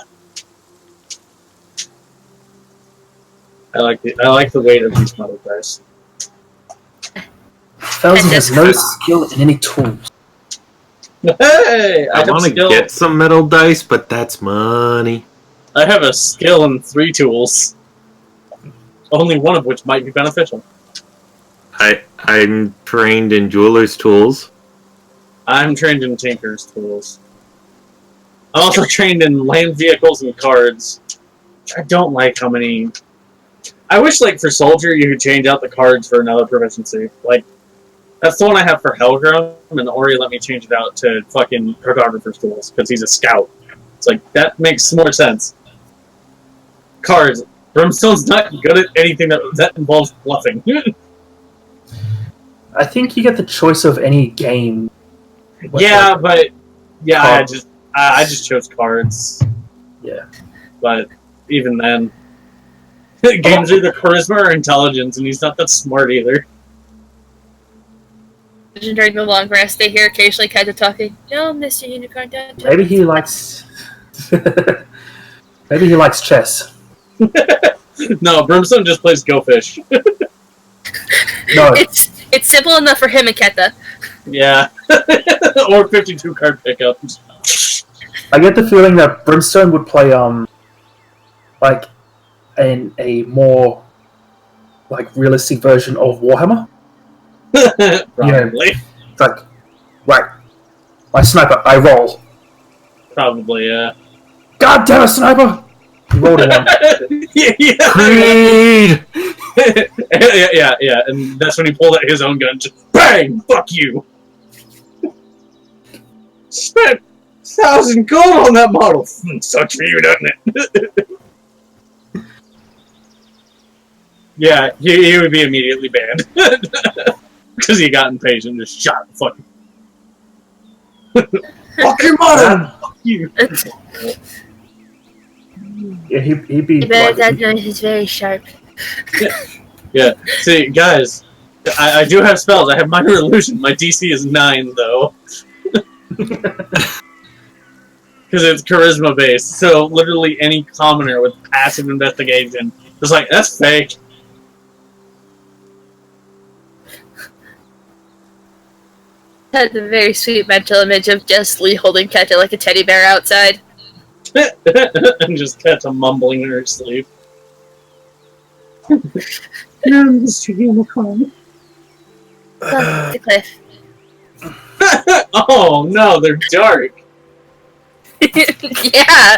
I like the weight of these modifiers. Thousand has no skill in any tools. Hey, I want to get some metal dice, but that's money. I have a skill in 3 tools. Only one of which might be beneficial. I'm trained in jeweler's tools. I'm trained in tinker's tools. I'm also trained in land vehicles and cards. I don't like how many... I wish, like, for soldier, you could change out the cards for another proficiency. Like, that's the one I have for Helgrim, and Ori let me change it out to fucking cartographer's tools, because he's a scout. It's like, that makes more sense. Cards. Brimstone's not good at anything that involves bluffing. I think you get the choice of any game. Yeah, but... Yeah, Cards. I just chose cards. Yeah. But even then... Game's either charisma or intelligence, and he's not that smart either. During the long rest, they hear occasionally kind of talking. No, Mr. Unicorn, don't Maybe he likes. Maybe he likes chess. No, Brimstone just plays Go Fish. No, It's simple enough for him and Keta. Yeah. Or 52 card pickups. I get the feeling that Brimstone would play like in a more like realistic version of Warhammer. Probably. It's like, right, my sniper, I roll. Probably, yeah. God damn it, sniper! You rolled a 1. Yeah. Creed. Yeah, and that's when he pulled out his own gun. Just bang! Fuck you! Spent 1,000 gold on that model. Sucks for you, doesn't it? Yeah, he would be immediately banned. Because he got impatient and just shot the fucking... Fuck your mother! Fuck you! Yeah, he'd be. That noise is very sharp. Yeah, see, guys, I do have spells. I have Minor Illusion. My DC is 9, though. because it's charisma based. So literally any commoner with passive investigation is like, that's fake. Had a very sweet mental image of just Lee holding Keta like a teddy bear outside. And just Keta mumbling in her sleep. No, Mr. Unicorn. Oh, the cliff. Oh no, they're dark. Yeah.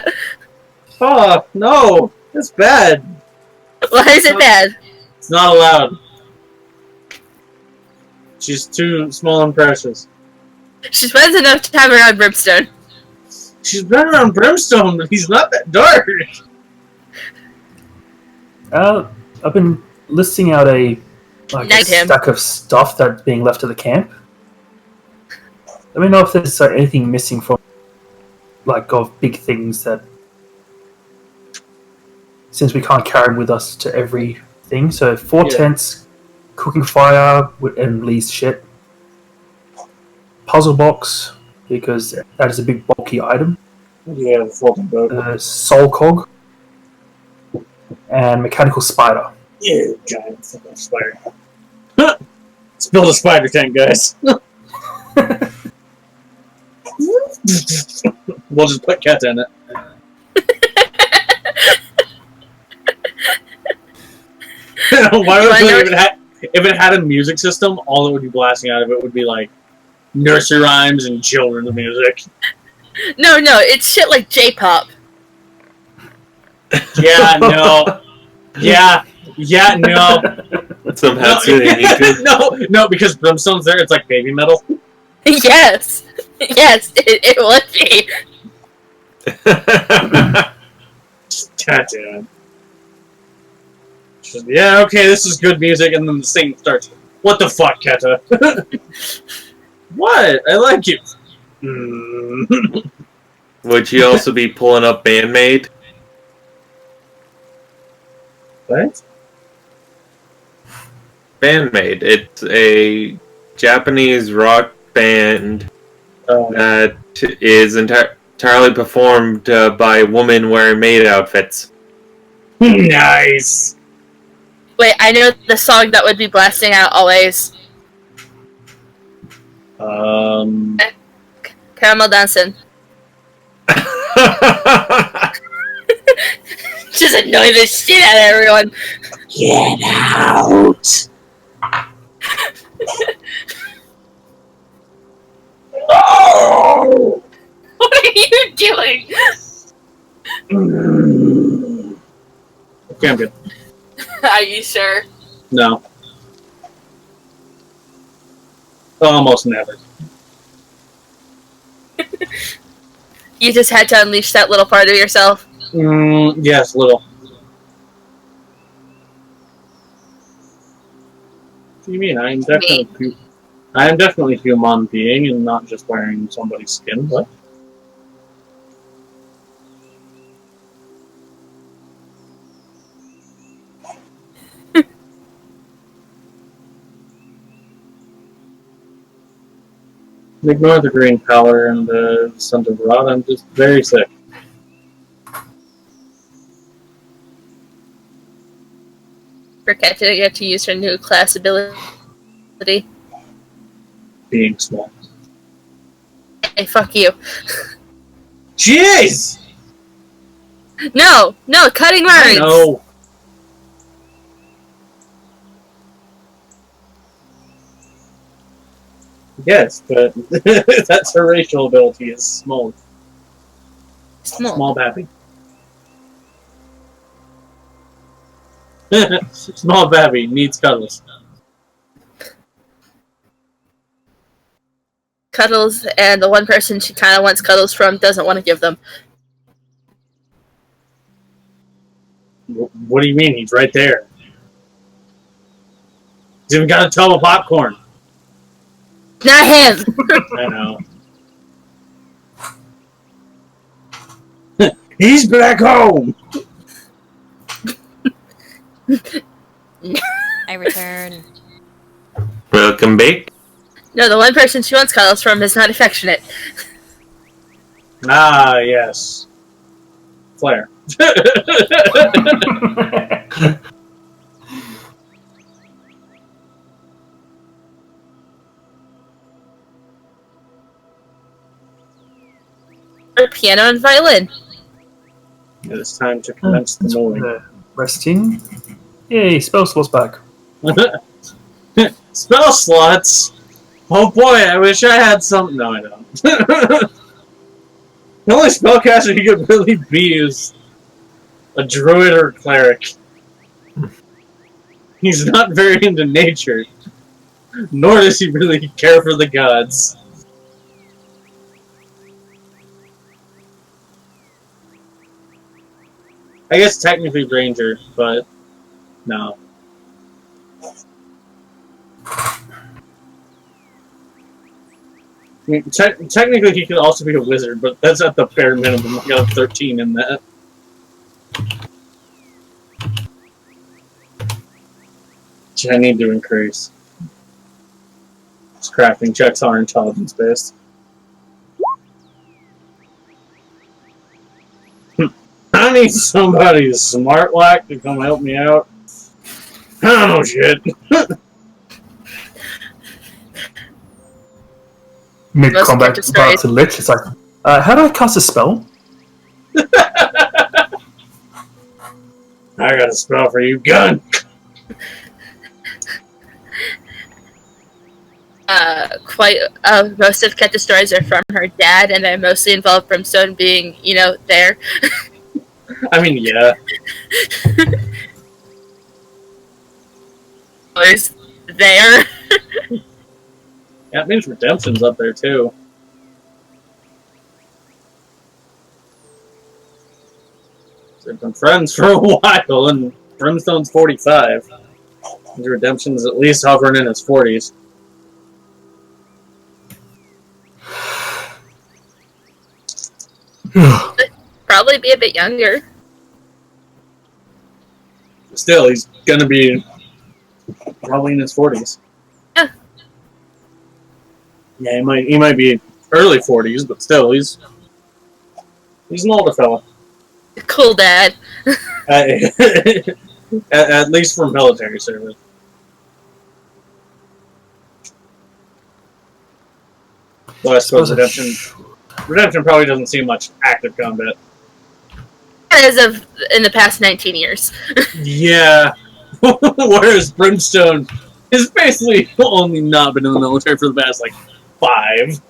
Oh no, that's bad. Why is it bad? It's not allowed. She's too small and precious. She spends enough time around Brimstone. She's been around Brimstone, but he's not that dark. I've been listing out a Nag him. stack of stuff that's being left at the camp. Let me know if there's anything missing from of big things that, since we can't carry them with us to everything. So 4 tents, cooking fire and Lee's shit, puzzle box because that is a big bulky item. Yeah, the floating boat. Soul cog and mechanical spider. Yeah, giant fucking spider. Let's build a spider tent, guys. We'll just put Keta in it. Why would if it had a music system, all it would be blasting out of it would be like nursery rhymes and children's music. No, it's shit like J-pop. Yeah, no. Yeah, no. Some Hatsune Miku. No, because Brimstone's there, it's like baby metal. Yes, it would be. Goddamn. Yeah, okay, this is good music, and then the singing starts. What the fuck, Keta? What? I like you. Would you also be pulling up Bandmate? What? Bandmate. It's a Japanese rock band that is entirely performed by women wearing maid outfits. Nice. Wait, I know the song that would be blasting out always. Caramel dancing. Just annoy the shit out of everyone. Get out. Oh! What are you doing? Okay, I'm good. Are you sure? No. Almost never. You just had to unleash that little part of yourself. Yes, little. What do you mean? I am definitely a human being and not just wearing somebody's skin. What? Ignore the green color and the scent of rot. I'm just very sick. For Keta to get to use her new class ability. Being small. Hey, fuck you. Jeez! No, cutting words. I know. Yes, but that's her racial ability is small. Small Babby. Small Babby needs cuddles. Cuddles, and the one person she kind of wants cuddles from doesn't want to give them. What do you mean? He's right there. He's even got a tub of popcorn. Not him! I know. He's back home! I return. Welcome back. No, the one person she wants cuddles from is not affectionate. Ah, yes. Flare. Or piano and violin. It is time to commence the mowing. Resting. Yay, spell slots back. Spell slots? Oh boy, I wish I had some. No, I don't. The only spellcaster he could really be is a druid or a cleric. He's not very into nature, nor does he really care for the gods. I guess technically ranger, but no. I mean, technically he could also be a wizard, but that's at the bare minimum. I got a 13 in that. Which I need to increase. His crafting checks are intelligence based. I need somebody smart like to come help me out. I don't know shit. Mid-combat about to lich, it's like, how do I cast a spell? I got a spell for you, gun. Most of Keta's stories are from her dad, and I'm mostly involved Brimstone being, there. I mean, yeah. Always there. Yeah, it means Redemption's up there, too. They've been friends for a while, and Brimstone's 45. And Redemption's at least hovering in his 40s. Probably be a bit younger. Still, he's gonna be probably in his 40s. Yeah. Yeah, he might be early 40s, but still, he's an older fella. Cool dad. At least for military service. Though I suppose Redemption probably doesn't see much active combat. As of in the past 19 years. Yeah. Whereas Brimstone has basically only not been in the military for the past, 5.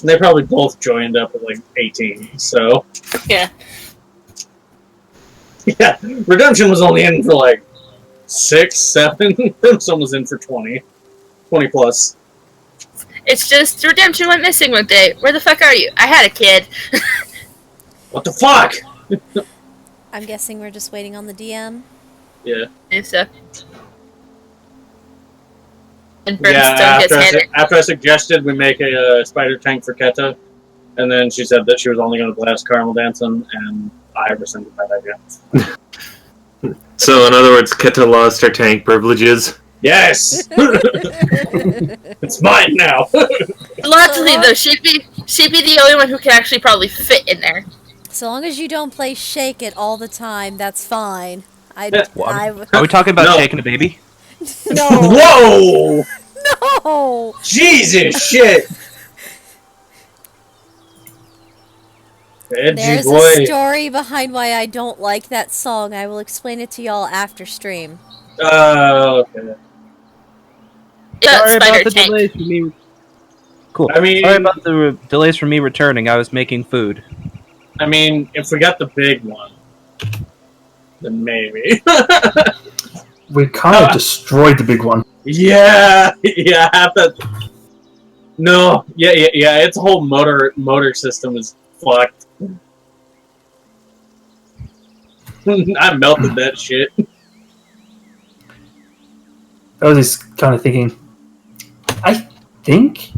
They probably both joined up at, 18, so... Yeah. Yeah, Redemption was only in for, 6, 7. Brimstone was in for 20. 20 plus. It's just Redemption went missing one day. Where the fuck are you? I had a kid. What the fuck? I'm guessing we're just waiting on the DM. Yeah. So. And Yeah, Brimstone after I suggested we make a spider tank for Keta, and then she said that she was only going to blast Caramel Dancing, and I rescinded that idea. So, in other words, Keta lost her tank privileges. Yes! It's mine now! Luckily, though, she'd be the only one who can actually probably fit in there. So long as you don't play Shake It all the time, that's fine. Are we talking about shaking a baby? No. Whoa! No! Jesus shit! Edgy There's boy. a story behind why I don't like that song. I will explain it to y'all after stream. Okay. Sorry about Spider the tank. delays for me. Cool. I mean- Sorry about the delays for me returning. I was making food. I mean, if we got the big one, then maybe. We kind of destroyed the big one. Yeah, half that. No, yeah, its whole motor system is fucked. I melted that shit. I was just kind of thinking, I think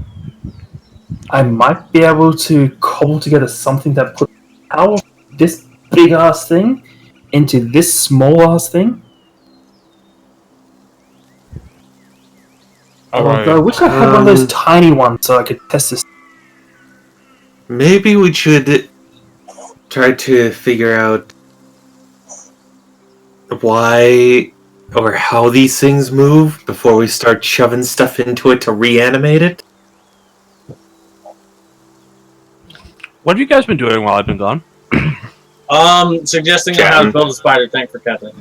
I might be able to cobble together something that puts power of this big ass thing into this small ass thing. Although I wish I had one of those tiny ones so I could test this. maybe we should try to figure out why or how these things move before we start shoving stuff into it to reanimate it. What have you guys been doing while I've been gone? Suggesting on how to build a spider tank for Keta.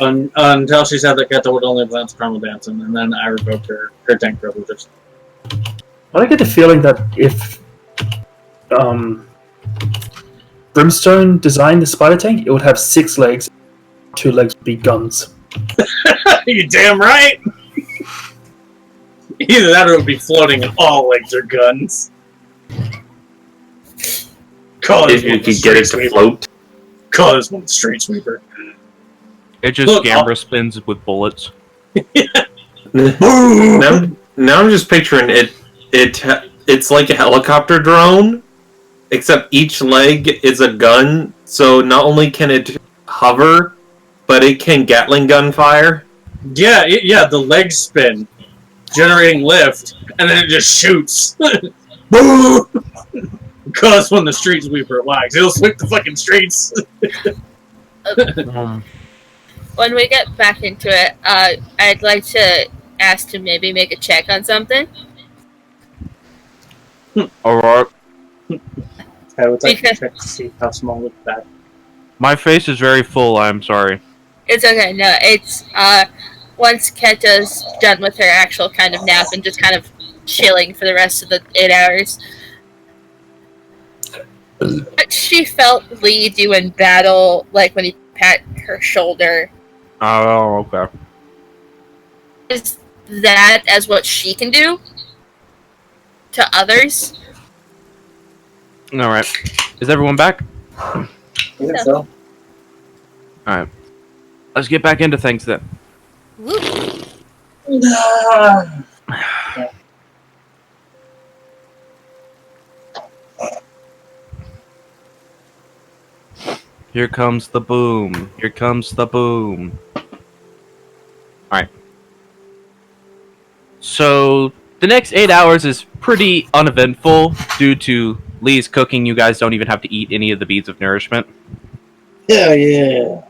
Until she said that Keta would only advance Primal Dancing, and then I revoked her tank privileges. I get the feeling that if Brimstone designed the spider tank, it would have 6 legs. 2 legs would be guns. You damn right! Either that or it would be floating and all legs are guns. If you could get it to float. Call this one the Street Sweeper. It just Gambra spins with bullets. now I'm just picturing it. It's like a helicopter drone, except each leg is a gun. So not only can it hover, but it can Gatling gun fire. Yeah, the legs spin, generating lift, and then it just shoots. Boo! Cause when the Street Sweeper lags, it'll sweep the fucking streets. When we get back into it, I'd like to ask to maybe make a check on something. Alright. I would like to check to see how small it's that. My face is very full, I'm sorry. It's okay. No, it's once Keta's done with her actual kind of nap and just kind of chilling for the rest of the 8 hours. But she felt Lee do in battle, like when he pat her shoulder. Oh, okay. Is that as what she can do to others? Alright. Is everyone back? I think so. Alright. Let's get back into things then. Here comes the boom. Here comes the boom. Alright. So, the next 8 hours is pretty uneventful due to Lee's cooking. You guys don't even have to eat any of the beads of nourishment. Hell yeah.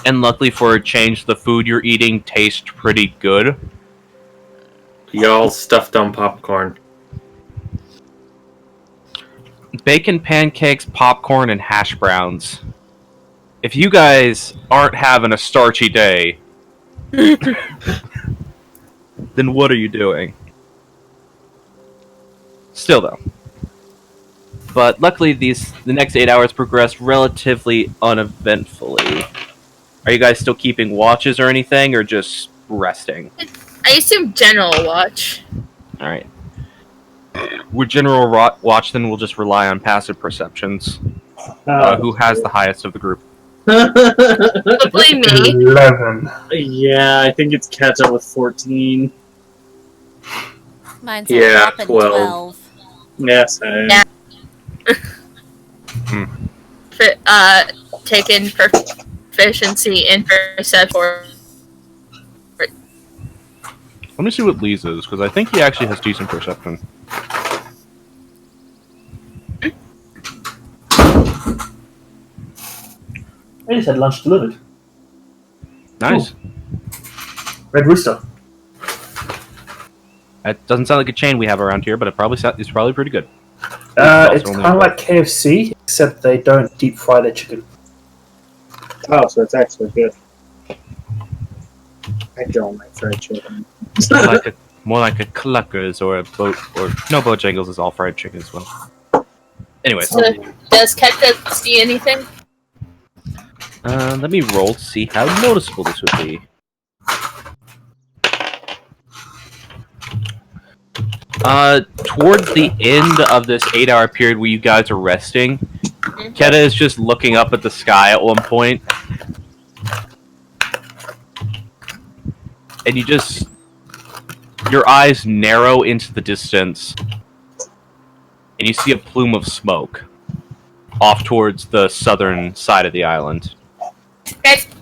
And luckily for a change, the food you're eating tastes pretty good. Y'all stuffed on popcorn. Bacon pancakes, popcorn, and hash browns. If you guys aren't having a starchy day, then what are you doing? Still though. But luckily the next 8 hours progress relatively uneventfully. Are you guys still keeping watches or anything, or just resting? I assume general watch. Alright. With general watch, then we'll just rely on passive perceptions. Who has the highest of the group? Probably me. 11. Yeah, I think it's Keta with 14. Mine's Yeah, up at 12. 12. Yes, Yeah. Taken proficiency in perception. Let me see what Lee's is, because I think he actually has decent perception. I just had lunch delivered. Nice. Ooh. Red Rooster. That doesn't sound like a chain we have around here, but it's probably pretty good. It's kind of like KFC, except they don't deep fry their chicken. Oh, so it's actually good. I don't like fried chicken. More like a Cluckers or a boat, or no, Bojangles is all fried chicken as well. Anyways, So, does Keta see anything? let me roll to see how noticeable this would be. Towards the end of this 8-hour period where you guys are resting, Keta is just looking up at the sky at one point, and your eyes narrow into the distance, and you see a plume of smoke off towards the southern side of the island.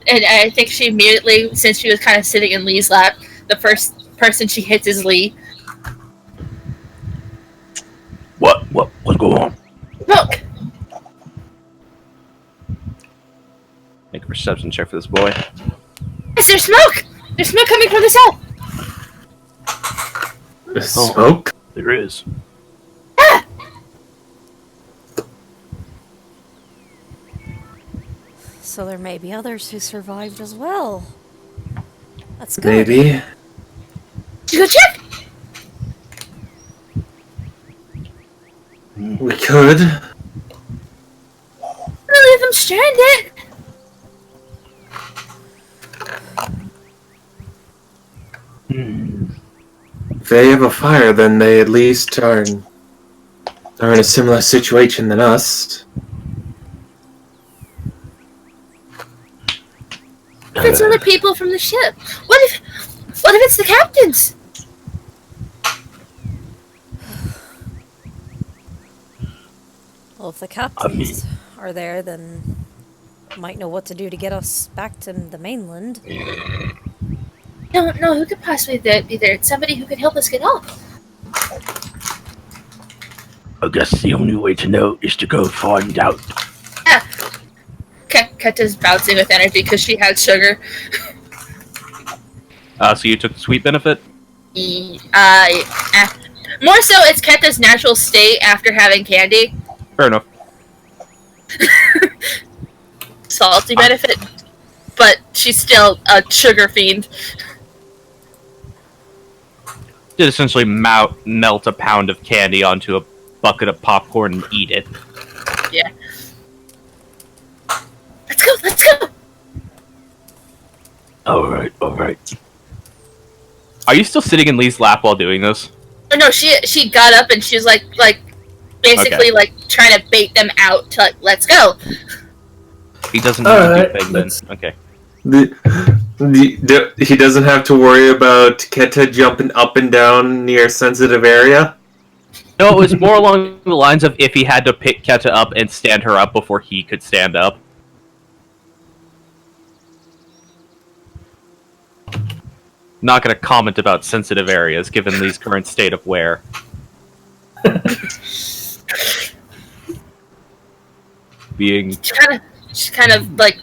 And I think she immediately, since she was kind of sitting in Lee's lap, the first person she hits is Lee. What's going on? Look! Make a perception check for this boy. Yes, there's smoke! There's smoke coming from the cell! The smoke? There is. Ah! So there may be others who survived as well. That's good. Maybe. Did you go check? We could. Don't leave them stranded! If they have a fire, then they at least are in a similar situation than us. What if it's other people from the ship? What if it's the captains? Well, if the captains are there, then might know what to do to get us back to the mainland. Don't know who could possibly be there. It's somebody who could help us get off. I guess the only way to know is to go find out. Yeah. Keta's bouncing with energy because she had sugar. So you took the sweet benefit? More so, it's Keta's natural state after having candy. Fair enough. Salty benefit. But she's still a sugar fiend. Did essentially melt a pound of candy onto a bucket of popcorn and eat it. Yeah. Let's go! Alright. Are you still sitting in Lee's lap while doing this? Oh no, she got up and she was like basically like trying to bait them out to let's go. He doesn't do anything then. Okay. He doesn't have to worry about Keta jumping up and down near a sensitive area? No, it was more along the lines of if he had to pick Keta up and stand her up before he could stand up. Not going to comment about sensitive areas, given Lee's current state of wear. Being... She's kind of like...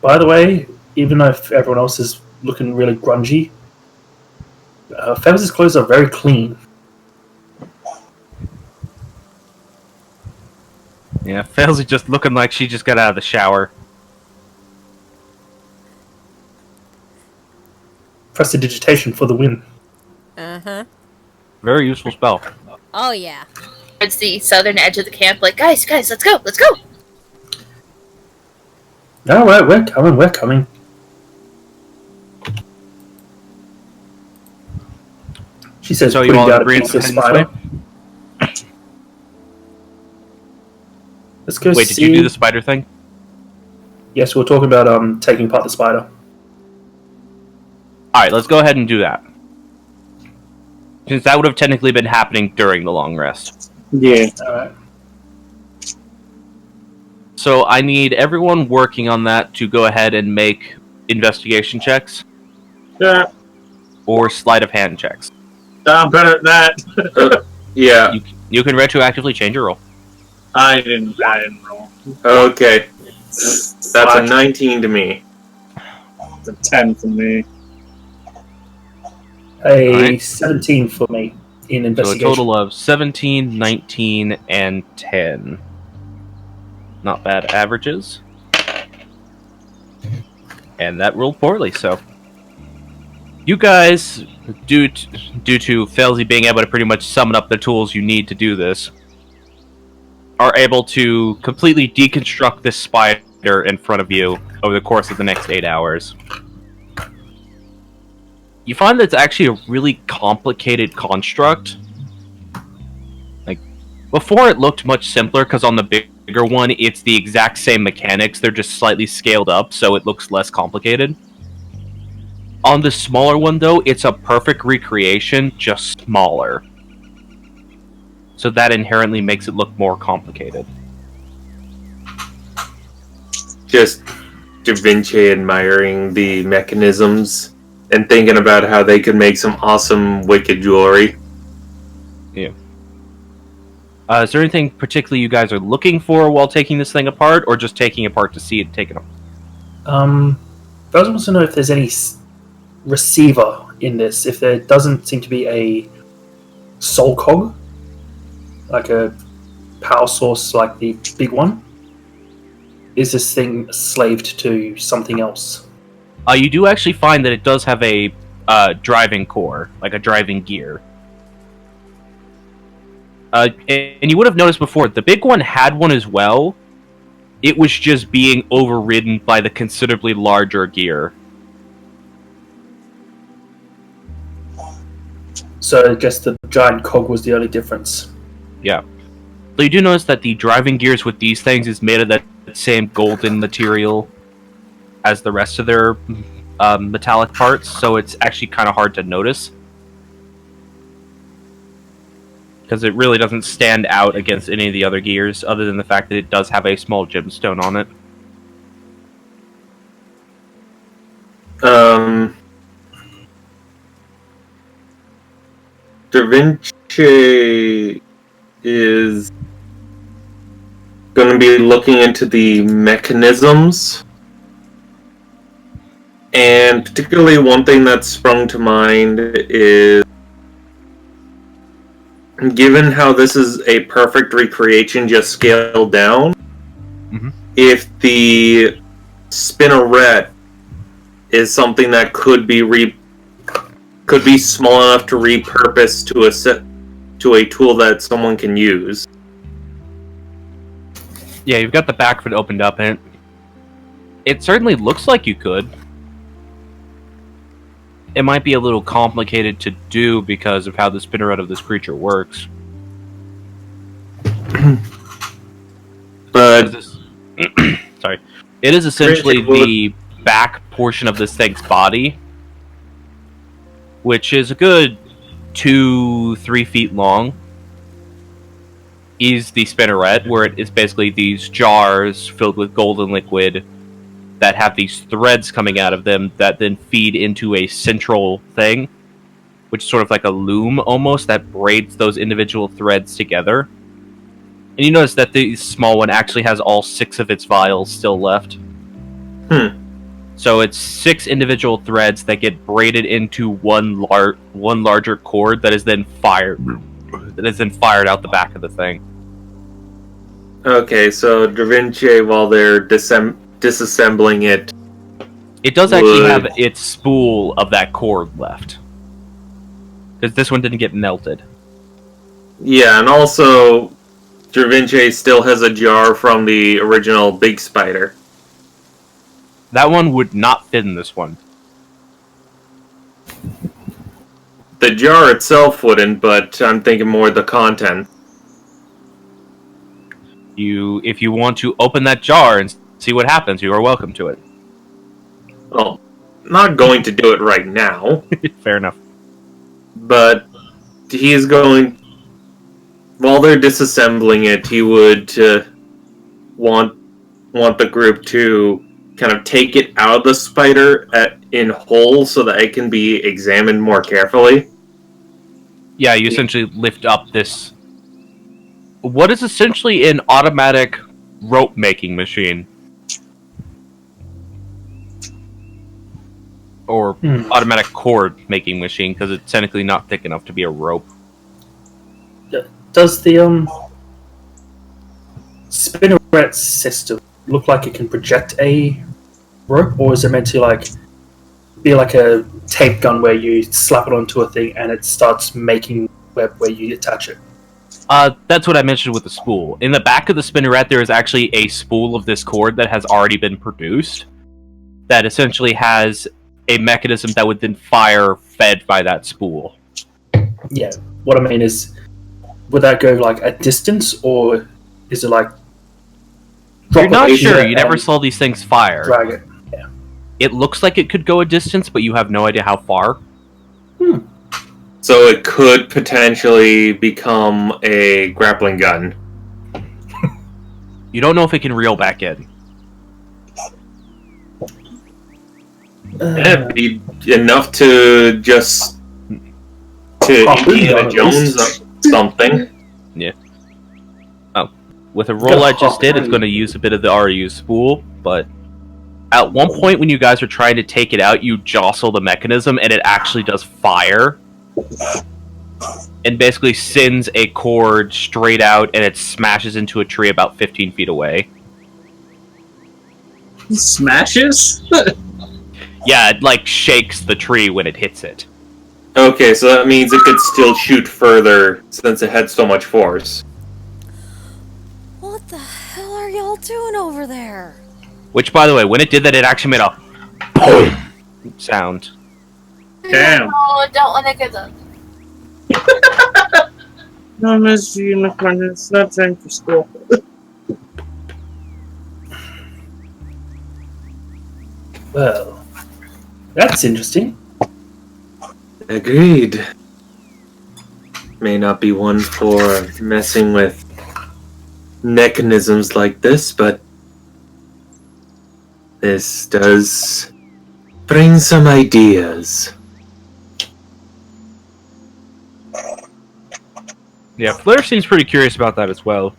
By the way, even if everyone else is looking really grungy, Feathers' clothes are very clean. Yeah, Fails is just looking like she just got out of the shower. Prestidigitation for the win. Uh-huh. Very useful spell. Oh, yeah. Towards the southern edge of the camp, like, guys, let's go! Alright, we're coming. She says, So you putting all down a agree piece to of head this spider. way? Let's go Wait, see... did you do the spider thing? Yes, we're talking about taking apart the spider. Alright, let's go ahead and do that. Since that would have technically been happening during the long rest. Yeah. Alright. So I need everyone working on that to go ahead and make investigation checks. Yeah. Or sleight of hand checks. I'm better at that. Yeah. You can retroactively change your roll. I didn't roll. Okay. That's a 19 to me. It's a 10 for me. A Alright. 17 for me in So a investigation. total of 17, 19, and 10. Not bad averages. And that rolled poorly, so... You guys, due to Felzy being able to pretty much summon up the tools you need to do this, are able to completely deconstruct this spider in front of you over the course of the next 8 hours. You find that it's actually a really complicated construct. Like, before it looked much simpler, because on the bigger one, it's the exact same mechanics, they're just slightly scaled up, so it looks less complicated. On the smaller one, though, it's a perfect recreation, just smaller. So that inherently makes it look more complicated. just Da Vinci admiring the mechanisms and thinking about how they could make some awesome wicked jewelry. Is there anything particularly you guys are looking for while taking this thing apart, or just taking it apart to see it taken apart? I also want to know if there's any receiver in this. If there doesn't seem to be a soul cog, like a power source like the big one, is this thing slaved to something else? You do actually find that it does have a driving core, like a driving gear. And you would have noticed before, the big one had one as well. It was just being overridden by the considerably larger gear. So I guess the giant cog was the only difference. Yeah. So you do notice that the driving gears with these things is made of that same golden material as the rest of their metallic parts, so it's actually kind of hard to notice. Because it really doesn't stand out against any of the other gears, other than the fact that it does have a small gemstone on it. Da Vinci is going to be looking into the mechanisms. And particularly one thing that's sprung to mind is, given how this is a perfect recreation just scaled down, if the spinneret is something that could be small enough to repurpose to a tool that someone can use. Yeah, you've got the back of it opened up, and it certainly looks like you could. It might be a little complicated to do because of how the spinneret of this creature works. But sorry, it is essentially the back portion of this thing's body, which is a good 2-3 feet long, is the spinneret, where it is basically these jars filled with golden liquid that have these threads coming out of them that then feed into a central thing, which is sort of like a loom almost, that braids those individual threads together. And you notice that the small one actually has all 6 of its vials still left. So it's 6 individual threads that get braided into one larger cord that is then fired out the back of the thing. okay, so Da Vinci, while they're disassembling it, it does actually have its spool of that cord left, because this one didn't get melted. Yeah, and also Da Vinci still has a jar from the original Big Spider. That one would not fit in this one. The jar itself wouldn't, but I'm thinking more the content. If you want to open that jar and see what happens, you are welcome to it. Well, not going to do it right now, Fair enough. but he's going... While they're disassembling it, he would want the group to kind of take it out of the spider in whole so that it can be examined more carefully. Yeah, you essentially lift up this... what is essentially an automatic rope-making machine. Or automatic cord-making machine, because it's technically not thick enough to be a rope. Does the spinneret system look like it can project a rope, or is it meant to be like a tape gun where you slap it onto a thing and it starts making web where you attach it? That's what I mentioned with the spool. In the back of the spinneret, there is actually a spool of this cord that has already been produced, that essentially has a mechanism that would then fire fed by that spool. Yeah, what I mean is, would that go a distance, or is it You're not sure. You never saw these things fire. Drag it. Yeah. It looks like it could go a distance, but you have no idea how far. So it could potentially become a grappling gun. You don't know if it can reel back in. It'd be enough to just to Indiana Jones something. Yeah. Oh, with a roll I just did, it's going to use a bit of the RU spool, but at one point when you guys are trying to take it out, you jostle the mechanism and it actually does fire. And basically sends a cord straight out and it smashes into a tree about 15 feet away. Smashes? Yeah, it like shakes the tree when it hits it. Okay, so that means it could still shoot further since it had so much force. What the hell are y'all doing over there? Which, by the way, when it did that, it actually made a boom sound. Damn. Oh, don't want to get them. No, Miss you, it's not time for school. Well, that's interesting. Agreed. May not be one for messing with mechanisms like this, but this does bring some ideas. Yeah, Flair seems pretty curious about that as well.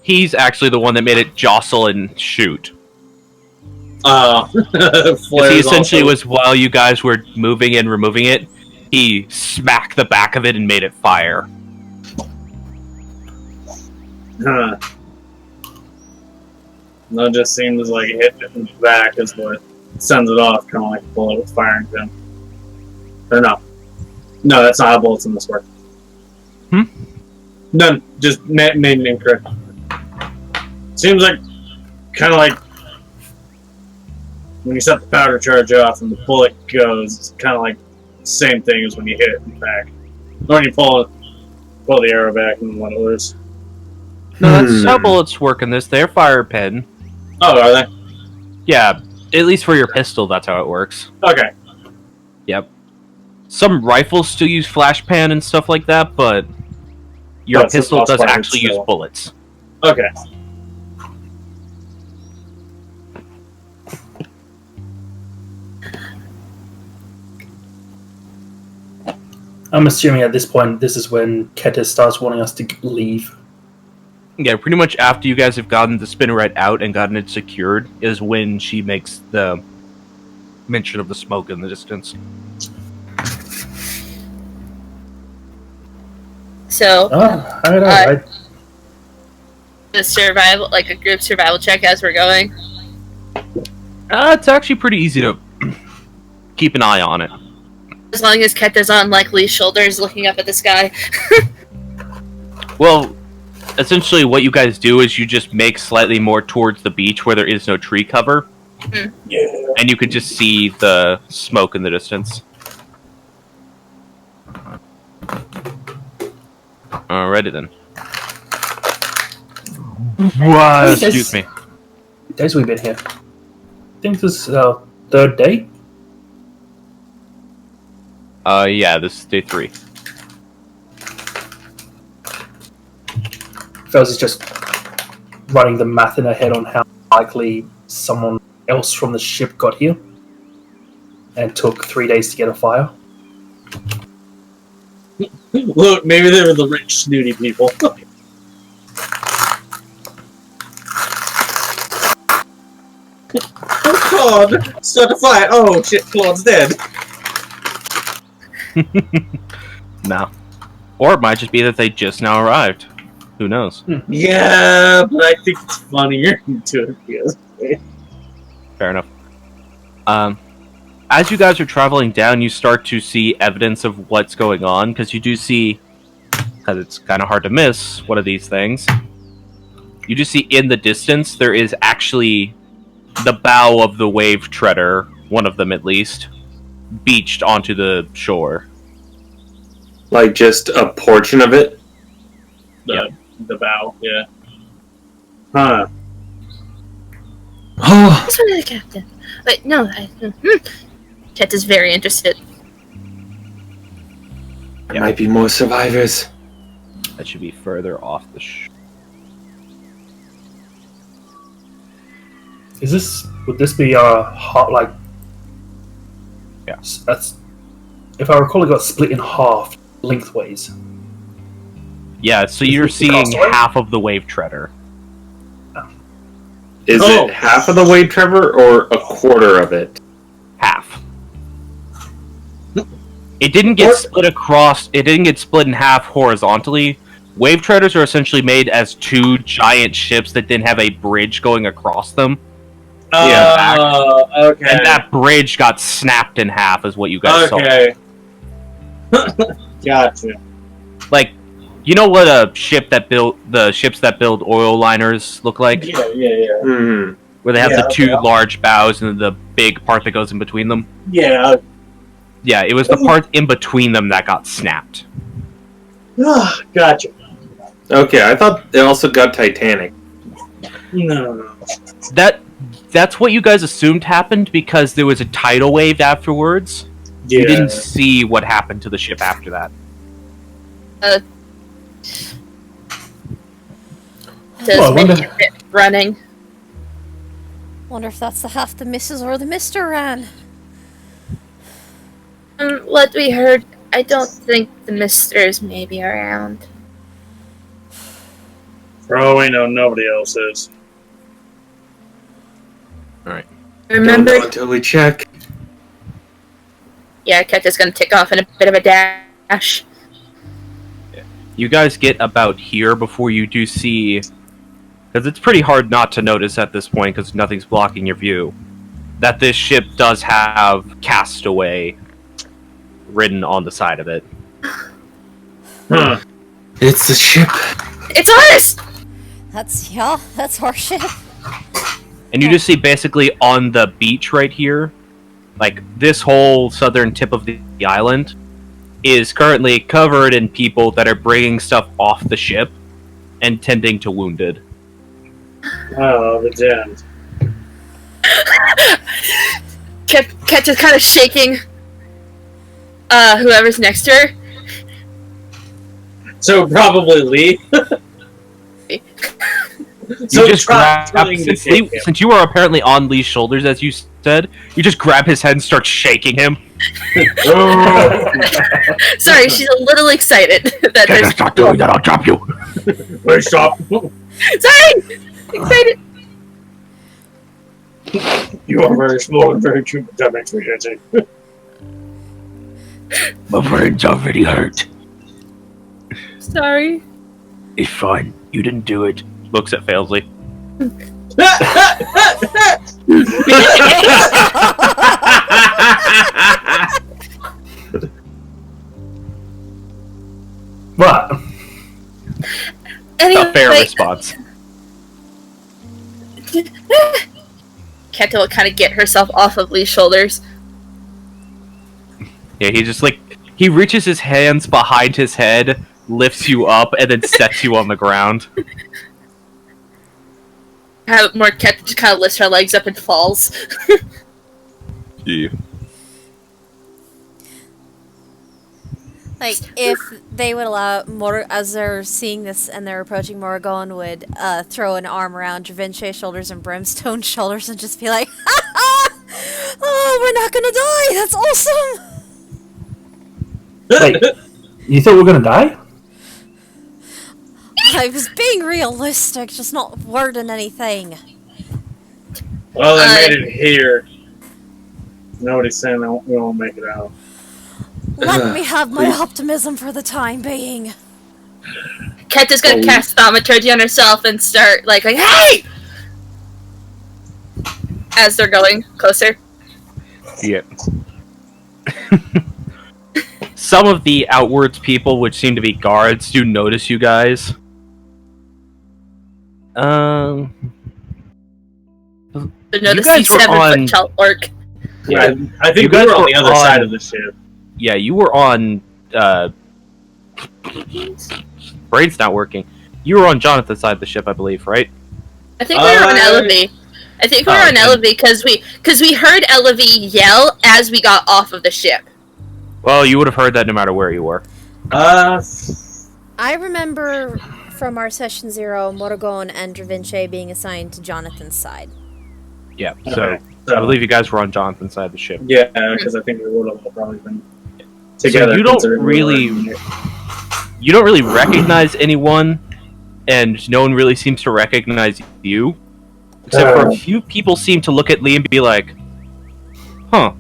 He's actually the one that made it jostle and shoot. He essentially was, while you guys were moving and removing it, he smacked the back of it and made it fire. Huh. That just seems like hitting it in the back is what sends it off, kind of like a bullet with firing pin. Or no. No, that's not how bullets in this work. None. Just made it incorrect. Seems like, kind of like, when you set the powder charge off and the bullet goes, it's kind of like the same thing as when you hit it in the back. Or when you pull the arrow back and let it loose. No, that's how bullets work in this. They're fire pin. Oh, are they? Yeah, at least for your pistol, that's how it works. Okay. Yep. Some rifles still use flash pan and stuff like that, but your That's pistol does actually use still. bullets. Okay. I'm assuming at this point, this is when Keta starts wanting us to leave. Yeah, pretty much after you guys have gotten the spinneret out and gotten it secured is when she makes the mention of the smoke in the distance. So, Oh, I don't know. the survival, like a group survival check as we're going. It's actually pretty easy to keep an eye on it. As long as Keta's on like Lee's shoulders looking up at the sky. Well, essentially what you guys do is you just make slightly more towards the beach where there is no tree cover. Yeah. And you can just see the smoke in the distance. Alrighty then. Wow, excuse me. Days we've been here. I think this is our third day. Yeah, this is day 3. Fels is just running the math in her head on how likely someone else from the ship got here and took 3 days to get a fire. Look, maybe they were the rich, snooty people. Oh, Claude! Start a fire! Oh, shit, Claude's dead. No. Or it might just be that they just now arrived. Who knows? Yeah, but I think it's funnier to it because Fair enough. As you guys are traveling down, you start to see evidence of what's going on, because you do see, because it's kind of hard to miss one of these things, you do see in the distance there is actually the bow of the wave treader, one of them at least, beached onto the shore. Like just a portion of it? the bow, yeah. Huh. Oh, This one is the captain. Wait, no. Keta's very interested. there might be more survivors. That should be further off the shore. Would this be hot like? Yeah. That's if I recall, it got split in half lengthways. Yeah, so Is you're this the seeing Castaway? half of the wave treader. Is it half of the weight, Trevor, or a quarter of it? Half. It didn't get split across. It didn't get split in half horizontally. Wave treaders are essentially made as two giant ships that didn't have a bridge going across them. Okay. And that bridge got snapped in half, is what you guys saw. Okay. Gotcha. Like, you know what the ships that build oil liners look like? Yeah. Mm-hmm. Where they have Yeah, the two okay. large bows and the big part that goes in between them. Yeah. Yeah, it was the part in between them that got snapped. Gotcha. Okay, I thought it also got Titanic. No. That's what you guys assumed happened because there was a tidal wave afterwards. Yeah. You didn't see what happened to the ship after that. Well, I wonder- Running. Wonder if that's the half the Mrs. or the Mr. ran. What we heard, I don't think the misters may be around. For all we know, nobody else is. Remember? Don't know until we check. Yeah, Keta's gonna tick off in a bit of a dash. You guys get about here before you do see... Because it's pretty hard not to notice at this point because nothing's blocking your view. That this ship does have Castaway written on the side of it. Huh. It's the ship. It's ours! That's our ship. And you just see basically on the beach right here, like this whole southern tip of the island is currently covered in people that are bringing stuff off the ship and tending to wounded. Oh, the damned. Keta's kind of shaking whoever's next to her. So probably Lee. You just grab, since you are apparently on Lee's shoulders, as you said, you just grab his head and start shaking him. Sorry, she's a little excited that Can I stop doing that? I'll drop you. Wait, stop. Sorry! Excited! You are very small and very cute, but that makes me itchy. My brain's already hurt. Sorry. It's fine. You didn't do it. Looks at Failsley. What? Anyway, A fair response. Keta will kind of get herself off of Lee's shoulders. Yeah, he just he reaches his hands behind his head, lifts you up, and then sets you on the ground. Keta just kind of lifts her legs up and falls. Yeah. Like, if they would allow as they're seeing this and they're approaching Morrigan would throw an arm around Dravince's shoulders and Brimstone's shoulders and just be like, ha ha! Oh, we're not gonna die! That's awesome! Wait, you thought we were gonna die? I was being realistic, just not wording anything. Well, they made it here. Nobody's saying that we won't make it out. Let me have my optimism for the time being. Keta's gonna cast Thaumaturgy on herself and start like, hey! As they're going closer. Yeah. Some of the outwards people, which seem to be guards, do notice you guys. So You notice guys the were 7-foot on- tall orc. Yeah, I think You we guys were on were the other on- side of the ship. Yeah, you were on. Brain's not working. You were on Jonathan's side of the ship, I believe, right? I think we were on Elevie. I think we were on okay. Elevie because we heard Elevie yell as we got off of the ship. Well, you would have heard that no matter where you were. I remember from our session 0, Morrigan and Dravince being assigned to Jonathan's side. Yeah, so Okay, so I believe you guys were on Jonathan's side of the ship. yeah, because I think we would have all probably been together. So you don't considering we were really- in here. You don't really recognize anyone, and no one really seems to recognize you. Except for a few people seem to look at Lee and be like, huh.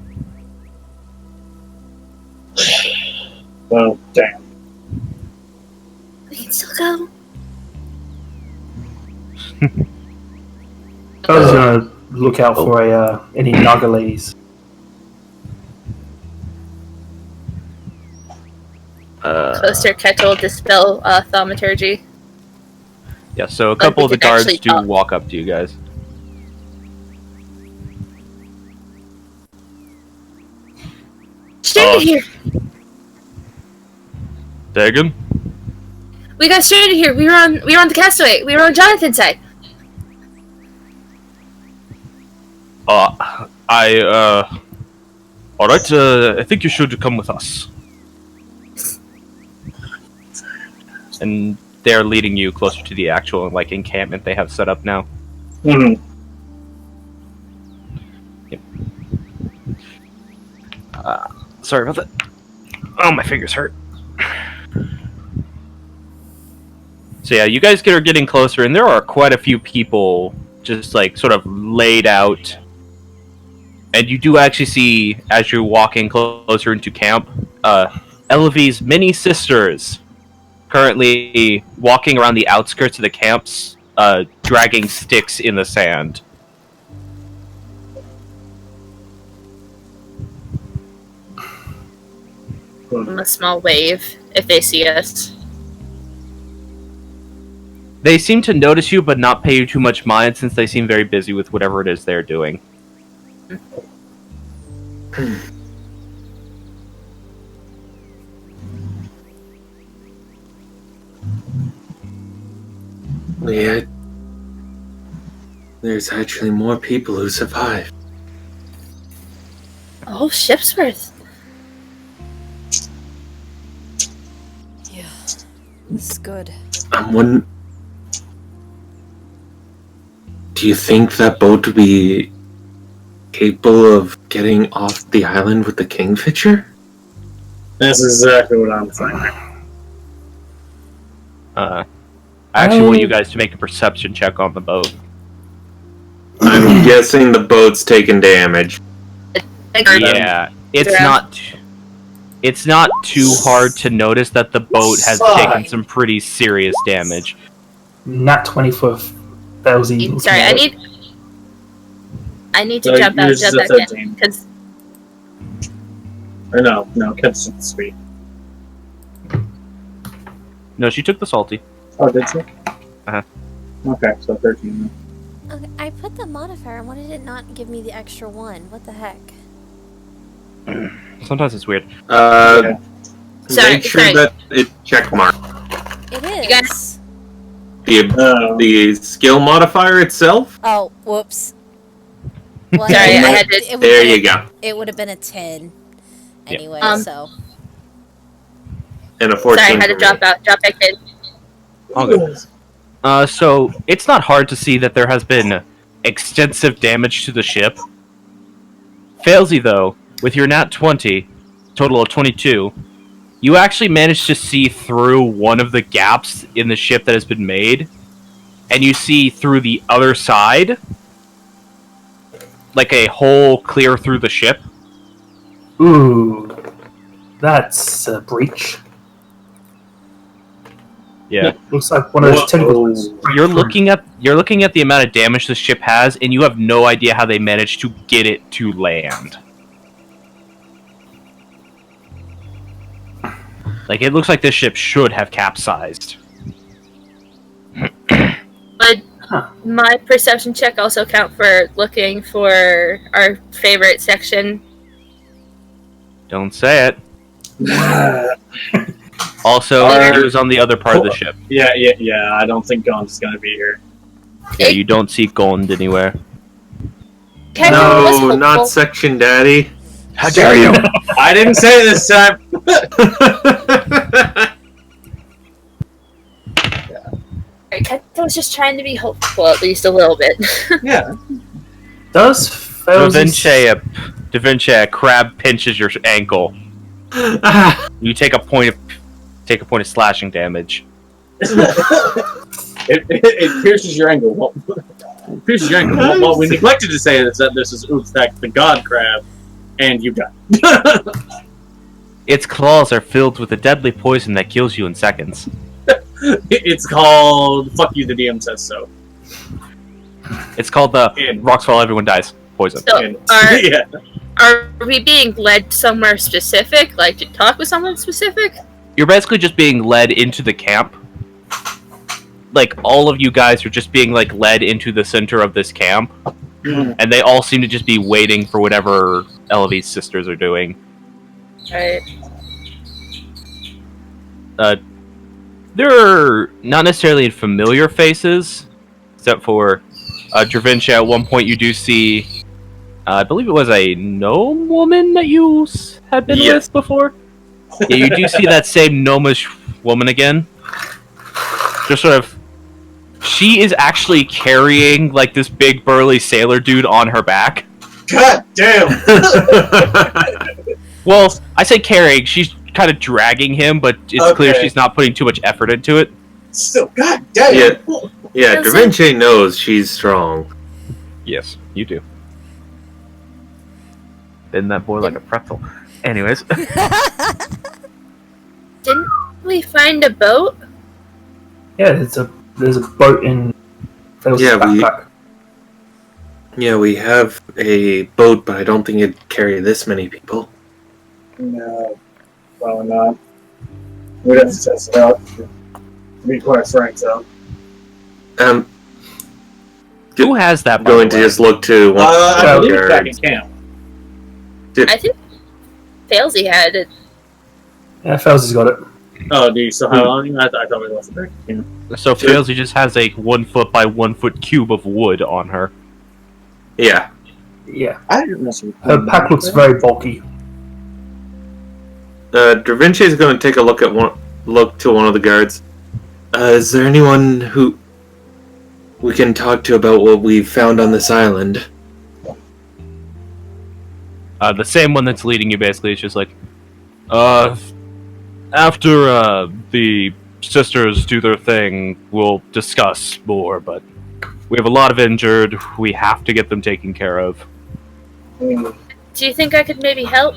Well, damn. We can still go. I was gonna look out for any Naga ladies. Coaster Kettle dispel thaumaturgy. Yeah, so a couple we of the could actually guards do talk. walk up to you guys. Straight here. Dagon? We got straight here. We were on the castaway. We were on Jonathan's side. Alright, I think you should come with us. And they're leading you closer to the actual, like, encampment they have set up now. Mm-hmm. Sorry about that. Oh, my fingers hurt. So yeah, you guys are getting closer, and there are quite a few people just, like, sort of laid out. And you do actually see, as you're walking closer into camp, Elevie's many sisters currently walking around the outskirts of the camps, dragging sticks in the sand. A small wave if they see us. They seem to notice you, but not pay you too much mind, since they seem very busy with whatever it is they're doing. Yeah. There's actually more people who survived. A whole ship's worth. Yeah, this is good. One. Do you think that boat would be capable of getting off the island with the Kingfisher? That's exactly what I'm thinking. I actually want you guys to make a perception check on the boat. I'm guessing the boat's taken damage. Yeah, it's not. It's not too hard to notice that the boat has taken some pretty serious damage. Nat 20 for Belzy. Sorry, I need to So jump yours is back a in 13. because Or no, Kev's sweet. No, she took the salty. Oh, did she? Uh-huh. Okay, so 13 then. Okay, I put the modifier, and why did it not give me the extra one? What the heck? Sometimes it's weird. Okay. Make sure that it check mark. It guys- is. The skill modifier itself? Oh, whoops. Well, Sorry, I had to- it would There have you go. It would have been a 10 anyway, so. And a 14. sorry, I had to for drop me. drop back in. Okay. So it's not hard to see that there has been extensive damage to the ship. Failsy, though, with your nat 20, total of 22, you actually managed to see through one of the gaps in the ship that has been made, and you see through the other side, like a hole clear through the ship. Ooh, that's a breach. Yeah. Looks like one of those tentacles. You're looking at the amount of damage the ship has, and you have no idea how they managed to get it to land. Like, it looks like this ship should have capsized. But my perception check also count for looking for our favorite section. Don't say it. Also, it was on the other part of the ship. Yeah. I don't think Gon's gonna be here. Yeah, you don't see Gond anywhere. Kendall was No, hopeful. not section daddy. How dare you? I didn't say it this time. Kendall was just trying to be hopeful, at least a little bit. Yeah. Does Felzy... Da Vinci, a crab pinches your ankle. You take a point of slashing damage. It pierces your ankle. What we neglected to say is that this is the god crab, and you die. Its claws are filled with a deadly poison that kills you in seconds. It's called "Fuck You." The DM says so. It's called the Rocks Fall Everyone Dies poison. So, are we being led somewhere specific, like to talk with someone specific? You're basically just being led into the camp. Like, all of you guys are just being, like, led into the center of this camp. And they all seem to just be waiting for whatever Elevy's sisters are doing. Right. There are not necessarily familiar faces, except for Dravinci. At one point, you do see, I believe it was a gnome woman that you had been with before. Yeah, you do see that same gnomish woman again. Just sort of, she is actually carrying like this big burly sailor dude on her back. God damn! Well, I say carrying. She's kind of dragging him, but it's clear she's not putting too much effort into it. Still, god damn! Yeah, Da Vinci knows she's strong. Yes, you do. Bend that boy like a pretzel. Anyways. Didn't we find a boat? Yeah, there's a boat in Felzy's backpack. Yeah, we have a boat, but I don't think it'd carry this many people. No, probably not. We'd have to test it out. To be quite frank, though. Who has that? I'm going to just look to one I believe it's back in camp. I think Felzy had it. Yeah, Felzy's got it. Oh, do you still have it on you? I thought we left it back in camp. So Felzy just has a 1 foot by 1 foot cube of wood on her. Yeah. Yeah. I didn't mess with Her pack looks very bulky. Da Vinci is going to take a look to one of the guards. Is there anyone who we can talk to about what we found on this island? The same one that's leading you basically is just like, after the sisters do their thing, we'll discuss more, but we have a lot of injured. We have to get them taken care of. Do you think I could maybe help?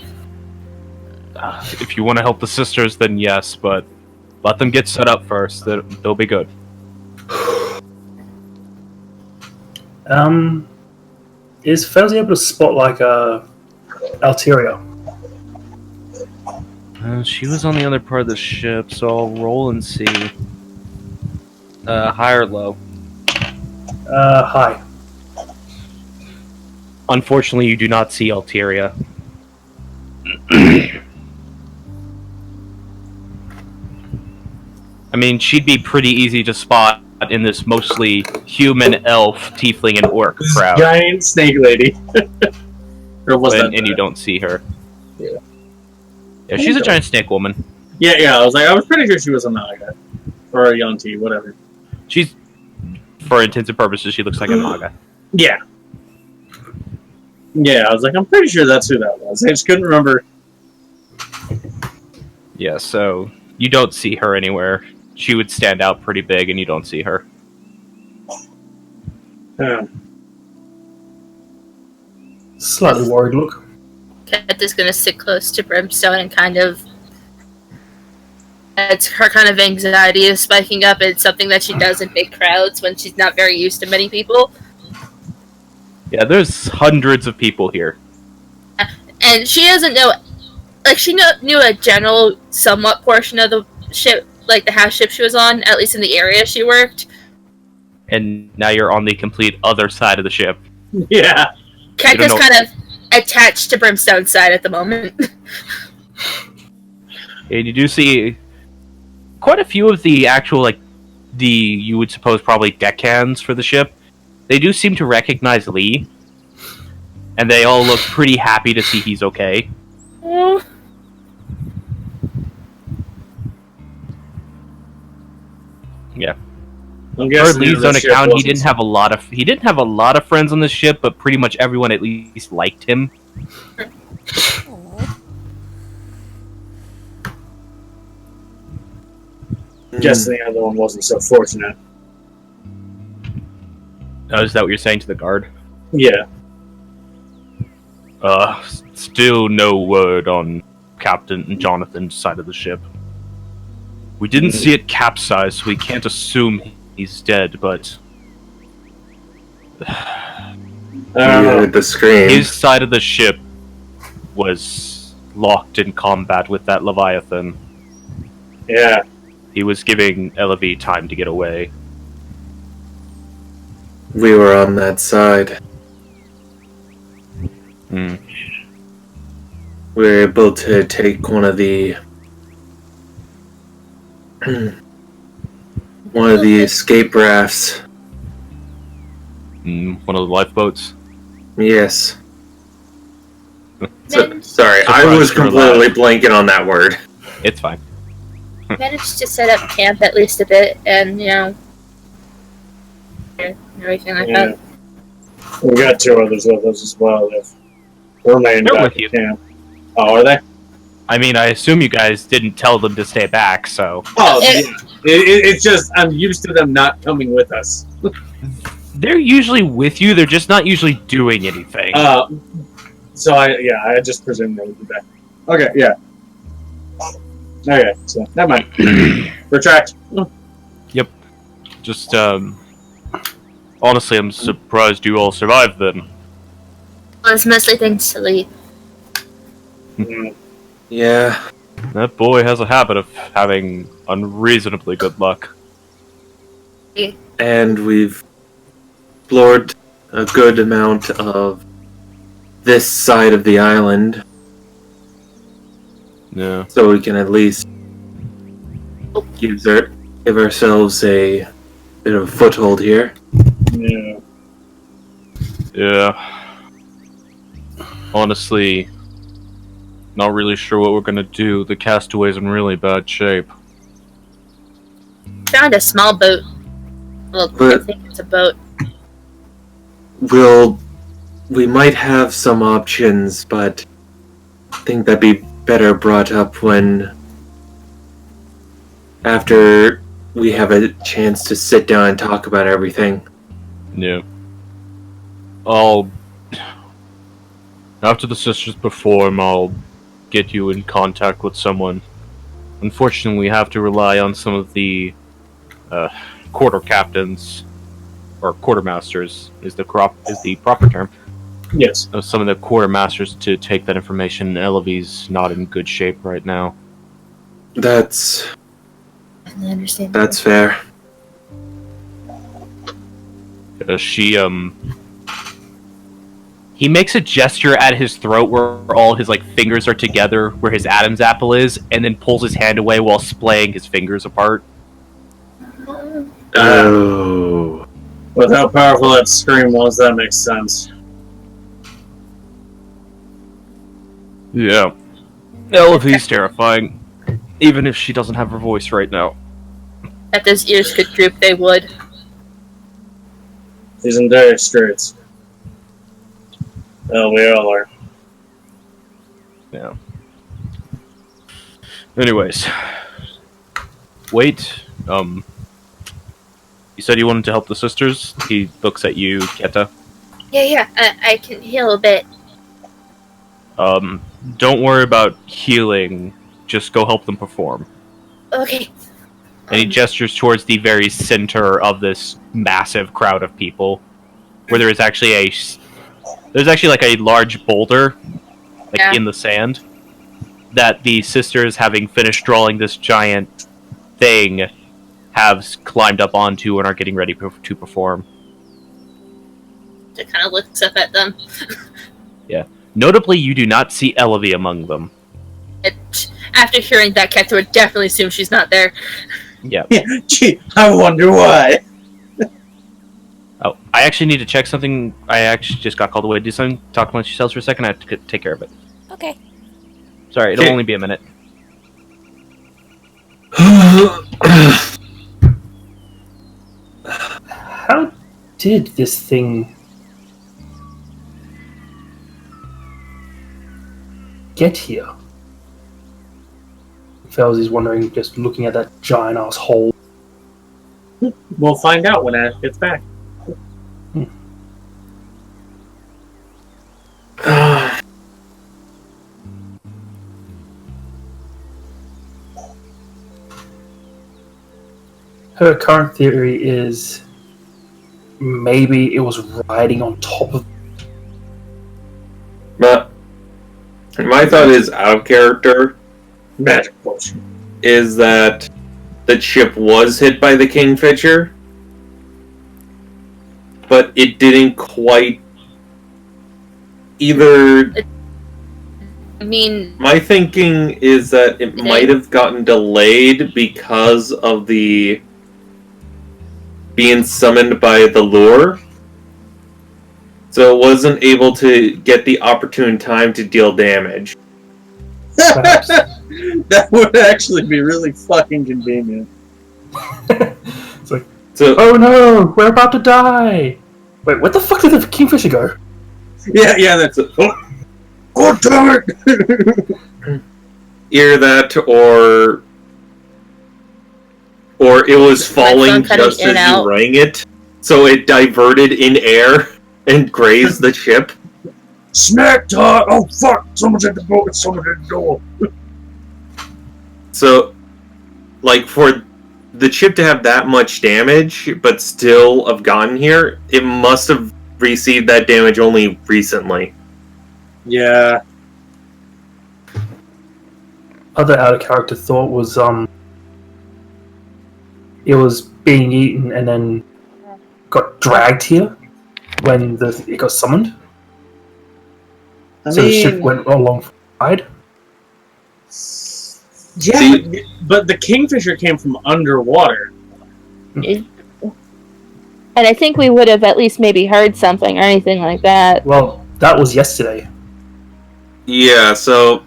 If you want to help the sisters, then yes, but let them get set up first. They'll be good. Is Felzy able to spot like Alteria? She was on the other part of the ship, so I'll roll and see. High or low? High. Unfortunately, you do not see Alteria. I mean, she'd be pretty easy to spot in this mostly human, elf, tiefling, and orc crowd. Giant snake lady. Or was that? And you don't see her. Yeah. Yeah, she's a giant snake woman. Yeah, I was pretty sure she was a Naga. Or a Yonti, whatever. She's, for intents and purposes, she looks like a Naga. Yeah. Yeah, I was like, I'm pretty sure that's who that was. I just couldn't remember. Yeah, so you don't see her anywhere. She would stand out pretty big, and you don't see her. Slightly worried look. Kat is going to sit close to Brimstone and kind of... It's her kind of anxiety is spiking up. It's something that she does in big crowds when she's not very used to many people. Yeah, there's hundreds of people here. And she doesn't know... Like, she knew a general, somewhat portion of the ship, like the house ship she was on, at least in the area she worked. And now you're on the complete other side of the ship. Yeah. Kat is kind of attached to Brimstone's side at the moment. And you do see quite a few of the actual, like, you would suppose probably deckhands for the ship. They do seem to recognize Lee. And they all look pretty happy to see he's okay. Yeah. I'm Per guessing Lee's the own ship account, he wasn't- didn't have a lot of friends on the ship, but pretty much everyone at least liked him. Aw. Guessing the other one wasn't so fortunate. Oh, is that what you're saying to the guard? Yeah. Still no word on Captain Jonathan's side of the ship. We didn't see it capsize, so we can't assume he's dead, but I You don't know. heard the scream. his side of the ship was locked in combat with that Leviathan. Yeah. He was giving Elavie time to get away. We were on that side. Hmm. We were able to take one of the escape rafts. One of the lifeboats. Yes. Managed, Sorry, I Surprised was you were completely alive. blanking on that word. It's fine. managed to set up camp at least a bit, and everything like Yeah. that. We got two others with us as well. They've remained They're back with in you. camp. Oh, are they? I mean, I assume you guys didn't tell them to stay back, so Oh, It- yeah. It's just I'm used to them not coming with us. they're usually with you. They're just not usually doing anything. So I just presumed they would be back. Okay, yeah. Okay, so never mind. Retract. Just honestly, I'm surprised you all survived then. Well, it's mostly thanks to Lee. Mm, Yeah. That boy has a habit of having unreasonably good luck. And we've explored a good amount of this side of the island, Yeah. so we can at least give ourselves a bit of a foothold here. yeah. Yeah. Honestly, not really sure what we're gonna do. The castaway's in really bad shape. Found a small boat. Well, I But- think it's a boat. We might have some options, but I think that'd be better brought up after we have a chance to sit down and talk about everything. Yeah. After the sisters perform, I'll get you in contact with someone. Unfortunately, we have to rely on some of the quarter captains, or quartermasters is the proper term. Yes. Some of the quartermasters to take that information. Elavie's not in good shape right now. That's I understand. fair. He makes a gesture at his throat where all his fingers are together, where his Adam's apple is, and then pulls his hand away while splaying his fingers apart. Oh. With how powerful that scream was, that makes sense. Yeah. Elavie's terrifying, even if she doesn't have her voice right now. If those ears could droop, they would. He's in dire straits. Well, we all are. Yeah. Anyways. Wait, you said you wanted to help the sisters? He looks at you, Keta. Yeah. I can heal a bit. Don't worry about healing. Just go help them perform. Okay. And he gestures towards the very center of this massive crowd of people, where there is actually a large boulder, Yeah. in the sand, that the sisters, having finished drawing this giant thing, have climbed up onto and are getting ready to perform. It kind of looks up at them. Notably, you do not see Elavie among them. After hearing that, Keta would definitely assume she's not there. Yeah. Gee, I wonder why. Oh, I actually need to check something. I actually just got called away to do something. Talk amongst yourselves for a second. I have to take care of it. Okay. Sorry, it'll Okay. only be a minute. did this thing get here? Fells is wondering, just looking at that giant ass hole. We'll find out when Ash gets back. Her current theory is maybe it was riding on top of. But my thought is out of character. Magic potion. Is that the ship was hit by the Kingfisher, but it didn't quite either. I mean, My thinking is that it might have gotten delayed because of the being summoned by the lure, so it wasn't able to get the opportune time to deal damage. Perhaps. That would actually be really fucking convenient. It's like, So oh no, we're about to die. Wait, where the fuck did the Kingfisher go? Yeah, that's it. Oh, God damn it! either that or it was falling phone cutting just in and as you out. rang it, so it diverted in air and grazed the ship. Snack time! Oh fuck! Someone's at the boat. Someone's at the door. So, like, for the ship to have that much damage, but still have gotten here, it must have received that damage only recently. Yeah. Other out of character thought was it was being eaten and then got dragged here when it got summoned. So the ship went along for the ride. Yeah, See- but the Kingfisher came from underwater. and I think we would have at least maybe heard something or anything like that. Well, that was yesterday. Yeah, so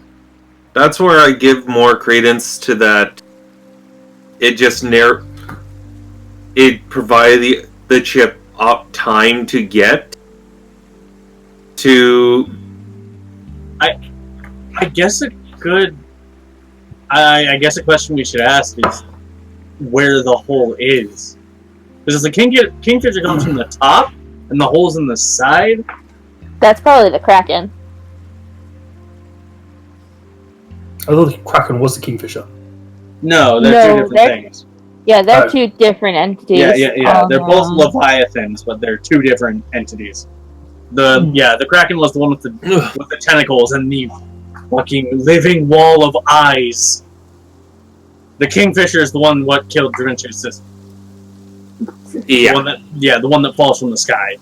that's where I give more credence to that. It just it provided the chip up time to get to. I guess a good. I guess a question we should ask is where the hole is. Because the Kingfisher comes from the top, and the hole's in the side. That's probably the Kraken. I thought the Kraken was the Kingfisher. No, they're No, two different they're- things. Yeah, they're Oh. two different entities. Yeah. They're both Leviathans, but they're two different entities. The Kraken was the one with the tentacles and the fucking living wall of eyes. The Kingfisher is the one what killed Da Vinci's sister. Yeah. The one that falls from the sky.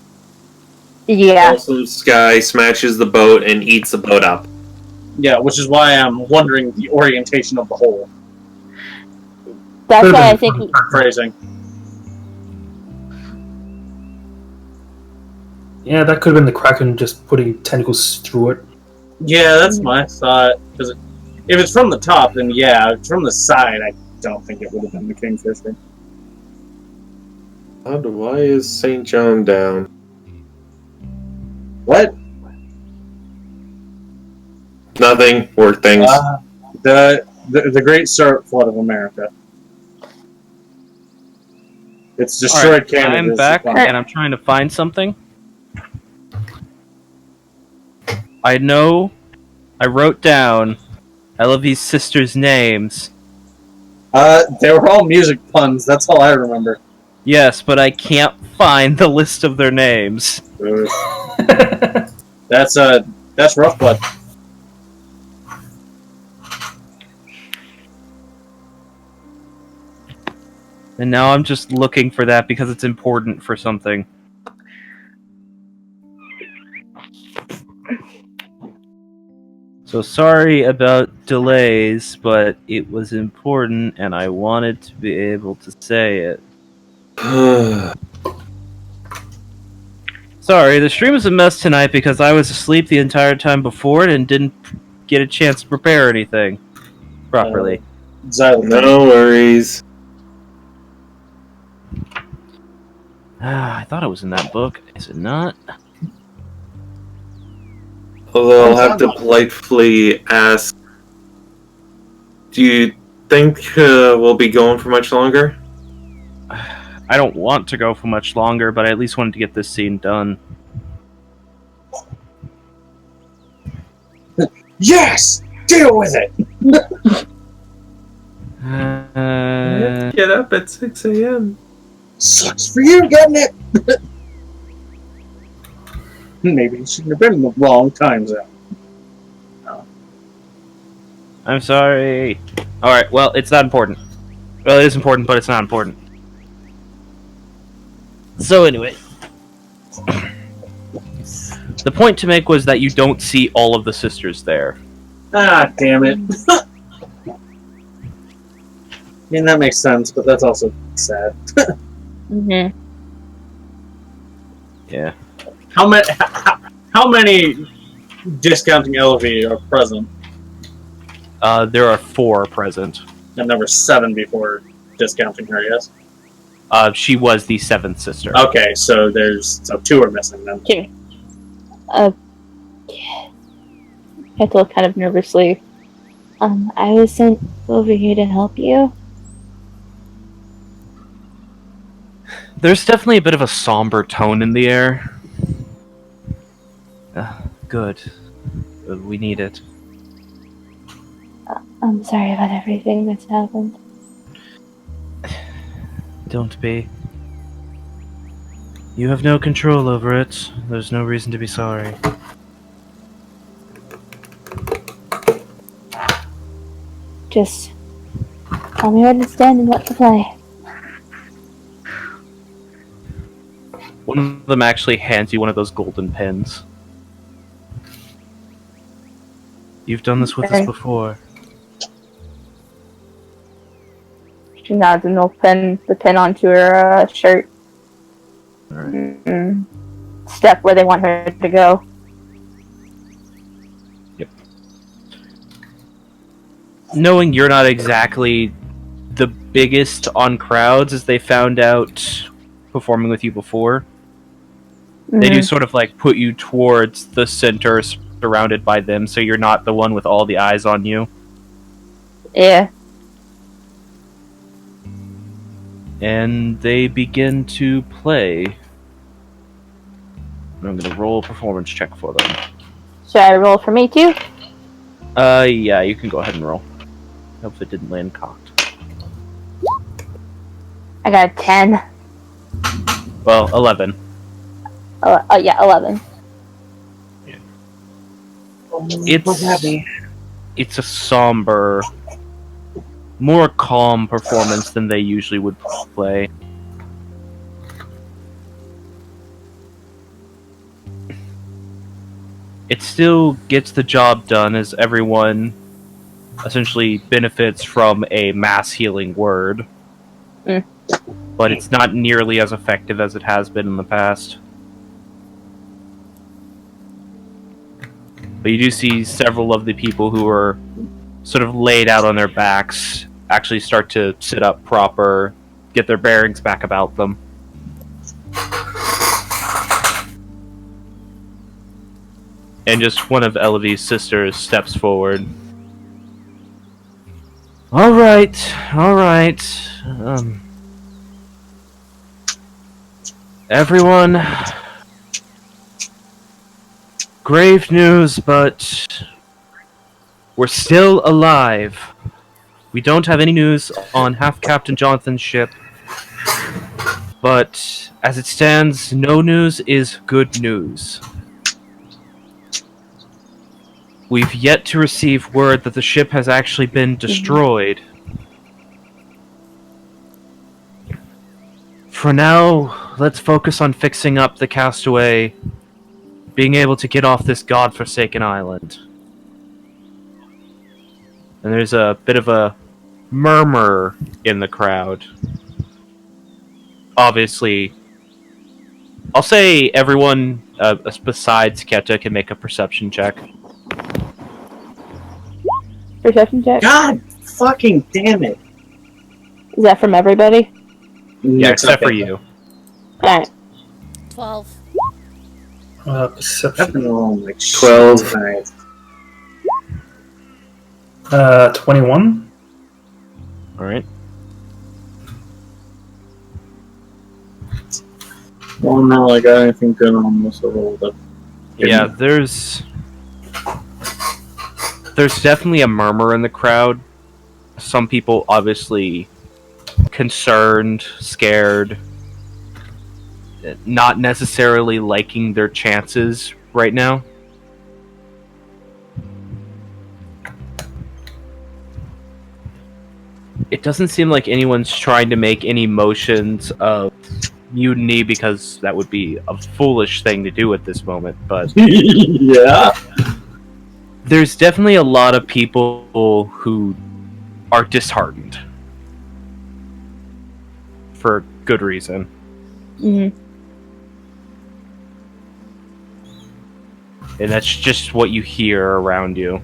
Yeah. Also, Sky smashes the boat and eats the boat up. Yeah, which is why I'm wondering the orientation of the hole. That's why I think Phrasing. Yeah, that could have been the Kraken just putting tentacles through it. Yeah, that's my thought. Because if it's from the top, then yeah. If it's from the side, I don't think it would have been the Kingfisher. Why is St. John down? What? Nothing. Work things. The Great Syrup Flood of America. It's destroyed Alright, Canada. I'm back and I'm trying to find something. I know I wrote down Elovy's sisters' names. They were all music puns. That's all I remember. Yes, but I can't find the list of their names. That's rough, bud. And now I'm just looking for that because it's important for something. So sorry about delays, but it was important and I wanted to be able to say it. Sorry, the stream was a mess tonight because I was asleep the entire time before it and didn't get a chance to prepare anything properly. Xylophone. No worries. I thought it was in that book. Is it not? Although I'll have to politely ask, do you think we'll be going for much longer? I don't want to go for much longer, but I at least wanted to get this scene done. Yes! Deal with it! Get up at 6 a.m. Sucks for you, doesn't it? Maybe you shouldn't have been in the wrong time zone. I'm sorry. Alright, well, it's not important. Well, it is important, but it's not important. So anyway. The point to make was that you don't see all of the sisters there. Ah, damn it. I mean, that makes sense, but that's also sad. Mm-hmm. Yeah. How many discounting LV are present? There are 4 present. And there were 7 before discounting her, yes? She was the 7th sister. Okay, so 2 are missing then. Here. Ethel kind of nervously. I was sent over here to help you. There's definitely a bit of a somber tone in the air. Good. We need it. I'm sorry about everything that's happened. Don't be. You have no control over it. There's no reason to be sorry. Just tell me where to stand and what to play. One of them actually hands you one of those golden pins. You've done this with us before. She nods and will pin the pin onto her shirt. Alright. Step where they want her to go. Yep. Knowing you're not exactly the biggest on crowds, as they found out performing with you before, they do sort of like put you towards the center, surrounded by them, so you're not the one with all the eyes on you. Yeah. And they begin to play. I'm going to roll a performance check for them. Should I roll for me too? Yeah, you can go ahead and roll. Hope it didn't land cocked. I got a 10. Well, 11. Yeah, 11. It's a somber, more calm performance than they usually would play. It still gets the job done, as everyone essentially benefits from a mass healing word. But it's not nearly as effective as it has been in the past. But you do see several of the people who are sort of laid out on their backs actually start to sit up proper, get their bearings back about them. And just one of Elevie's sisters steps forward. Alright. Everyone, grave news, but we're still alive. We don't have any news on Half-Captain Jonathan's ship, but as it stands, no news is good news. We've yet to receive word that the ship has actually been destroyed. For now, let's focus on fixing up the castaway, being able to get off this godforsaken island. And there's a bit of a murmur in the crowd. Obviously, I'll say everyone besides Keta can make a perception check. Perception check? God fucking damn it. Is that from everybody? Yeah, except for you. Alright. 12. I've Perception. been rolling like shit 12. tonight. 21. All right. Well, now I got anything good on this roll up. Yeah, there's definitely a murmur in the crowd. Some people obviously concerned, scared, not necessarily liking their chances right now. It doesn't seem like anyone's trying to make any motions of mutiny because that would be a foolish thing to do at this moment, but Yeah. there's definitely a lot of people who are disheartened. For good reason. Mm-hmm. And that's just what you hear around you.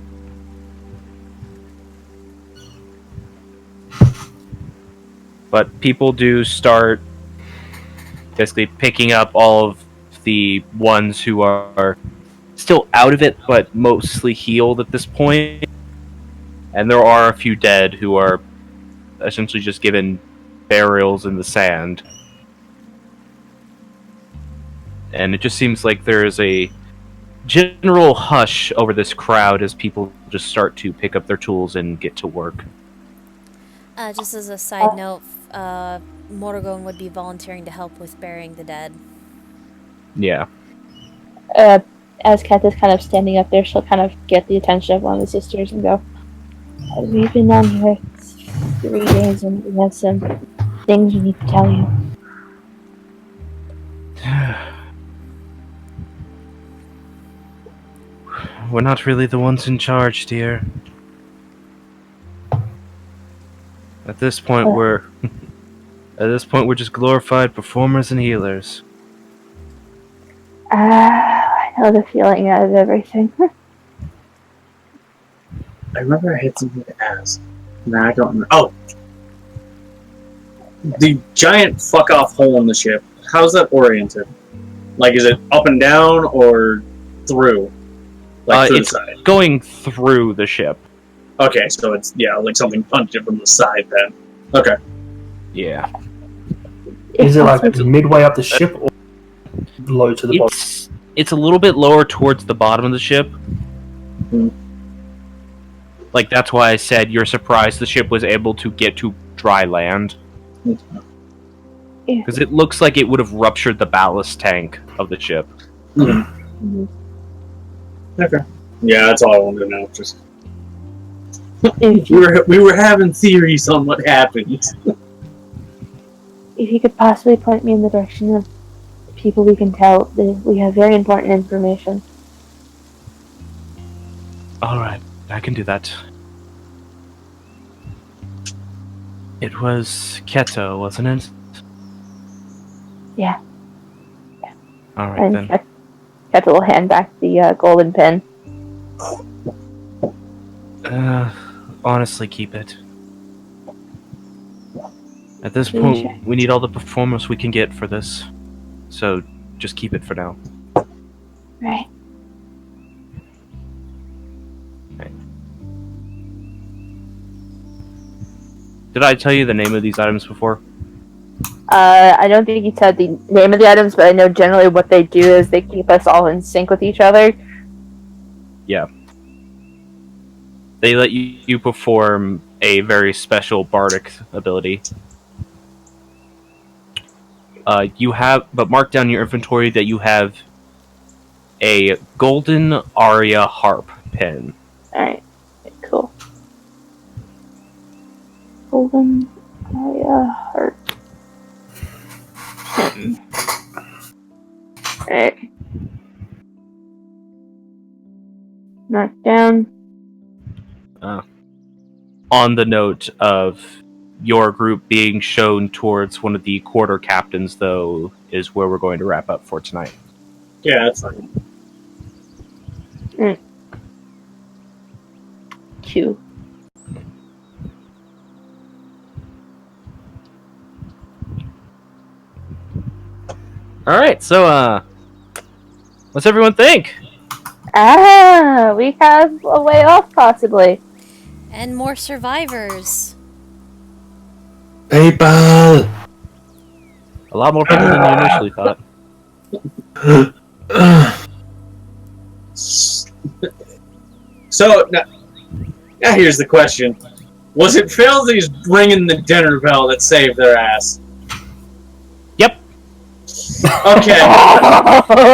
But people do start basically picking up all of the ones who are still out of it, but mostly healed at this point. And there are a few dead who are essentially just given burials in the sand. And it just seems like there is a general hush over this crowd as people just start to pick up their tools and get to work. Just as a side note, Morrigan would be volunteering to help with burying the dead. Yeah. As Kath is kind of standing up there, she'll kind of get the attention of one of the sisters and go, "We've been down here 3 days and we have some things we need to tell you." We're not really the ones in charge, dear. At this point, we're just glorified performers and healers. I know the feeling out of everything. I remember I had something to ask. Nah, I don't remember. Oh! The giant fuck off hole in the ship, how's that oriented? Like, is it up and down or through? Like, through the It's side? going through the ship. Okay, so it's, yeah, like something punched it from the side then. Okay. Yeah. Is it like midway up the ship or low to the bottom? It's a little bit lower towards the bottom of the ship. Like, that's why I said you're surprised the ship was able to get to dry land. Because it looks like it would have ruptured the ballast tank of the ship. Mm-hmm. Okay. Yeah, that's all I wanted to know. Just we were having theories on what happened. If you could possibly point me in the direction of people we can tell, we have very important information. Alright, I can do that. It was Keto, wasn't it? Yeah. Alright then. Keto will hand back the golden pin. Honestly, keep it. At this point, we need all the performance we can get for this. So, just keep it for now. Right. Did I tell you the name of these items before? I don't think you said the name of the items, but I know generally what they do is they keep us all in sync with each other. Yeah. They let you perform a very special bardic ability. But mark down your inventory that you have a golden aria harp pin. Alright, cool. Golden aria harp. Alright. Knock down. On the note of your group being shown towards one of the quarter captains, though, is where we're going to wrap up for tonight. Yeah, that's fine. 2. All right, so what's everyone think? We have a way off, possibly. And more survivors. PayPal. A lot more people than you initially thought. So now here's the question: was it Failsy's ringing the dinner bell that saved their ass? Yep. Okay.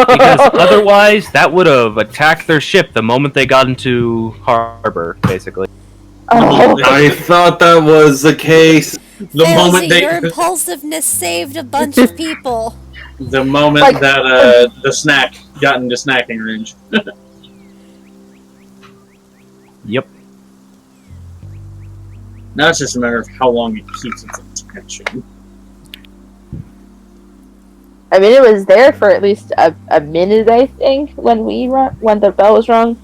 Because otherwise, that would have attacked their ship the moment they got into harbor, basically. I thought that was the case. The moment Failsy, your impulsiveness saved a bunch of people. the moment that the snack got into snacking range. Yep. Now it's just a matter of how long it keeps its attention. I mean, it was there for at least a minute, I think, when the bell was rung.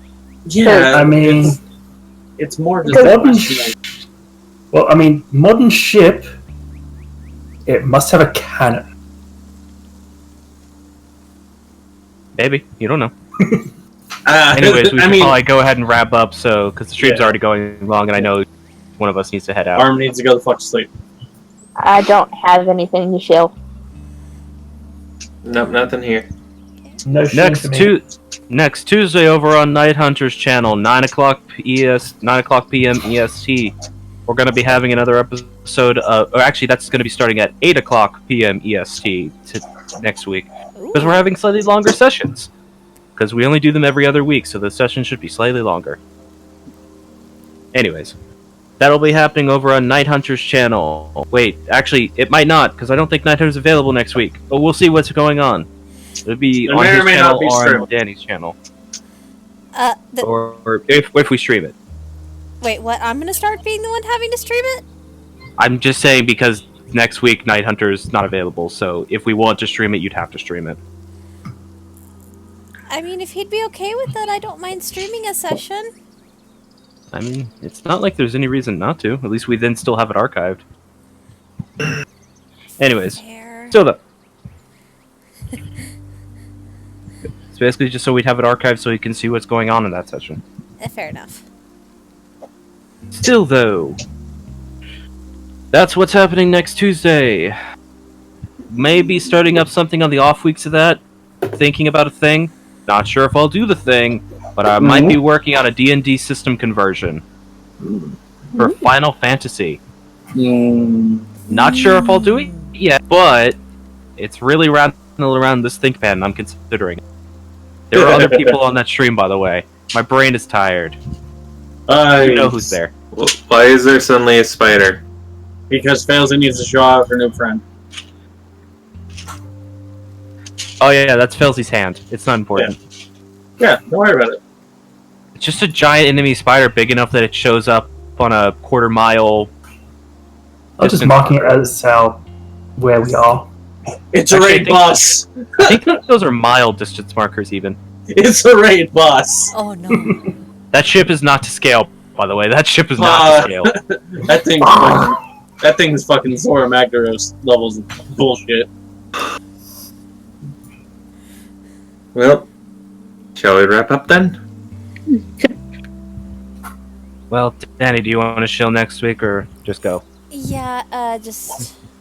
Yeah, I mean, it's more modern just well, I mean, modern ship. It must have a cannon. Maybe. You don't know. Anyways, we should probably go ahead and wrap up, because the stream's already going long, and I know one of us needs to head out. Arm needs to go the fuck to sleep. I don't have anything to show. Nope, nothing here. No shame for me. Next Tuesday over on Night Hunter's channel, 9 o'clock p.m. EST. We're going to be having another episode, or actually that's going to be starting at 8 o'clock p.m. EST next week. Because we're having slightly longer sessions. Because we only do them every other week, so the session should be slightly longer. Anyways, that'll be happening over on Night Hunter's channel. Wait, actually, it might not, because I don't think Night Hunter's available next week. But we'll see what's going on. It'll be on his channel or on Danny's channel. Or if we stream it. Wait, what? I'm gonna start being the one having to stream it? I'm just saying because next week Night Hunter's not available, so if we want to stream it, you'd have to stream it. I mean, if he'd be okay with that, I don't mind streaming a session. I mean, it's not like there's any reason not to. At least we then still have it archived. Anyways, still though. It's basically just so we'd have it archived so you can see what's going on in that session. Fair enough. Still though, that's what's happening next Tuesday. Maybe starting up something on the off weeks of that. Thinking about a thing. Not sure if I'll do the thing, but I might be working on a D&D system conversion for Final Fantasy. Not sure if I'll do it yet, but it's really around this ThinkPad, and I'm considering it. There are other people on that stream, by the way. My brain is tired. You know who's there. Why is there suddenly a spider? Because Failsy needs to show off her new friend. Oh yeah, that's Felsy's hand. It's not important. Yeah, don't worry about it. It's just a giant enemy spider big enough that it shows up on a quarter-mile... I'm just marking it as where we are. It's a raid boss! I think those are mile distance markers, even. It's a raid boss! Oh no. That ship is not to scale, by the way. That ship is not to scale. that thing's fucking Zora Magdaros levels of bullshit. Well, shall we wrap up then? Well, Danny, do you want to chill next week, or just go? Yeah,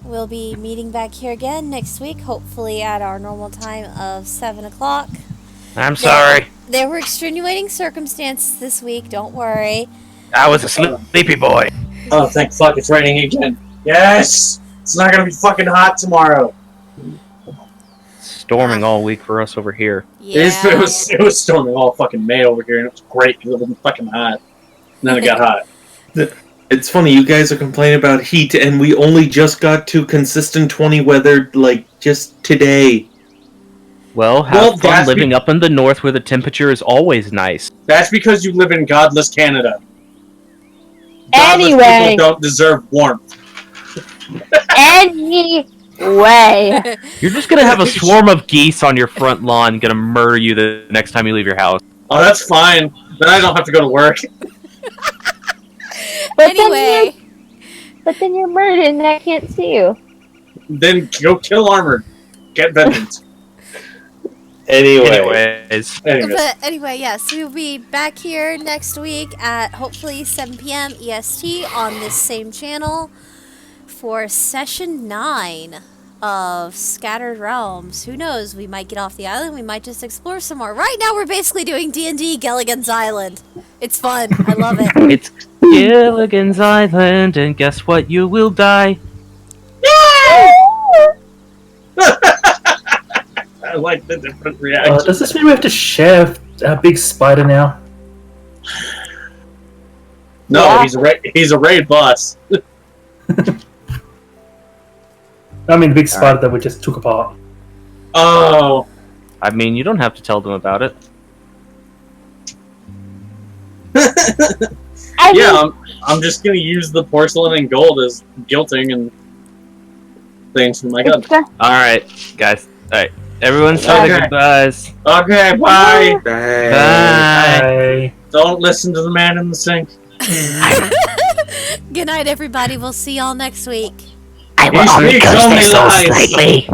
we'll be meeting back here again next week, hopefully at our normal time of 7 o'clock. I'm sorry. There were extenuating circumstances this week, don't worry. I was a sleepy boy. Oh, thank fuck, it's raining again. Yes! It's not gonna be fucking hot tomorrow. Storming all week for us over here. Yeah. It was storming all fucking May over here, and it was great because it wasn't fucking hot. And then it got hot. It's funny, you guys are complaining about heat, and we only just got to consistent 20 weather, like, just today. Well, have fun living up in the north where the temperature is always nice. That's because you live in godless Canada. Anyway. Godless people don't deserve warmth. Anyway. You're just gonna have a swarm of geese on your front lawn gonna murder you the next time you leave your house. Oh, that's fine. Then I don't have to go to work. Anyway. But then you're murdered and I can't see you. Then go kill Armored. Get vengeance. Anyways. But anyway, yes, we'll be back here next week at hopefully 7 p.m. EST on this same channel for session 9 of Scattered Realms. Who knows? We might get off the island. We might just explore some more. Right now, we're basically doing D&D Gilligan's Island. It's fun. I love it. It's Gilligan's Island, and guess what? You will die. I like the different reactions. Does this mean we have to share a big spider now? No, Yeah. he's a raid boss. I mean, the big spider that we just took apart. Oh, I mean, you don't have to tell them about it. yeah. I'm just gonna use the porcelain and gold as guilting and things from my gun. Alright, guys. Alright. Everyone say their Okay. goodbyes. Okay, bye. Bye. Bye. Don't listen to the man in the sink. Good night, everybody. We'll see y'all next week. I will He only speaks curse only this so lies. slightly.